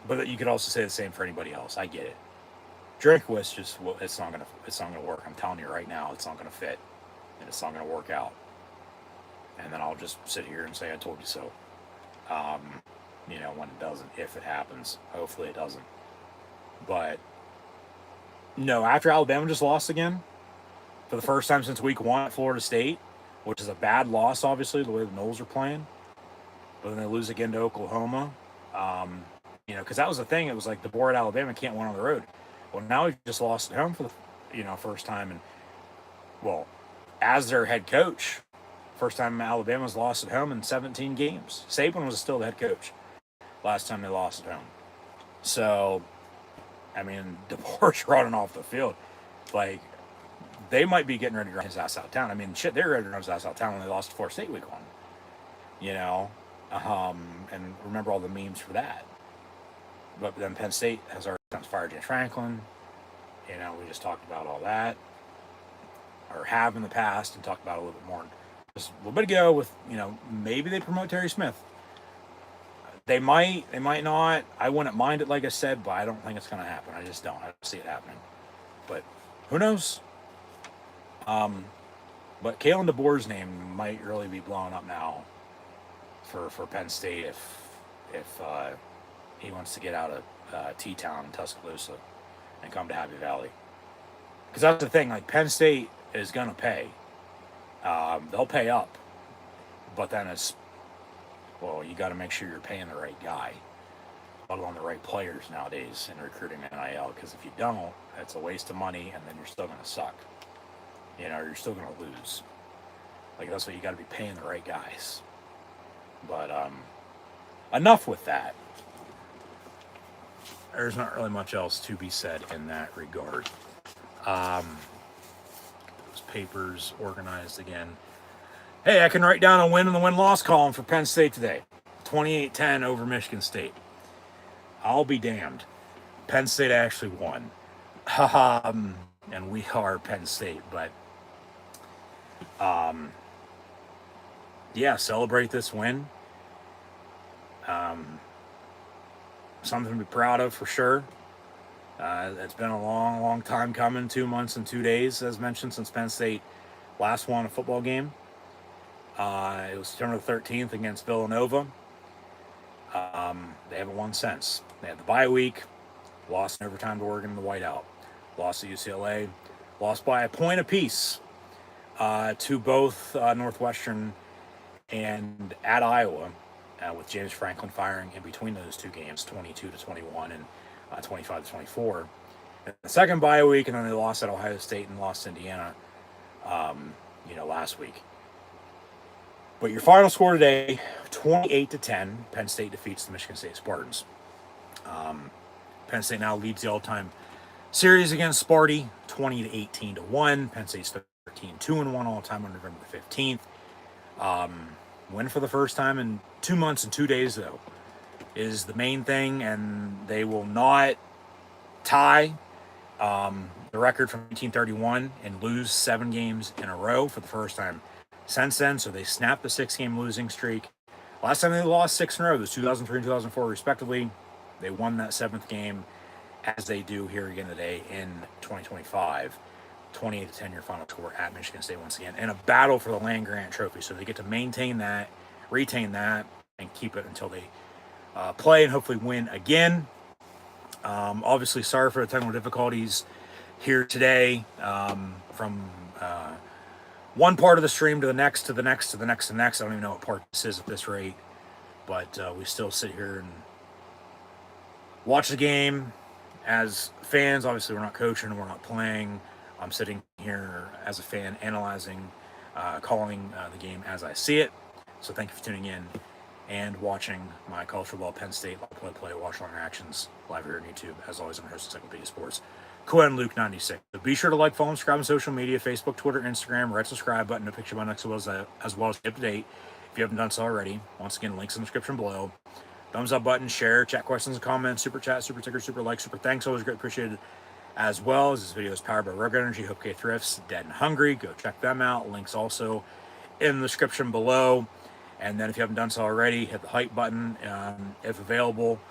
But you could also say the same for anybody else. I get it. Drinkwitz it's not gonna work. I'm telling you right now, it's not gonna fit, and it's not gonna work out. And then I'll just sit here and say I told you so. When it doesn't, if it happens, hopefully it doesn't. But no, after Alabama just lost again for the first time since week 1 at Florida State, which is a bad loss, obviously the way the Noles are playing. But then they lose again to Oklahoma. Because that was the thing. It was like the board at Alabama can't win on the road. Well, now he just lost at home for the, first time. And, well, as their head coach, first time Alabama's lost at home in 17 games. Saban was still the head coach last time they lost at home. So, I mean, DeBoer's running off the field. Like, they might be getting ready to run his ass out of town. I mean, shit, they were ready to run his ass out of town when they lost to Florida State week 1. And remember all the memes for that. But then Penn State has already fired James Franklin. We just talked about all that, or have in the past, and talked about it a little bit more just a little bit ago with, maybe they promote Terry Smith. They might not. I wouldn't mind it, like I said, but I don't think it's going to happen. I just don't. I don't see it happening. But who knows? But Kalen DeBoer's name might really be blowing up now for Penn State if he wants to get out of T-Town and Tuscaloosa and come to Happy Valley. Because that's the thing, like Penn State is going to pay. They'll pay up. But then you got to make sure you're paying the right guy, let alone the right players nowadays in recruiting NIL. Because if you don't, it's a waste of money and then you're still going to suck. You're still going to lose. Like, that's what you got to be paying the right guys. But enough with that. There's not really much else to be said in that regard. Those papers organized again. Hey, I can write down a win in the win-loss column for Penn State today. 28-10 over Michigan State. I'll be damned. Penn State actually won. And we are Penn State, but celebrate this win. Something to be proud of for sure. It's been a long, long time coming. 2 months and 2 days, as mentioned, since Penn State last won a football game. It was September 13th against Villanova. They haven't won since. They had the bye week, lost in overtime to Oregon in the whiteout, lost to UCLA, lost by a point apiece to both Northwestern and at Iowa. With James Franklin firing in between those two games, 22-21 and 25-24. And the second bye week, and then they lost at Ohio State and lost to Indiana, last week. But your final score today, 28-10, Penn State defeats the Michigan State Spartans. Penn State now leads the all-time series against Sparty, 20-18-1. Penn State's 13-2-1 all-time on November the 15th. Win for the first time in 2 months and 2 days, though, is the main thing, and they will not tie the record from 1931 and lose 7 games in a row for the first time since then. So they snapped the 6-game losing streak. Last time they lost 6 in a row was 2003 and 2004, respectively. They won that 7th game, as they do here again today in 2025. 28-10 your final score at Michigan State once again, and a battle for the land-grant trophy. So they get to maintain that, retain that, and keep it until they play and hopefully win again. Obviously, sorry for the technical difficulties here today. From one part of the stream to the next, to the next, to the next, to the next. I don't even know what part this is at this rate, but we still sit here and watch the game as fans. Obviously, we're not coaching, we're not playing. I'm sitting here as a fan, analyzing, calling the game as I see it. So thank you for tuning in and watching my college football Penn State play watch along reactions live here on YouTube. As always, I'm your host of Encyclopedia Sports, Quinn Luke 96. So be sure to like, follow, and subscribe on social media: Facebook, Twitter, Instagram. Red subscribe button, the picture button, as well as stay up to date if you haven't done so already. Once again, links in the description below. Thumbs up button, share, chat questions and comments, super chat, super ticker, super like, super thanks. Always great appreciated. As well as this video is powered by Rugged Energy, HopeKThrifts, Dead and Hungry. Go check them out. Links also in the description below. And then if you haven't done so already, hit the hype button if available,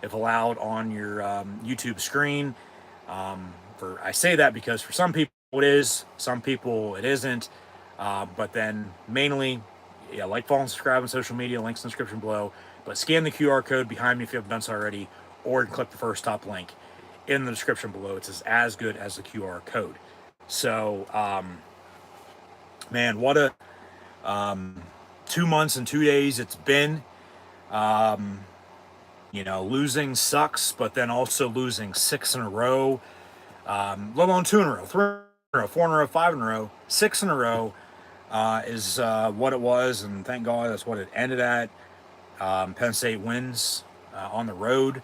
if allowed, on your YouTube screen. I say that because for some people it is, some people it isn't. But then mainly, yeah, like, follow, and subscribe on social media. Links in the description below. But scan the QR code behind me if you haven't done so already, or click the first top link in the description below. It's as good as the QR code. So, man, what a 2 months and 2 days it's been. Losing sucks, but then also losing 6 in a row, let alone 2 in a row, 3 in a row, 4 in a row, 5 in a row, 6 in a row is what it was, and thank God that's what it ended at. Penn State wins on the road.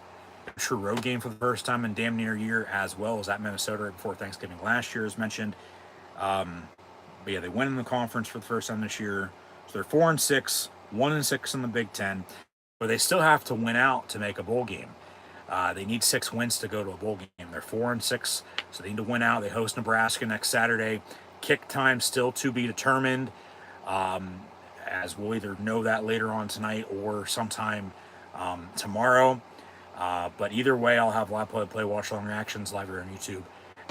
True road game for the first time in damn near a year, as well as at Minnesota right before Thanksgiving last year, as mentioned. But yeah, they win in the conference for the first time this year. So they're 4-6, 1-6 in the Big Ten, but they still have to win out to make a bowl game. They need 6 wins to go to a bowl game. They're 4-6, so they need to win out. They host Nebraska next Saturday. Kick time still to be determined, as we'll either know that later on tonight or sometime tomorrow. But either way, I'll have live play watch along reactions live here on YouTube.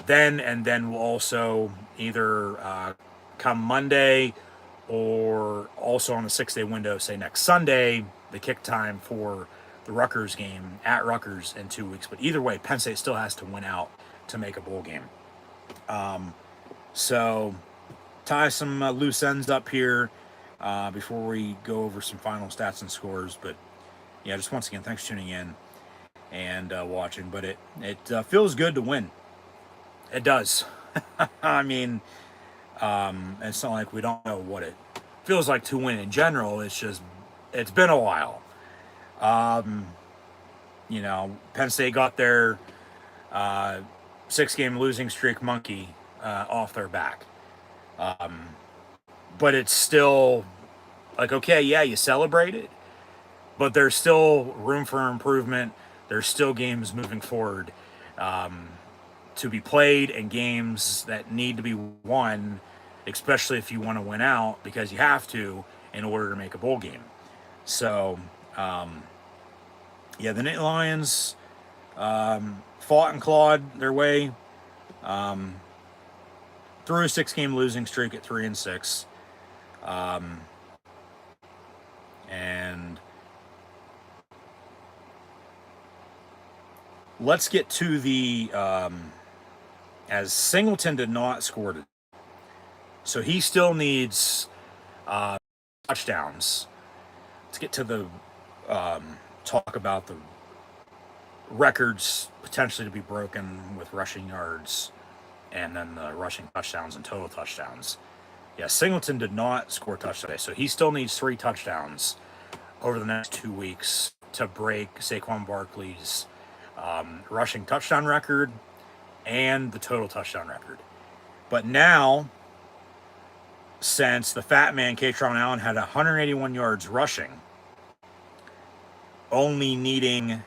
Then we'll also either come Monday or also on the 6-day window, say next Sunday, the kick time for the Rutgers game at Rutgers in 2 weeks. But either way, Penn State still has to win out to make a bowl game. So tie some loose ends up here before we go over some final stats and scores. But yeah, just once again, thanks for tuning in and watching. But it feels good to win. It does. I mean, it's not like we don't know what it feels like to win in general. It's just, it's been a while. Penn State got their 6-game losing streak monkey off their back. But it's still like, okay, yeah, you celebrate it, but there's still room for improvement. There's still games moving forward to be played, and games that need to be won, especially if you want to win out, because you have to in order to make a bowl game. So, yeah, the Nittany Lions fought and clawed their way through a 6-game losing streak at 3-6. And let's get to the as Singleton did not score it, so he still needs touchdowns. Let's get to the talk about the records potentially to be broken with rushing yards, and then the rushing touchdowns and total touchdowns. Yeah, Singleton did not score a touchdown today, so he still needs 3 touchdowns over the next 2 weeks to break Saquon Barkley's rushing touchdown record and the total touchdown record. But now, since the fat man, Kaytron Allen, had 181 yards rushing, only needing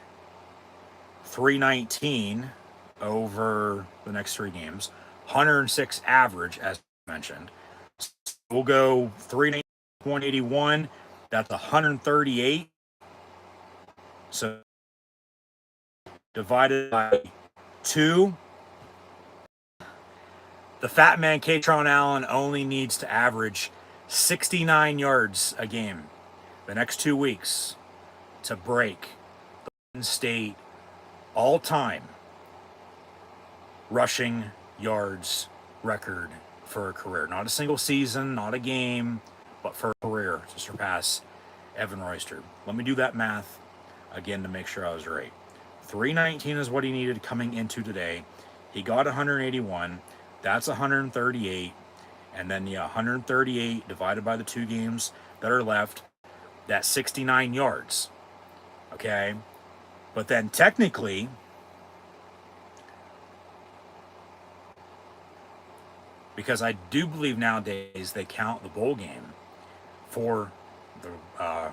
319 over the next 3 games, 106 average, as mentioned. So we'll go 319, 181. That's 138. So divided by 2. The fat man, Kaytron Allen, only needs to average 69 yards a game the next 2 weeks to break the Penn State all-time rushing yards record for a career. Not a single season, not a game, but for a career to surpass Evan Royster. Let me do that math again to make sure I was right. 319 is what he needed coming into today. He got 181. That's 138. And then, 138 divided by the 2 games that are left, that's 69 yards. Okay? But then technically, because I do believe nowadays they count the bowl game for the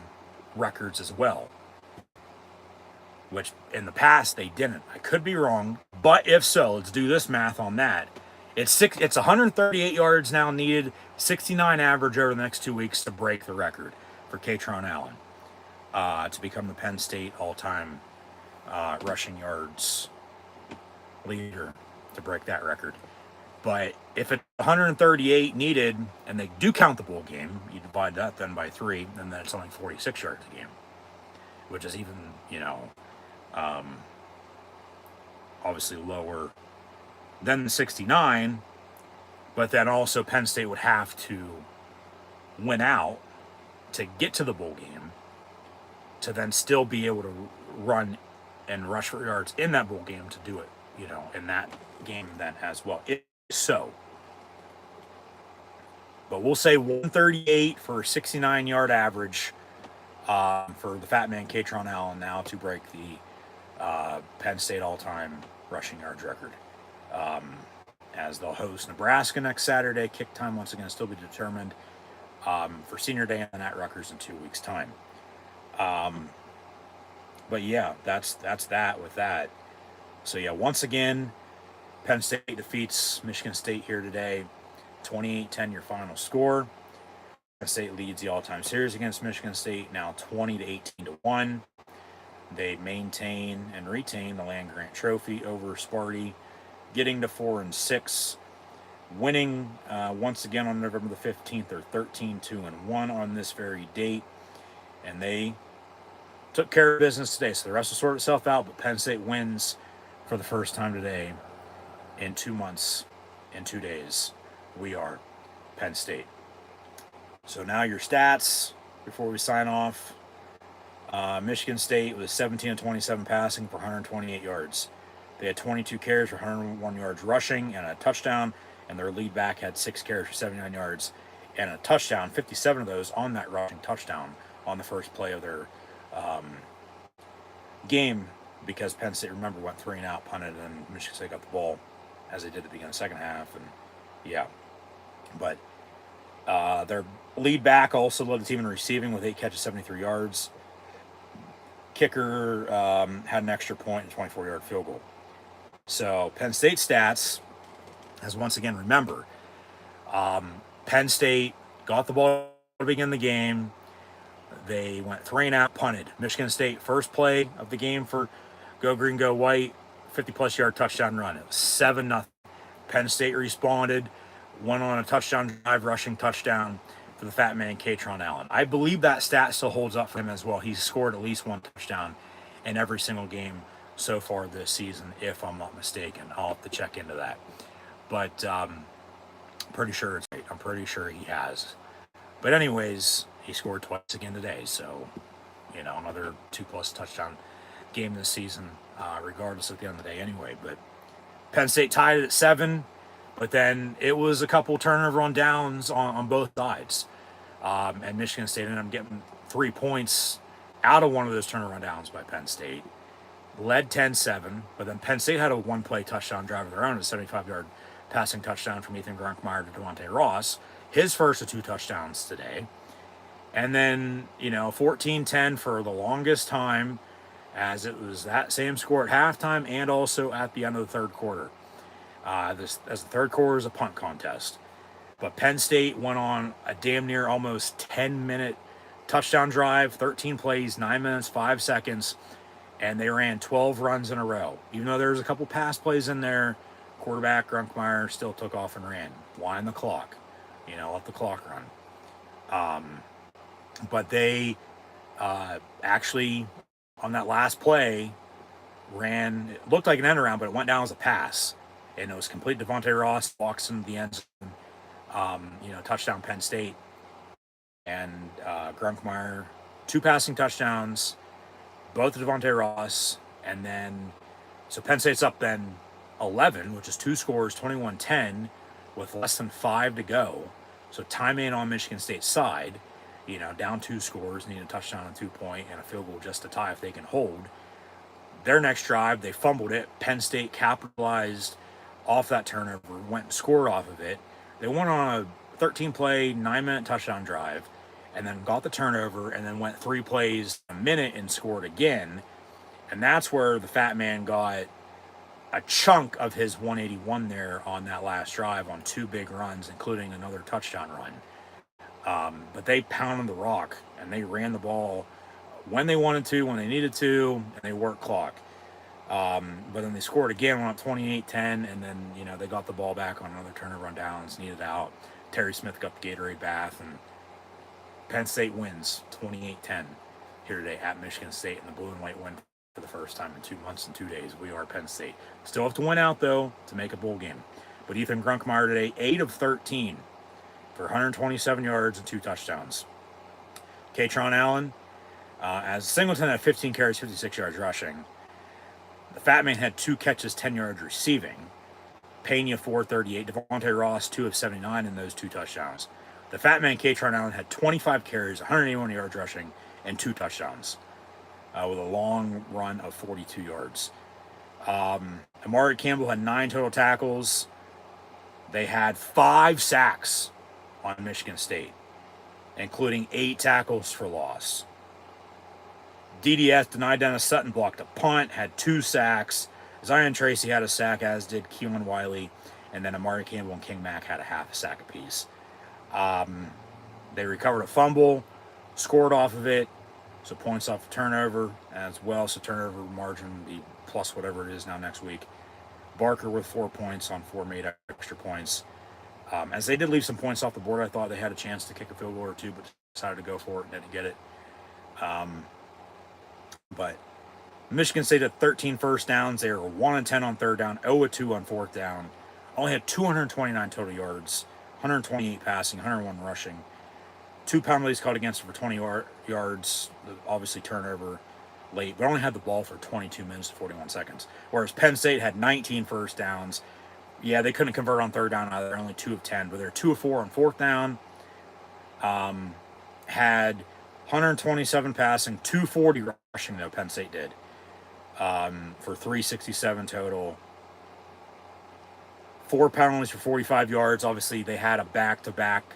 records as well, which in the past they didn't. I could be wrong, but if so, let's do this math on that. It's 138 yards now needed, 69 average over the next 2 weeks to break the record for Kaytron Allen, to become the Penn State all-time rushing yards leader, to break that record. But if it's 138 needed, and they do count the bowl game, you divide that then by 3, and then it's only 46 yards a game, which is even, obviously lower than the 69. But then also Penn State would have to win out to get to the bowl game to then still be able to run and rush for yards in that bowl game to do it, in that game then as well. So, but we'll say 138 for a 69-yard average for the fat man, Kaytron Allen, now to break the Penn State all-time rushing yards record. As they'll host Nebraska next Saturday. Kick time, once again, still be determined for senior day and at Rutgers in 2 weeks' time. But yeah, that's that with that. So yeah, once again, Penn State defeats Michigan State here today. 28-10 your final score. Penn State leads the all-time series against Michigan State, now 20-18-1. They maintain and retain the land-grant trophy over Sparty, getting to 4-6, winning once again on November the 15th. They're 13-2-1 on this very date, and they took care of business today. So the rest will sort itself out, but Penn State wins for the first time today in 2 months, in 2 days. We are Penn State. So now your stats before we sign off. Michigan State was 17-27 passing for 128 yards. They had 22 carries for 101 yards rushing and a touchdown, and their lead back had 6 carries for 79 yards and a touchdown, 57 of those on that rushing touchdown on the first play of their game, because Penn State, remember, went 3 and out, punted, and Michigan State got the ball as they did at the beginning of the second half. And yeah, but their lead back also led the team in receiving with 8 catches, 73 yards. Kicker had an extra point and a 24-yard field goal. So Penn State stats, as once again, remember, Penn State got the ball to begin the game. They went 3 and out, punted. Michigan State, first play of the game for Go Green, Go White, 50-plus yard touchdown run. It was 7-0. Penn State responded, went on a touchdown drive, rushing touchdown for the fat man, Kaytron Allen. I believe that stat still holds up for him as well. He's scored at least 1 touchdown in every single game so far this season, if I'm not mistaken. I'll have to check into that. But pretty sure it's right. I'm pretty sure he has. But anyways, he scored twice again today. So, another 2+ touchdown game this season, regardless at the end of the day anyway. But Penn State tied it at 7. But then it was a couple turnover on downs on both sides. And Michigan State ended up getting 3 points out of one of those turnaround downs by Penn State. led 10-7, but then Penn State had a one-play touchdown drive of their own, a 75-yard passing touchdown from Ethan Grunkmeyer to Devontae Ross, his first of 2 touchdowns today. And then, 14-10 for the longest time, as it was that same score at halftime and also at the end of the third quarter. As the third quarter is a punt contest. But Penn State went on a damn near almost 10-minute touchdown drive, 13 plays, 9 minutes, 5 seconds, and they ran 12 runs in a row. Even though there was a couple pass plays in there, quarterback Grunkmeyer still took off and ran. Wind the clock. Let the clock run. But they actually, on that last play, ran, it looked like an end around, but it went down as a pass. And it was complete. Devontae Ross walks into the end zone, touchdown Penn State. And Grunkmeyer, 2 passing touchdowns, both to Devontae Ross. And then, so Penn State's up then 11, which is 2 scores, 21-10, with less than 5 to go. So time in on Michigan State's side, down 2 scores, need a touchdown and 2-point, and a field goal just to tie if they can hold. Their next drive, they fumbled it. Penn State capitalized off that turnover, went and scored off of it. They went on a 13-play, 9-minute touchdown drive, and then got the turnover, and then went 3 plays a minute and scored again. And that's where the fat man got a chunk of his 181 there on that last drive on 2 big runs, including another touchdown run. But they pounded the rock, and they ran the ball when they wanted to, when they needed to, and they worked clock. But then they scored again, went up 28-10, and then, they got the ball back on another turnover on downs, needed out. Terry Smith got the Gatorade bath, and Penn State wins 28-10 here today at Michigan State, and the blue and white win for the first time in 2 months and 2 days. We are Penn State. Still have to win out, though, to make a bowl game. But Ethan Grunkmeyer today, 8 of 13 for 127 yards and 2 touchdowns. Katron Allen, as Singleton had 15 carries, 56 yards rushing. The Fat Man had 2 catches, 10 yards receiving. Pena, 438. Devontae Ross, 2 of 79 in those 2 touchdowns. The Fat Man, Katron Allen, had 25 carries, 181 yards rushing, and 2 touchdowns, with a long run of 42 yards. Amari Campbell had 9 total tackles. They had 5 sacks on Michigan State, including 8 tackles for loss. DDS denied Dennis Sutton, blocked a punt, had 2 sacks. Zion Tracy had a sack, as did Keelan Wiley, and then Amari Campbell and King Mack had a half a sack apiece. They recovered a fumble, scored off of it, so points off the turnover as well, so turnover margin be plus whatever it is now next week. Barker with 4 points on 4 made extra points. As they did leave some points off the board, I thought they had a chance to kick a field goal or 2, but decided to go for it and didn't get it. But Michigan State had 13 first downs. They were 1-10 on third down, 0-2 on fourth down. Only had 229 total yards, 128 passing, 101 rushing. 2 penalties called against them for 20 yards, obviously turnover late, but only had the ball for 22 minutes and 41 seconds. Whereas Penn State had 19 first downs. Yeah, they couldn't convert on third down either, only 2 of 10, but they're 2 of 4 on fourth down. Had 127 passing, 240 rushing, though, Penn State did, for 367 total. 4 penalties for 45 yards. Obviously, they had a back-to-back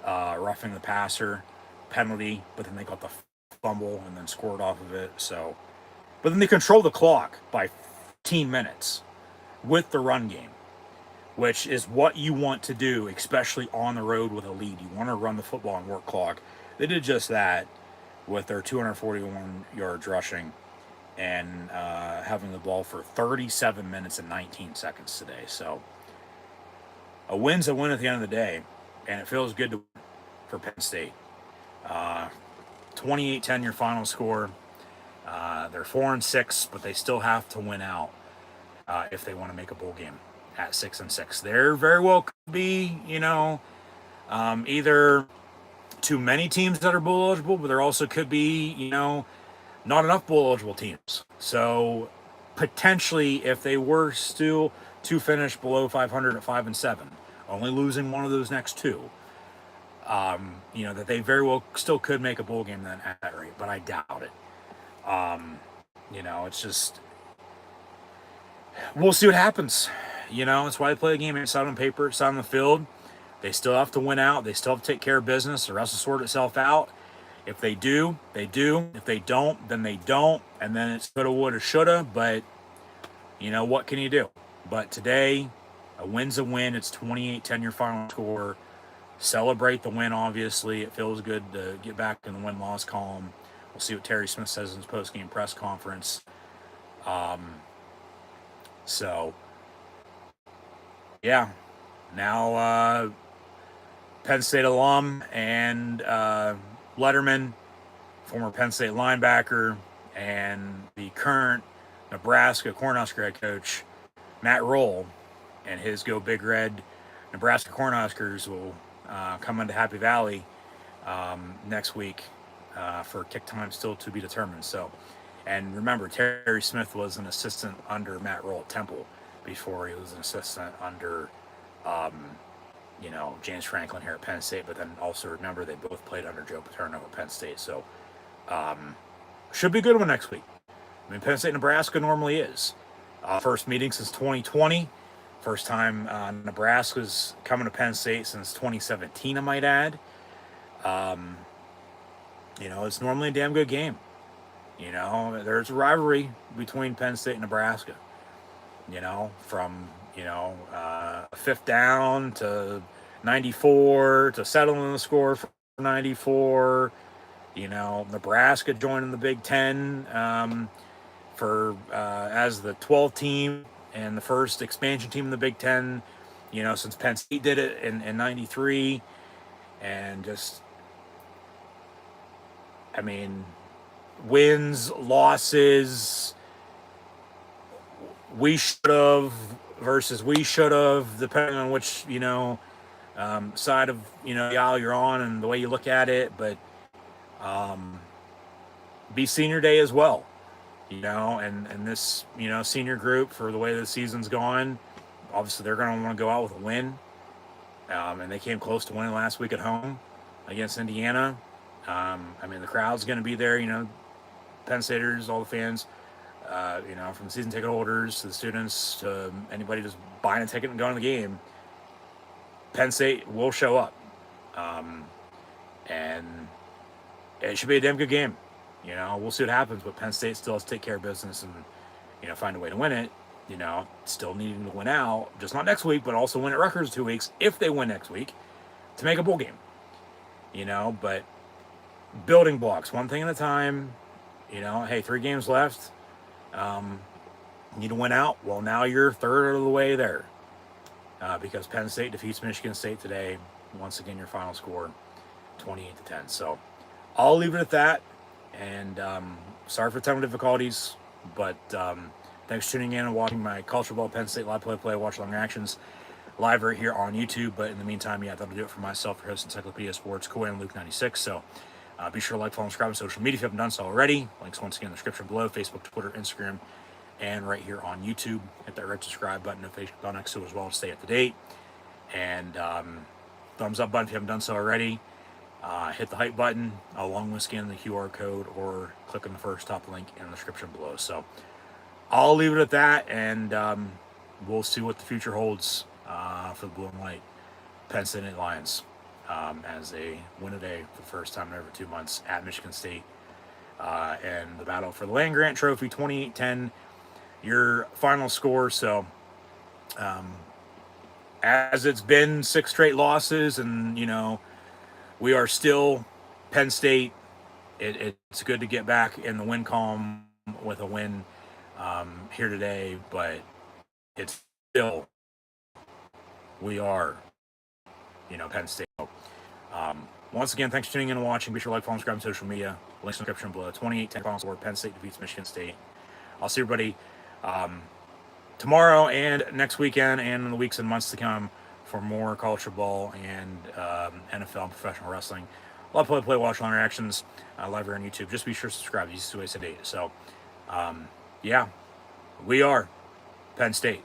roughing the passer penalty, but then they got the fumble and then scored off of it. So, but then they controlled the clock by 15 minutes with the run game, which is what you want to do, especially on the road with a lead. You want to run the football and work clock. They did just that with their 241 yards rushing and having the ball for 37 minutes and 19 seconds today. So a win's a win at the end of the day, and it feels good for Penn State. 28-10 your final score. They're 4-6, but they still have to win out if they want to make a bowl game at 6-6. There very well could be, either too many teams that are bowl eligible, but there also could be, not enough bowl eligible teams. So potentially, if they were still to finish below 500 at 5-7, only losing one of those next 2, that they very well still could make a bowl game then at that rate, but I doubt it. It's just, we'll see what happens. That's why they play the game. It's out on paper, it's out on the field. They still have to win out. They still have to take care of business. The rest will sort itself out. If they do, they do. If they don't, then they don't. And then it's coulda, woulda, shoulda. But what can you do? But today, a win's a win. It's 28-10 your final score. Celebrate the win, obviously. It feels good to get back in the win-loss column. We'll see what Terry Smith says in his post-game press conference. So, yeah. Now, Penn State alum and letterman, former Penn State linebacker, and the current Nebraska Cornhusker head coach, Matt Roll, and his Go Big Red Nebraska Cornhuskers will come into Happy Valley next week for kick time still to be determined. So, and remember, Terry Smith was an assistant under Matt Roll at Temple before he was an assistant under James Franklin here at Penn State, but then also remember they both played under Joe Paterno at Penn State. So should be a good one next week. I mean, Penn State, Nebraska normally is. First meeting since 2020. First time Nebraska's coming to Penn State since 2017, I might add. It's normally a damn good game. There's a rivalry between Penn State and Nebraska. From fifth down to 94 to settling the score for 94. Nebraska joining the Big Ten for as the 12th team and the first expansion team in the Big Ten, since Penn State did it in 93. And just, I mean, wins, losses, we should have versus we should have, depending on which, side of, the aisle you're on and the way you look at it. But be senior day as well, and this, senior group, for the way the season's gone, obviously they're going to want to go out with a win. And they came close to winning last week at home against Indiana. The crowd's going to be there, Penn Staters, all the fans, from the season ticket holders to the students to anybody just buying a ticket and going to the game. Penn State will show up. And it should be a damn good game. We'll see what happens, but Penn State still has to take care of business and, find a way to win it. Still needing to win out, just not next week, but also win at Rutgers 2 weeks if they win next week to make a bowl game. But building blocks, one thing at a time. Hey, 3 games left. Need to win out. Well, now you're third of the way there because Penn State defeats Michigan State today. Once again, your final score, 28-10. So I'll leave it at that. And sorry for the technical difficulties, but thanks for tuning in and watching my Culture Ball Penn State live play watch long reactions live right here on YouTube. But in the meantime, that'll do it for myself, your host, Encyclopedia Sports, Coy and Luke 96. So be sure to like, follow, and subscribe on social media if you haven't done so already. Links once again in the description below: Facebook, Twitter, Instagram, and right here on YouTube. Hit that red subscribe button, notification bell next to it as well to stay up to date. And thumbs up button if you haven't done so already. Hit the hype button along with scanning the QR code or click on the first top link in the description below. So I'll leave it at that, and we'll see what the future holds for the Blue and White Penn State Lions as they win today for the first time in over 2 months at Michigan State. And the battle for the Land-Grant Trophy, 28-10, your final score. So as it's been 6 straight losses, and, we are still Penn State. It's good to get back in the win column with a win here today, but it's still, we are, Penn State. Once again, thanks for tuning in and watching. Be sure to like, follow, and subscribe on social media. Links in the description below. 28-10 final score. Penn State defeats Michigan State. I'll see everybody tomorrow and next weekend and in the weeks and months to come for more college football and NFL and professional wrestling. Love play, watch long reactions live here on YouTube. Just be sure to subscribe. These 2 ways to date. So, we are Penn State.